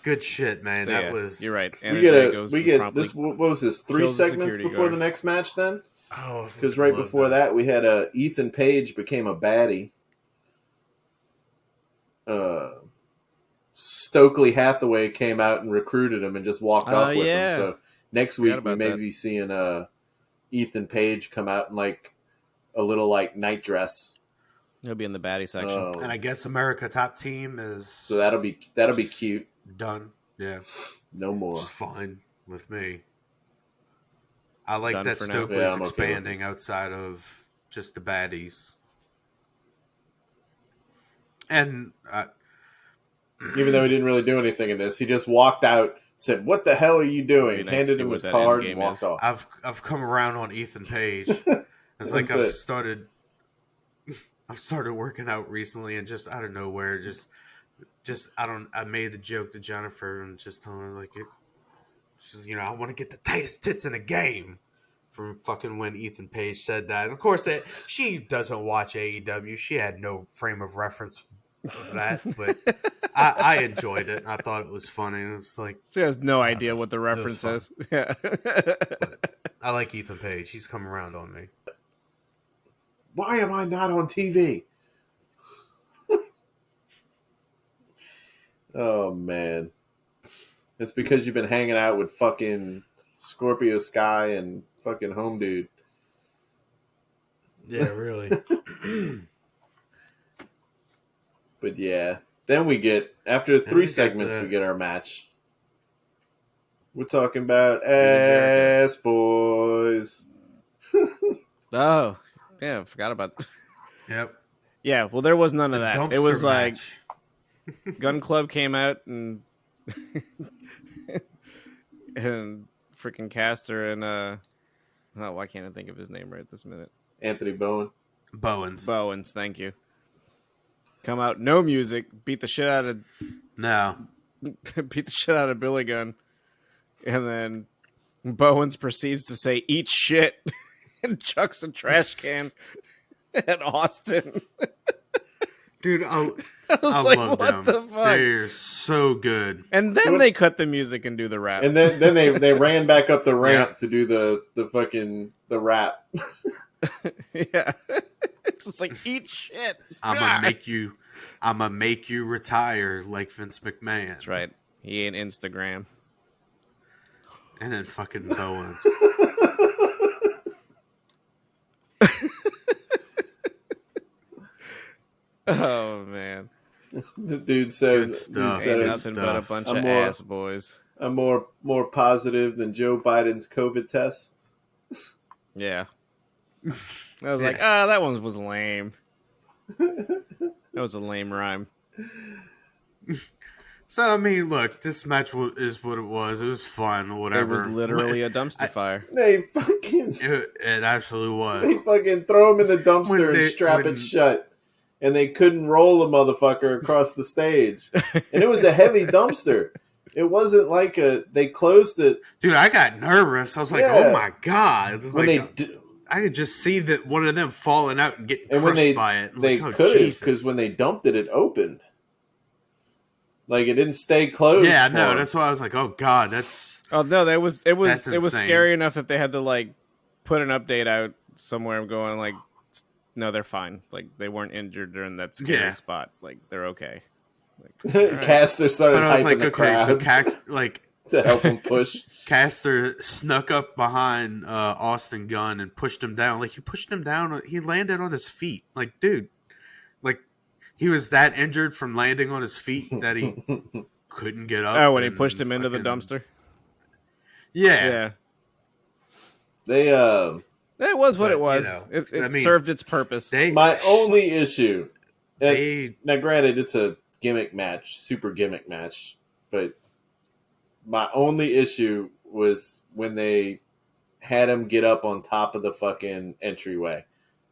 Good shit, man. So, that was. You're right. We get this. What was this? 3 segments before the next match, then? Oh, because right before that we had Ethan Page became a baddie. Stokely Hathaway came out and recruited him and just walked off with him. So next week we may be seeing Ethan Page come out in like a little like night dress. He'll be in the baddie section. Oh. And I guess America Top Team is So that'll be cute. done. Yeah, No more. it's fine with me. I like Done that for now. Stokely's Yeah, I'm okay with expanding outside of just the baddies. And Even though he didn't really do anything in this, he just walked out, said, "What the hell are you doing?" Be nice to Handed see him what his that card end and game walked is. off. I've come around on Ethan Page. It's like That's I've started working out recently, and just out of nowhere, I made the joke to Jennifer and just telling her like I want to get the tightest tits in the game. From fucking when Ethan Page said that, and of course she doesn't watch AEW. She had no frame of reference of that, but I enjoyed it. I thought it was funny. And it's like She has no idea what the reference is. Yeah. But I like Ethan Page. He's come around on me. Why am I not on TV? Oh, man. It's because you've been hanging out with fucking Scorpio Sky and fucking Home Dude. Yeah, really. But yeah. Then we get, after three we get segments, the- we get our match. We're talking about ass boys. Oh, yeah, I forgot about Yep. Yeah, well, there was none of The that. It dumpster was like match. Gun Club came out and and freaking Caster and why can't I think of his name right this minute? Anthony Bowen. Bowens, thank you. Come out, no music, beat the shit out of Billy Gunn, and then Bowens proceeds to say "eat shit" and chucks a trash can at Austin. Dude, I was like, love what them. the fuck? They're so good. And then they cut the music and do the rap. And then they ran back up the ramp to do the rap. Yeah. It's just like, eat shit. I'm gonna make you retire like Vince McMahon. That's right. He ain't Instagram. And then fucking Bowens. Oh man. The dude said, Good stuff. Ain't Good nothing but a stuff. bunch I'm of more- ass boys. I'm more positive than Joe Biden's COVID test. Yeah. I was like, that one was lame. That was a lame rhyme. So I mean, look, this match is what it was. It was fun, or whatever. It was literally a dumpster fire. They fucking It absolutely was. they fucking throw him in the dumpster and strap it shut. And they couldn't roll a motherfucker across the stage. And it was a heavy dumpster. It wasn't like they closed it. Dude, I got nervous. I was like, Yeah. oh my God. When Like, I could just see that one of them falling out and getting and crushed when by it. they like, could have, Jesus. because when they dumped it, it opened. Like it didn't stay closed. Yeah, for no, them. that's why I was like, oh God, that's... Oh no, it was That's insane. scary enough that they had to like put an update out somewhere going like, no, they're fine. Like they weren't injured during that scary spot. Like they're okay. Like, all right. Caster started But I was hyping like, the okay, crowd so to help him push. Caster snuck up behind Austin Gunn and pushed him down. Like he pushed him down. He landed on his feet. Like, dude, like he was that injured from landing on his feet that he couldn't get up. Oh, when he pushed him into the dumpster. Yeah. They It was what But, it was. you know, It served its purpose. my only issue. They Now, granted, it's a gimmick match, super gimmick match, but my only issue was when they had him get up on top of the fucking entryway.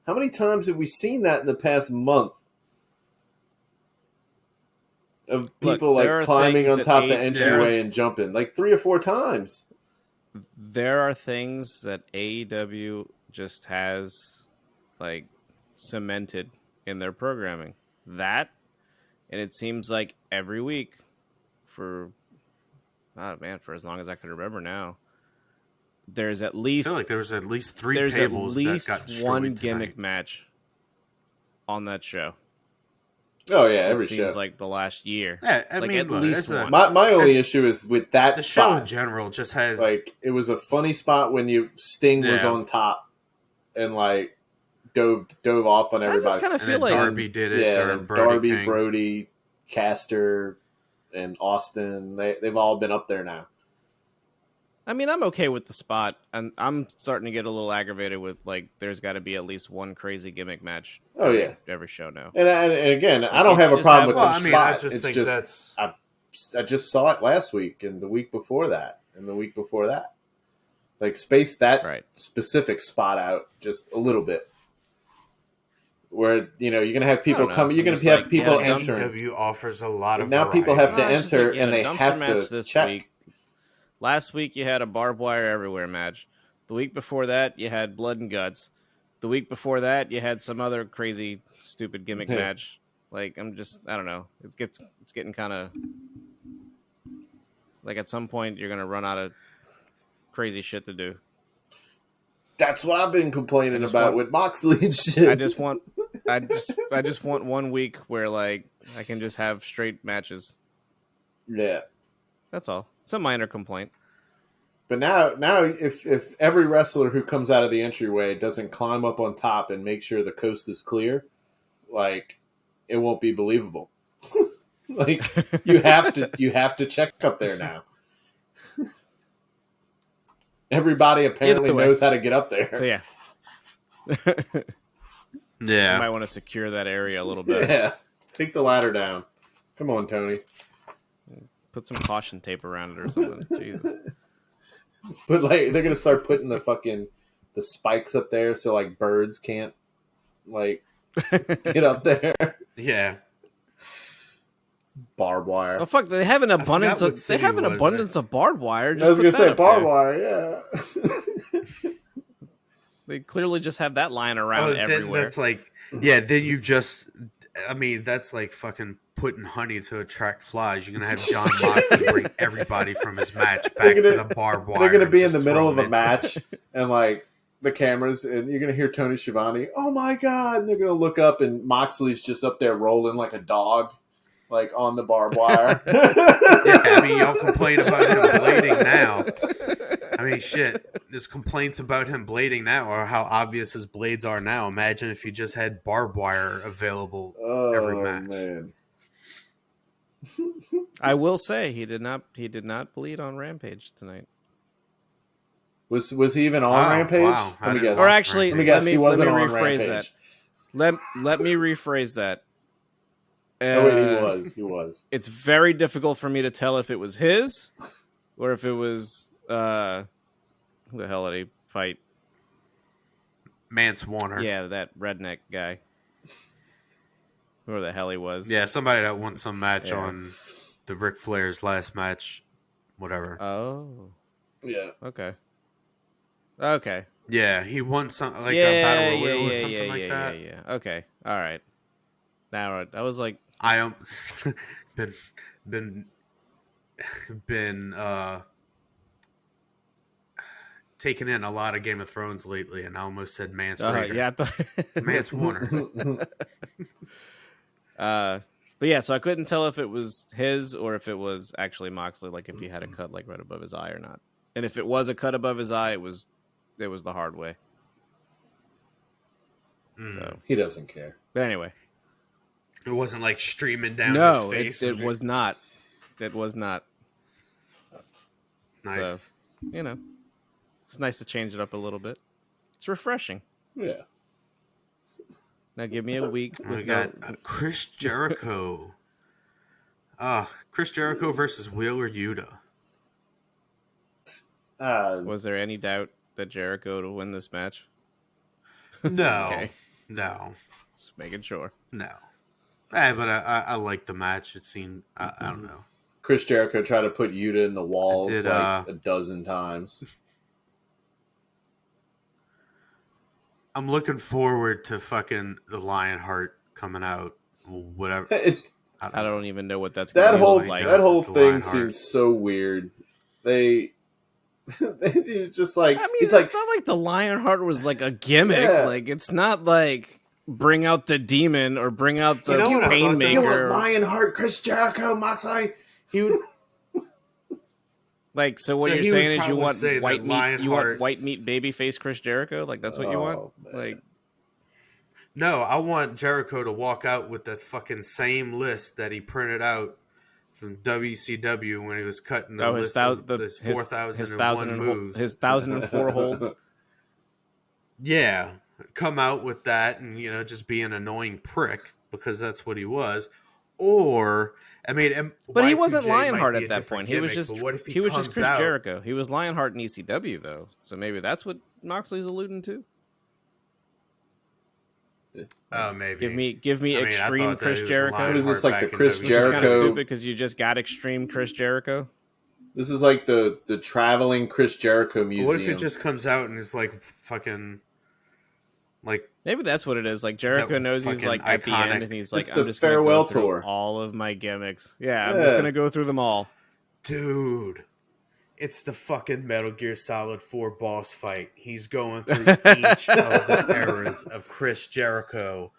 How many times have we seen that in the past month? Of people there are climbing things on that top of the entryway and jumping, like 3 or 4 times. There are things that AEW just has like cemented in their programming. That, and it seems like every week for as long as I can remember now, there's at I least feel like there was at least 3 there's tables at least that got destroyed one tonight. gimmick match on that show. Oh yeah, every it show. seems like the last year. Yeah, I Like, mean, at look, least it's one. My only issue is with that the show in spot. general just has Like it was a funny spot when Sting was Yeah. on top, and like dove off on everybody. I just kind of feel like Darby did it. Yeah, during Darby, King. Brody, Caster, and Austin. They've all been up there now. I mean, I'm okay with the spot, and I'm starting to get a little aggravated with like there's got to be at least one crazy gimmick match. Every show now. And again, I don't have a problem with the spot. I just think that's. I just saw it last week and the week before that and the week before that. Like space that specific spot out just a little bit. Where you're gonna have people coming, you're gonna have people entering. WWE offers a lot of now variety. people have to enter and they have to this check. Week. Last week you had a barbed wire everywhere match. The week before that you had blood and guts. The week before that you had some other crazy stupid gimmick match. Like I don't know. It's getting kind of like at some point you're gonna run out of crazy shit to do. That's what I've been complaining about with Moxley and shit. I just want 1 week where like I can just have straight matches. Yeah. That's all. It's a minor complaint. But now if every wrestler who comes out of the entryway doesn't climb up on top and make sure the coast is clear, like it won't be believable. Like you have to check up there now. Everybody apparently knows how to get up there. So yeah. Yeah. You might want to secure that area a little bit. Yeah. Take the ladder down. Come on, Tony. Put some caution tape around it or something. Jesus. But like they're gonna start putting the spikes up there so like birds can't like get up there. Yeah. Barbed wire. Oh fuck! They have an abundance of barbed wire. I was gonna say barbed wire. Yeah. They clearly just have that lying around everywhere. That's like, yeah. Then you just, that's like fucking putting honey to attract flies. You're gonna have John Moxley bring everybody from his match back to the barbed wire. They're gonna be in the middle of a match and like the cameras, and you're gonna hear Tony Schiavone, "Oh my god!" And they're gonna look up, and Moxley's just up there rolling like a dog. Like on the barbed wire. Yeah, y'all complain about him blading now. Shit. There's complaints about him blading now, or how obvious his blades are now. Imagine if he just had barbed wire available every match. Man. I will say he did not bleed on Rampage tonight. Was he even on Rampage? Wow. Let me guess. Or actually, let me guess. He wasn't on Rampage. Let me rephrase that. He was. It's very difficult for me to tell if it was his or if it was who the hell did he fight? Mance Warner. Yeah, that redneck guy. Whoever the hell he was. Yeah, somebody that won some match on the Ric Flair's last match, whatever. Oh. Yeah. Okay. Yeah, he won some a battle royal or something like that. Yeah. Okay. All right. Now I was like, I been taking in a lot of Game of Thrones lately, and I almost said Mance Raider. Yeah, Mance Warner. But yeah, so I couldn't tell if it was his or if it was actually Moxley, like if he had a cut like right above his eye or not. And if it was a cut above his eye, it was the hard way. So he doesn't care. But anyway. It wasn't like streaming down his face. It was not. It was not. Nice. So, it's nice to change it up a little bit. It's refreshing. Yeah. Now give me a week. We got Chris Jericho. Chris Jericho versus Wheeler Yuta. Was there any doubt that Jericho would win this match? No. Okay. No. Just making sure. No. But I like the match. It seemed, I don't know. Chris Jericho tried to put Yuta in the walls like a dozen times. I'm looking forward to fucking the Lionheart coming out. Whatever. I don't even know what that's going to look like. That whole thing seems so weird. He's just like... it's not like the Lionheart was like a gimmick. Yeah. Like, it's not like... Bring out the demon or bring out the Painmaker. You know Lionheart, Chris Jericho, Moxley. Like, so what you're saying is you want white meat? You want white meat babyface Chris Jericho? Like that's what you want? Man. Like, No, I want Jericho to walk out with that fucking same list that he printed out from WCW when he was cutting the list of his 4,001 moves. His 1,004 holds. Yeah, come out with that and, just be an annoying prick because that's what he was. Or, I mean, but he Y2J wasn't might Lionheart be at a that different point. He was gimmick, just but what if he was just comes Chris out- Jericho. He was Lionheart in ECW though, so maybe that's what Moxley's alluding to. Oh, maybe. Give me I extreme thought that Chris he was Jericho. What is this, like the back in Chris WWE. Which is kind of Jericho- stupid because you just got extreme Chris Jericho. This is like the traveling Chris Jericho museum. What if it just comes out and is like fucking, like, Maybe that's what it is. Like Jericho that knows he's like at the iconic- end, and he's like, It's "I'm the just gonna farewell go through tour. all of my gimmicks. Yeah, I'm just Yeah. gonna go through them all." dude, it's the fucking Metal Gear Solid 4 boss fight. He's going through each of the eras of Chris Jericho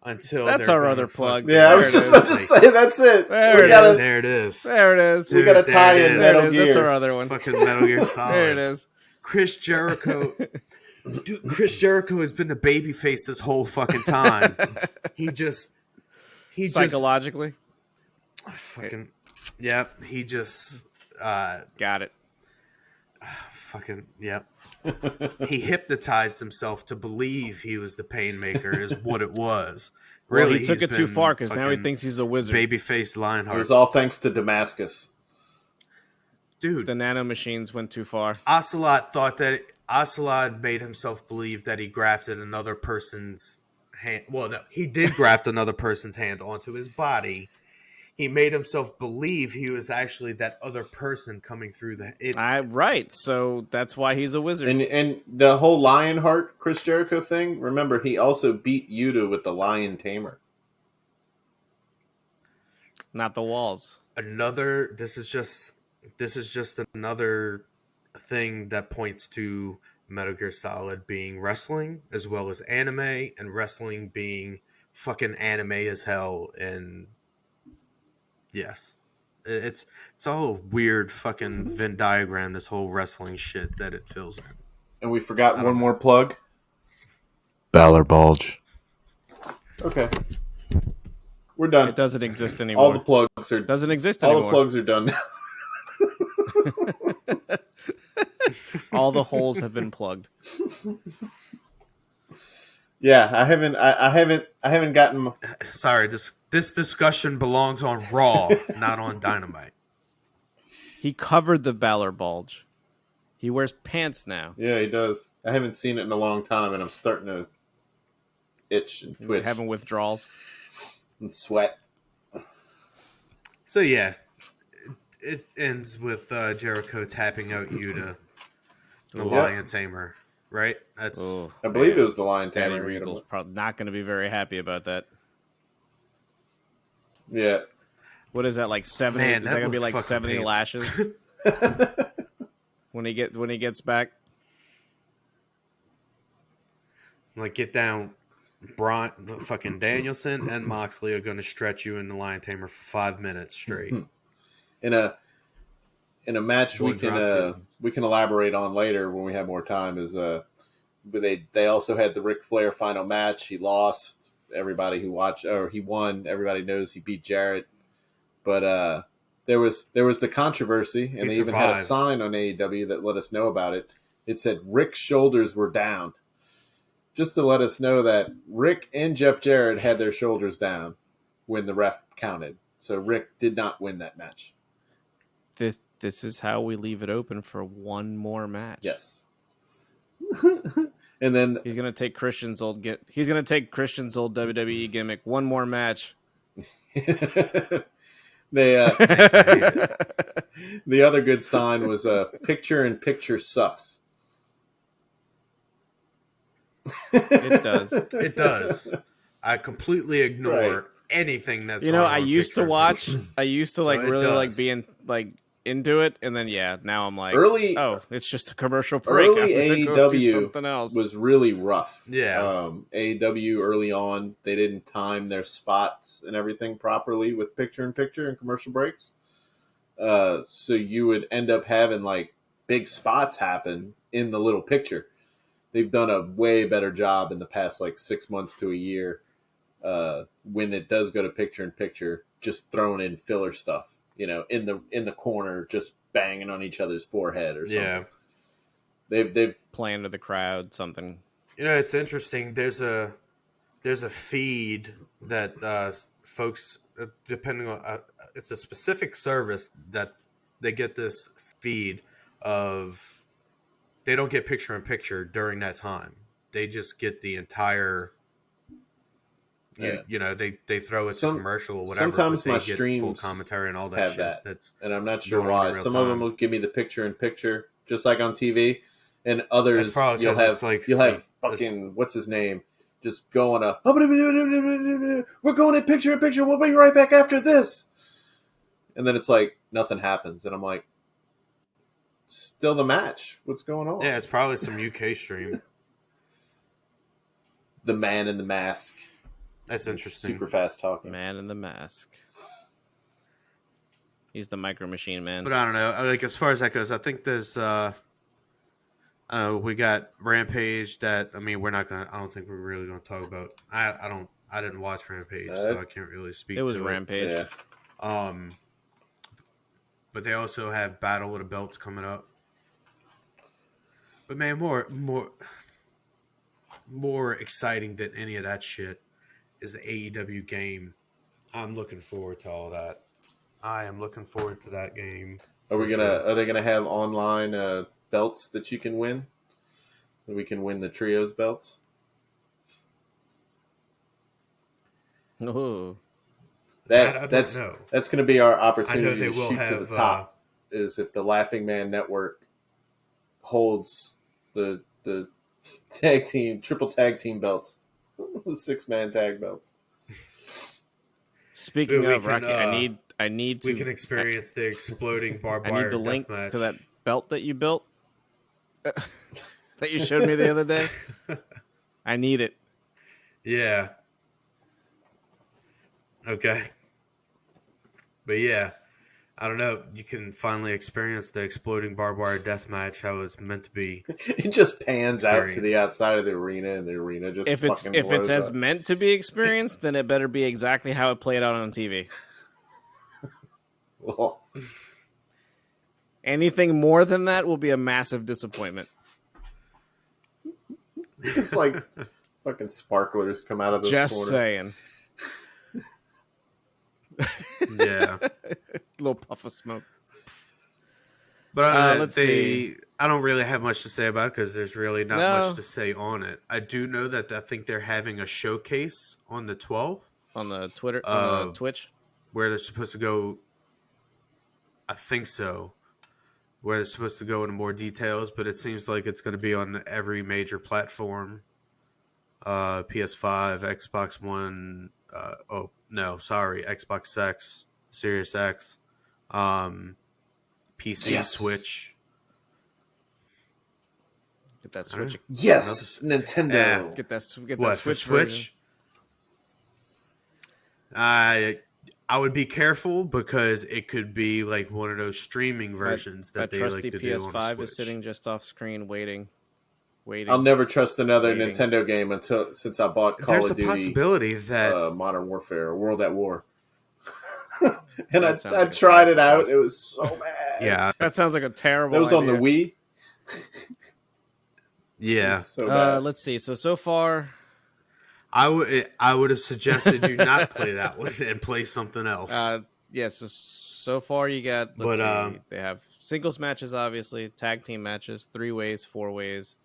until That's they're our gonna other plug. Yeah, I There was it just is. about to say that's it. There we it gotta, is. There it is. There it is. We gotta Dude, tie there it in is. There Metal it is. That's Gear. our other one. Fucking Metal Gear Solid. There it is. Chris Jericho. Dude, Chris Jericho has been a babyface this whole fucking time. he Psychologically, fucking, yeah, he just got it. fucking, yep. He hypnotized himself to believe he was the Painmaker is what it was. Well, Really, he took he's it too been far because now he fucking thinks he's a wizard. babyface It Lionheart. was all thanks to Damascus. Dude, The nano machines went too far. Ocelot thought that Ocelot made himself believe that he grafted another person's hand. Well, no, he did graft another person's hand onto his body. He made himself believe he was actually that other person coming through the. Right. So that's why he's a wizard. And the whole Lionheart Chris Jericho thing, remember, he also beat Yuta with the Lion Tamer. Not the walls. This is just another thing that points to Metal Gear Solid being wrestling as well as anime, and wrestling being fucking anime as hell. And yes, it's all a weird fucking Venn diagram, this whole wrestling shit that it fills in. And we forgot one more plug. Balor Bulge. Okay. We're done. It doesn't exist anymore. All the plugs are doesn't exist all anymore. the plugs are done now. All the holes have been plugged. Yeah, I haven't gotten. Sorry, this discussion belongs on Raw, not on Dynamite. He covered the Balor bulge. He wears pants now. Yeah, he does. I haven't seen it in a long time, and I'm starting to itch and twitch Having withdrawals. and sweat. So yeah, it ends with Jericho tapping out Yuta, the Lion Tamer, right? That's Oh, I believe it was the Lion Daddy Tamer. Regal's probably not going to be very happy about that. Yeah. What is that, like 70? Man, is that that going to be looked like fucking 70 painful. lashes when he gets back? like get down. Fucking Danielson and Moxley are going to stretch you in the Lion Tamer for 5 minutes straight. In a match One we drop can elaborate on later when we have more time is they also had the Ric Flair final match. He lost. Everybody who watched, or he won. Everybody knows he beat Jarrett. But there was the controversy, and they even had a sign on AEW that let us know about it. It said Rick's shoulders were down, just to let us know that Rick and Jeff Jarrett had their shoulders down when the ref counted. So Rick did not win that match. This is how we leave it open for one more match. Yes. And then he's gonna take Christian's old WWE gimmick. One more match. the other good sign was picture-in-picture sucks. It does. It does. I completely ignore anything that's. I used to watch. I used to So it really does. being into it, and then now I'm like, it's just a commercial break. Early I'm gonna go do AEW something else. was really rough. Yeah. AEW early on, they didn't time their spots and everything properly with picture-in-picture and commercial breaks. So you would end up having big spots happen in the little picture. they've done a way better job in the past like 6 months to a year. When it does go to picture in picture, just throwing in filler stuff, in the corner, just banging on each other's forehead or something. Yeah, they've playing to the crowd, something. It's interesting. There's a feed that folks, depending on, it's a specific service that they get this feed of. They don't get picture in picture during that time. They just get the entire. They throw it to commercial or whatever. Sometimes my get streams full commentary and all that shit. And I'm not sure why. Some of them will give me the picture in picture, just like on TV, and others you'll have fucking what's his name just going up. We're going in picture. We'll be right back after this, and then it's like nothing happens, and I'm like, still the match. What's going on? Yeah, it's probably some UK stream. The Man in the Mask. That's interesting. Super fast talking. Man in the Mask. He's the Micro Machine Man. But I don't know. Like, as far as that goes, I think there's we got Rampage that, we're not gonna, I don't think we're really gonna talk about. I didn't watch Rampage, so I can't really speak to it. It was Rampage. Yeah. But they also have Battle of the Belts coming up. But man, more exciting than any of that shit is the AEW game. I'm looking forward to all that. I am looking forward to that game. Are they gonna have online belts that you can win? We can win the trios belts. Oh, that's going to be our opportunity to shoot to the top. Is if the Laughing Man Network holds the triple tag team belts, the 6-man tag belts. Speaking of, Rocky, I need to. We can experience the exploding barbed wire. I need the link match to that belt that you built, that you showed me the other day. I need it. Yeah. Okay. But yeah, I don't know. You can finally experience the exploding barbed wire death match how it's meant to be. It just pans out to the outside of the arena, and the arena just if it's as meant to be experienced, then it better be exactly how it played out on TV. Well, anything more than that will be a massive disappointment. Just like fucking sparklers come out of the Just corner. saying. Yeah. Little puff of smoke. But let's see. I don't really have much to say about it because there's really not much to say on it. I do know that I think they're having a showcase on the 12th. On the Twitter, on the Twitch? Where they're supposed to go. I think so. Where they're supposed to go into more details, but it seems like it's going to be on every major platform. PS5, Xbox One, Xbox X, Series X, PC, yes. Switch. Get that Switch. Yes, Nintendo. Yeah. Get that Switch. Switch? I would be careful because it could be like one of those streaming versions that they like to do on the PS5 Switch. is sitting just off screen waiting. I'll never trust another Nintendo game since I bought Call of Duty. There's a possibility that Modern Warfare, World at War. And I tried it out. It was so bad. Yeah, that sounds like a terrible. That was idea. on the Wii. Yeah. So bad. Let's see. So far, I would have suggested you not play that one and play something else. So far you got. Let's see. They have singles matches, obviously, tag team matches, 3-ways, 4-ways.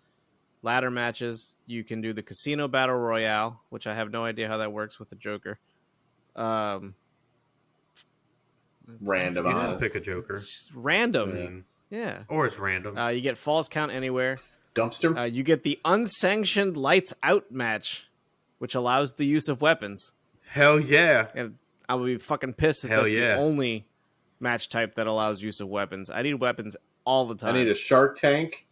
Ladder matches, you can do the Casino Battle Royale, which I have no idea how that works with the Joker. Random. You just pick a Joker. It's random. Yeah. Or it's random. You get Falls Count Anywhere. Dumpster? You get the Unsanctioned Lights Out match, which allows the use of weapons. Hell yeah. And I would be fucking pissed if that's the only match type that allows use of weapons. I need weapons all the time. I need a Shark Tank.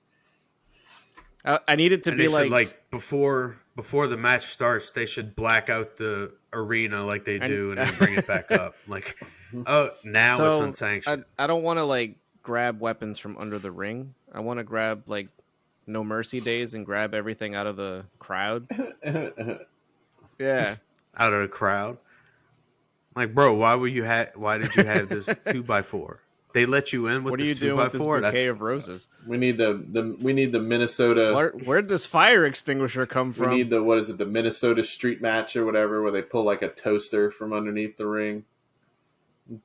I need it to be like before the match starts, they should black out the arena like they do and then bring it back up. Like, now it's unsanctioned. I don't want to like grab weapons from under the ring. I want to grab like No Mercy days and grab everything out of the crowd. Yeah. Out of the crowd. Like, bro, why did you have this 2x4? They let you in with what are this you doing 2x4? with this bouquet of roses? We need the Minnesota. Where'd this fire extinguisher come from? We need the Minnesota street match or whatever, where they pull like a toaster from underneath the ring.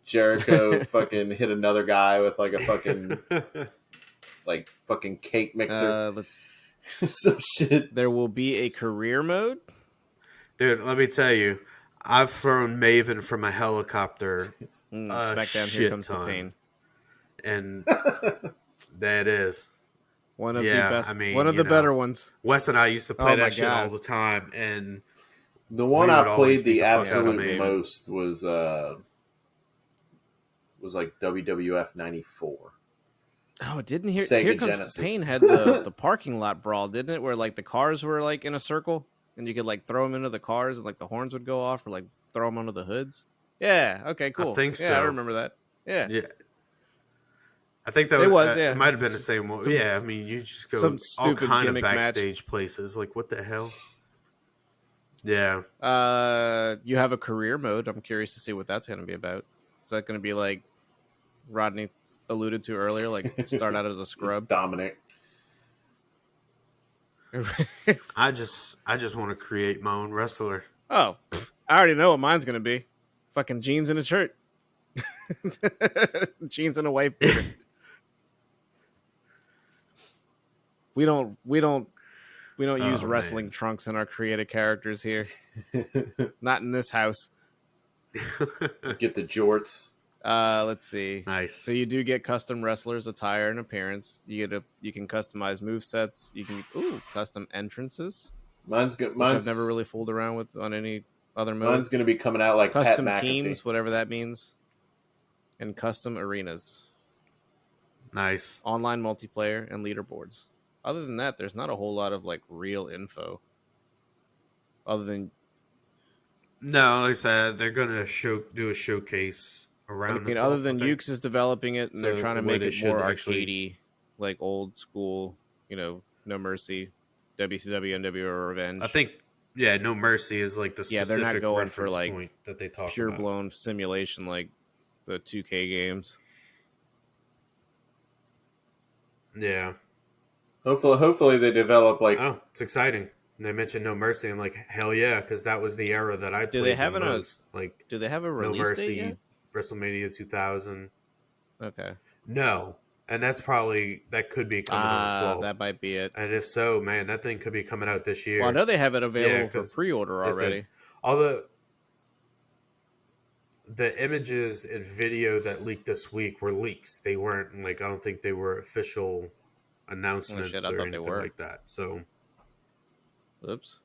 Jericho fucking hit another guy with like a fucking fucking cake mixer. Some shit. There will be a career mode. Dude, let me tell you, I've thrown Maven from a helicopter. SmackDown, here comes the pain. And that is one of the best. One of the better ones. Wes and I used to play that shit all the time, and the one I played the absolute most was like WWF '94. Oh, didn't Here Comes Genesis. Pain had the parking lot brawl, didn't it? Where like the cars were like in a circle, and you could like throw them into the cars, and like the horns would go off, or like throw them under the hoods. Yeah. Okay. Cool. I think so. Yeah, I remember that. Yeah. Yeah. I think that was. It might have been the same one. Yeah. I mean, you just go some all kind of match. backstage places. Like, what the hell? Yeah. You have a career mode. I'm curious to see what that's going to be about. Is that going to be like Rodney alluded to earlier, like start out as a scrub? Dominic. I just want to create my own wrestler. Oh, I already know what mine's going to be. Fucking jeans and a shirt. Jeans and a white beard. We don't use wrestling trunks in our creative characters here. Not in this house. Get the jorts. Let's see. Nice. So you do get custom wrestlers' attire and appearance. You can customize movesets. You can custom entrances. Mine's good. I've never really fooled around with on any other mode. Mine's going to be coming out like custom Pat McAfee. teams, whatever that means, and custom arenas. Nice. Online multiplayer and leaderboards. Other than that, there's not a whole lot of like real info. Other than no, like I said, they're gonna do a showcase around. I mean, other than Ukes is developing it, and so they're trying to make it more arcadey, like old school. No Mercy, WCW, NWO Revenge. I think, No Mercy is like the specific they're not going for like point that they talk pure blown simulation like the 2K games. Yeah. Hopefully they develop like. Oh, it's exciting. And they mentioned No Mercy. I'm like, hell yeah, because that was the era that I played the most. Like, do they have a release No Mercy, date yet? WrestleMania 2000. Okay. No, and that could be coming out 12. That might be it. And if so, man, that thing could be coming out this year. Well, I know they have it available for pre-order already. All the images and video that leaked this week were leaks. They weren't like, I don't think they were official announcements or anything like that. So, oops.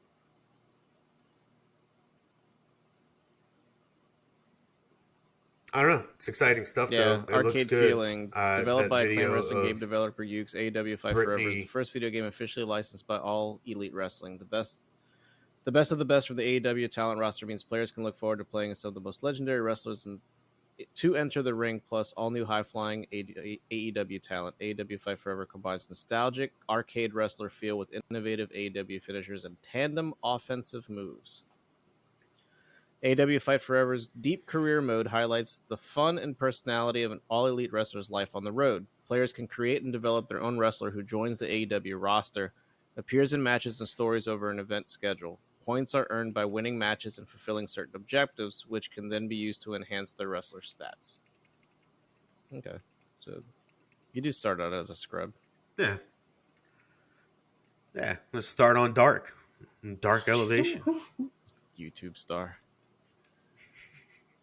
I don't know. It's exciting stuff, though. It Arcade looks good. feeling. Developed by Acclaim Wrestling game developer Ukes, AEW Fight Forever is the first video game officially licensed by All Elite Wrestling. The best of the best for the AEW talent roster means players can look forward to playing some of the most legendary wrestlers to enter the ring, plus all new high-flying AEW talent. AEW Fight Forever combines nostalgic arcade wrestler feel with innovative AEW finishers and tandem offensive moves. AEW Fight Forever's deep career mode highlights the fun and personality of an all-elite wrestler's life on the road. Players can create and develop their own wrestler who joins the AEW roster, appears in matches and stories over an event schedule. Points are earned by winning matches and fulfilling certain objectives, which can then be used to enhance their wrestler stats. Okay, so you do start out as a scrub. Yeah. Let's start on Dark Elevation. YouTube star.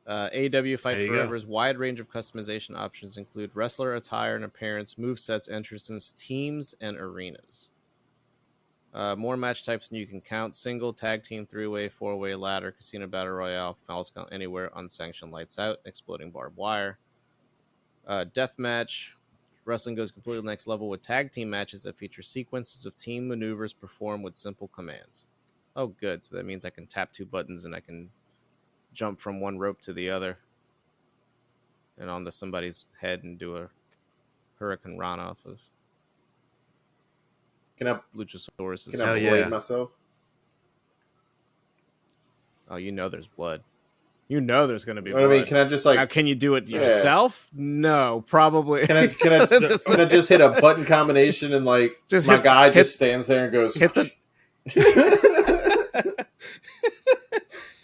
AEW Fight Forever's wide range of customization options include wrestler attire and appearance, movesets, entrances, teams, and arenas. More match types than you can count: single, tag team, three-way, four-way, ladder, casino battle royale, falls count anywhere, unsanctioned lights out, exploding barbed wire. Death match. Wrestling goes completely next level with tag team matches that feature sequences of team maneuvers performed with simple commands. Oh, good. So that means I can tap two buttons and I can jump from one rope to the other and onto somebody's head and do a Hurricane Rana off of. Can I Luchasaurus. can I blade myself? Oh, you know there's blood. You know there's going to be blood. I mean, can I just like... Now, can you do it yourself? No, probably. Can I just hit a button combination and like just my guy just stands there and goes...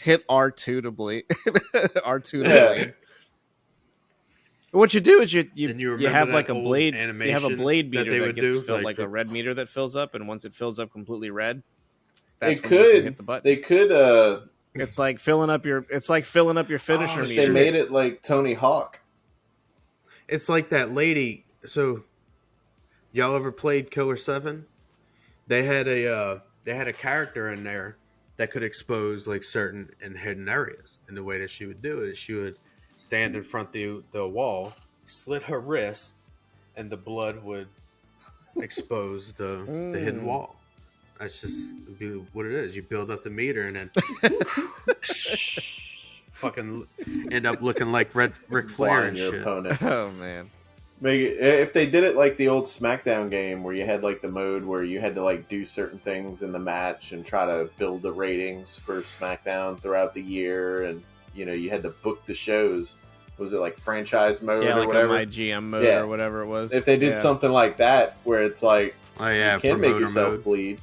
Hit R2 to bleed. R2 to bleed. What you do is you have like a blade. You have a blade meter that gets filled like a red meter that fills up, and once it fills up completely red, that's when you can hit the button. They could. It's like filling up your. It's like filling up your finisher meter. They made it like Tony Hawk. It's like that lady. So, y'all ever played Killer 7? They had a character in there that could expose like certain and hidden areas. And the way that she would do it is she would stand in front of the wall, slit her wrist, and the blood would expose the hidden wall. That's just what it is. You build up the meter and then fucking end up looking like Ric Flair and shit. Opponent. Oh man. If they did it like the old SmackDown game where you had like the mode where you had to like do certain things in the match and try to build the ratings for SmackDown throughout the year, and you know you had to book the shows. Was it like franchise mode or like whatever? My GM mode or whatever it was. If they did something like that where it's like you can make yourself bleed,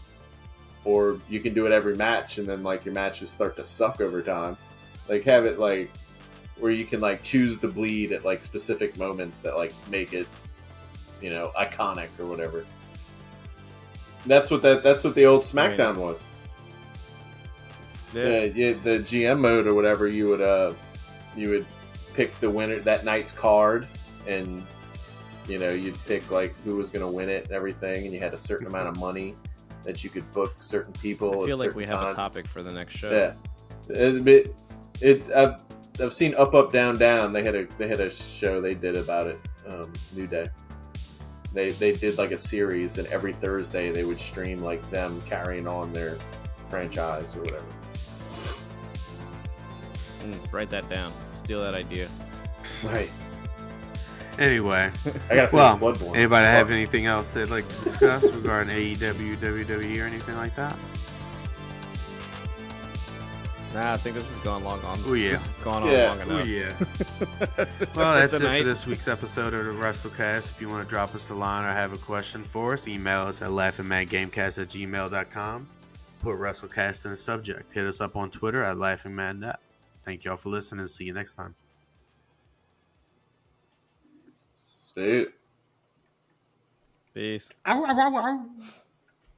or you can do it every match and then like your matches start to suck over time. Like have it like where you can like choose to bleed at like specific moments that like make it, you know, iconic or whatever. That's what the old SmackDown was. Yeah, the GM mode or whatever, you would pick the winner that night's card, and you know you'd pick like who was going to win it and everything, and you had a certain amount of money that you could book certain people. I feel like we have a topic for the next show. Yeah, I've seen Up Down Down. They had a show they did about it. New Day. They did like a series, and every Thursday they would stream like them carrying on their franchise or whatever. Write that down. Steal that idea. Right. Anyway, anybody have anything else they'd like to discuss regarding AEW, WWE, or anything like that? Nah, I think this has gone long on. Oh yeah, this has gone on long enough. Oh yeah. Well, that's it for this week's episode of the Wrestlecast. If you want to drop us a line or have a question for us, email us at laughingmadgamecast@gmail.com. Put Wrestlecast in the subject. Hit us up on Twitter at laughingmadnet. Thank y'all for listening. See you next time. See you. Peace. Ow, ow, ow, ow.